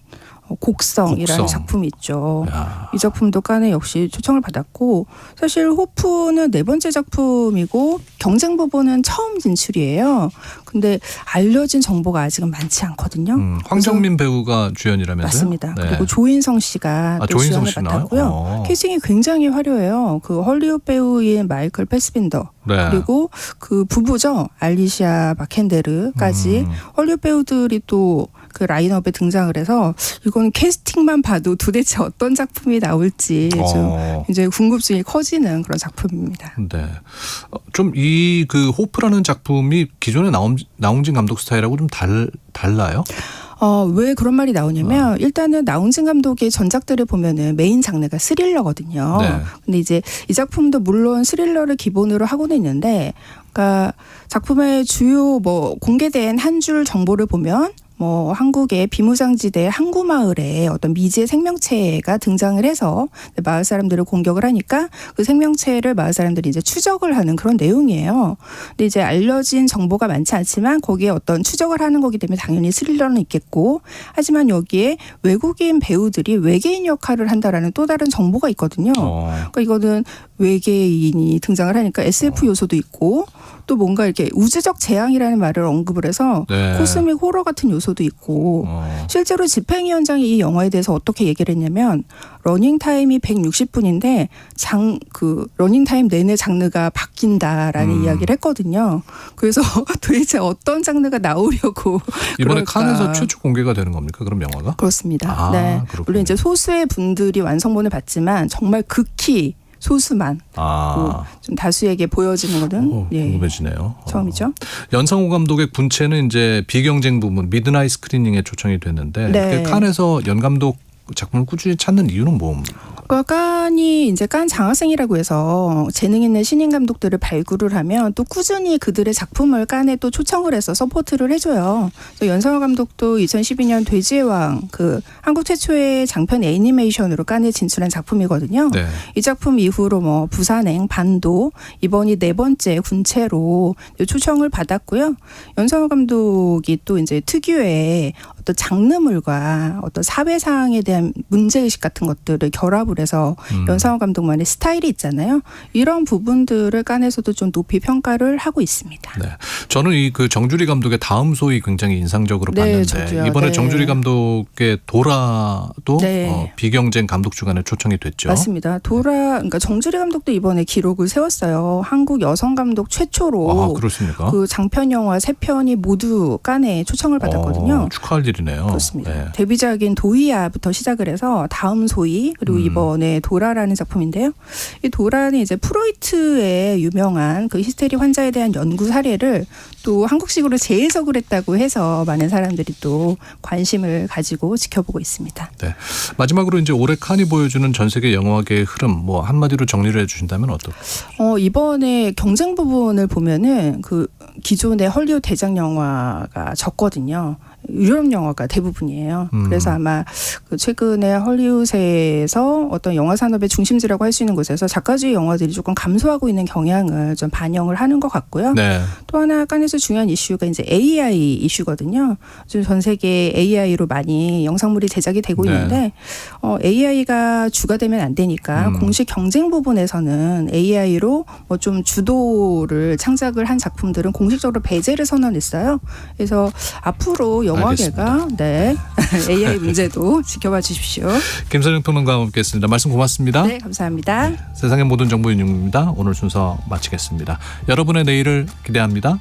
곡성이라는 곡성. 작품이 있죠. 이 작품도 깐에 역시 초청을 받았고, 사실 호프는 4번째 작품이고 경쟁 부분은 처음 진출이에요. 근데 알려진 정보가 아직은 많지 않거든요. 황정민 배우가 주연이라면서요? 맞습니다. 네. 그리고 조인성 씨가 또 조인성 주연을 씨 나와요? 맡았고요. 캐스팅이 굉장히 화려해요. 헐리우드 배우인 마이클 패스빈더, 네. 그리고 부부죠. 알리시아 바켄데르까지 헐리우드 배우들이 또 라인업에 등장을 해서 이건 캐스팅만 봐도 도대체 어떤 작품이 나올지 좀 이제 궁금증이 커지는 그런 작품입니다. 네. 좀 이 호프라는 작품이 기존의 나홍진 감독 스타일하고 좀 달라요? 왜 그런 말이 나오냐면 일단은 나홍진 감독의 전작들을 보면은 메인 장르가 스릴러거든요. 네. 근데 이제 이 작품도 물론 스릴러를 기본으로 하고는 있는데, 그러니까 작품의 주요 공개된 한 줄 정보를 보면 한국의 비무장지대 항구마을에 어떤 미지의 생명체가 등장을 해서 마을 사람들을 공격을 하니까 그 생명체를 마을 사람들이 이제 추적을 하는 그런 내용이에요. 근데 이제 알려진 정보가 많지 않지만 거기에 어떤 추적을 하는 거기 때문에 당연히 스릴러는 있겠고, 하지만 여기에 외국인 배우들이 외계인 역할을 한다라는 또 다른 정보가 있거든요. 그러니까 이거는 외계인이 등장을 하니까 SF 요소도 있고, 또 뭔가 이렇게 우주적 재앙이라는 말을 언급을 해서 네. 코스믹 호러 같은 요소도 있고, 실제로 집행위원장이 이 영화에 대해서 어떻게 얘기를 했냐면 러닝타임이 160분인데 러닝타임 내내 장르가 바뀐다라는 이야기를 했거든요. 그래서 도대체 어떤 장르가 나오려고 이번에 그럴까. 칸에서 최초 공개가 되는 겁니까? 그럼 영화가? 그렇습니다. 네. 그렇군요. 물론 이제 소수의 분들이 완성본을 봤지만 정말 극히 소수만 좀 다수에게 보여지는 것은 궁금해지네요. 처음이죠. 연상호 감독의 군체는 이제 비경쟁 부문 미드나잇 스크리닝에 초청이 됐는데 네. 이렇게 칸에서 연 감독 작품을 꾸준히 찾는 이유는 뭡니까? 깐이 이제 깐 장학생이라고 해서 재능 있는 신인 감독들을 발굴을 하면 또 꾸준히 그들의 작품을 깐에 또 초청을 해서 서포트를 해줘요. 연상호 감독도 2012년 돼지의 왕, 그 한국 최초의 장편 애니메이션으로 깐에 진출한 작품이거든요. 네. 이 작품 이후로 뭐 부산행, 반도, 이번이 4번째 군체로 초청을 받았고요. 연상호 감독이 또 이제 특유의 어떤 장르물과 어떤 사회상에 대한 문제의식 같은 것들을 결합을 해서 연상호 감독만의 스타일이 있잖아요. 이런 부분들을 깐에서도 좀 높이 평가를 하고 있습니다. 네. 저는 이 그 정주리 감독의 다음 소위 굉장히 인상적으로 네, 봤는데 저도요. 이번에 네. 정주리 감독의 도라도 네. 비경쟁 감독 주간에 초청이 됐죠. 맞습니다. 그러니까 정주리 감독도 이번에 기록을 세웠어요. 한국 여성 감독 최초로 그렇습니까? 그 장편 영화 3편이 모두 깐에 초청을 받았거든요. 축하할 일이네요. 그렇습니다. 네. 데뷔작인 도이아부터 시작을 해서 다음 소이 그리고 이번에 도라라는 작품인데요. 이 도라는 이제 프로이트의 유명한 그 히스테리 환자에 대한 연구 사례를 또 한국식으로 재해석을 했다고 해서 많은 사람들이 또 관심을 가지고 지켜보고 있습니다. 네. 마지막으로 이제 올해 칸이 보여주는 전 세계 영화계의 흐름 뭐 한마디로 정리를 해주신다면 어떨까요? 이번에 경쟁 부분을 보면은 그 기존의 헐리우드 대작 영화가 적거든요. 유럽 영화가 대부분이에요. 그래서 아마 그 최근에 헐리우드에서 어떤 영화 산업의 중심지라고 할 수 있는 곳에서 작가주의 영화들이 조금 감소하고 있는 경향을 좀 반영을 하는 것 같고요. 네. 또 하나 깐에서 중요한 이슈가 이제 AI 이슈거든요. 지금 전 세계 AI로 많이 영상물이 제작이 되고 네. 있는데 AI가 주가 되면 안 되니까 공식 경쟁 부분에서는 AI로 뭐 좀 주도를 창작을 한 작품들은 공식적으로 배제를 선언했어요. 그래서 앞으로 영화계가 AI 문제도 지켜봐 주십시오. 김선영 평론가와 함께했습니다. 말씀 고맙습니다. 네, 감사합니다. 세상의 모든 정보 윤영입니다. 오늘 순서 마치겠습니다. 여러분의 내일을 기대합니다.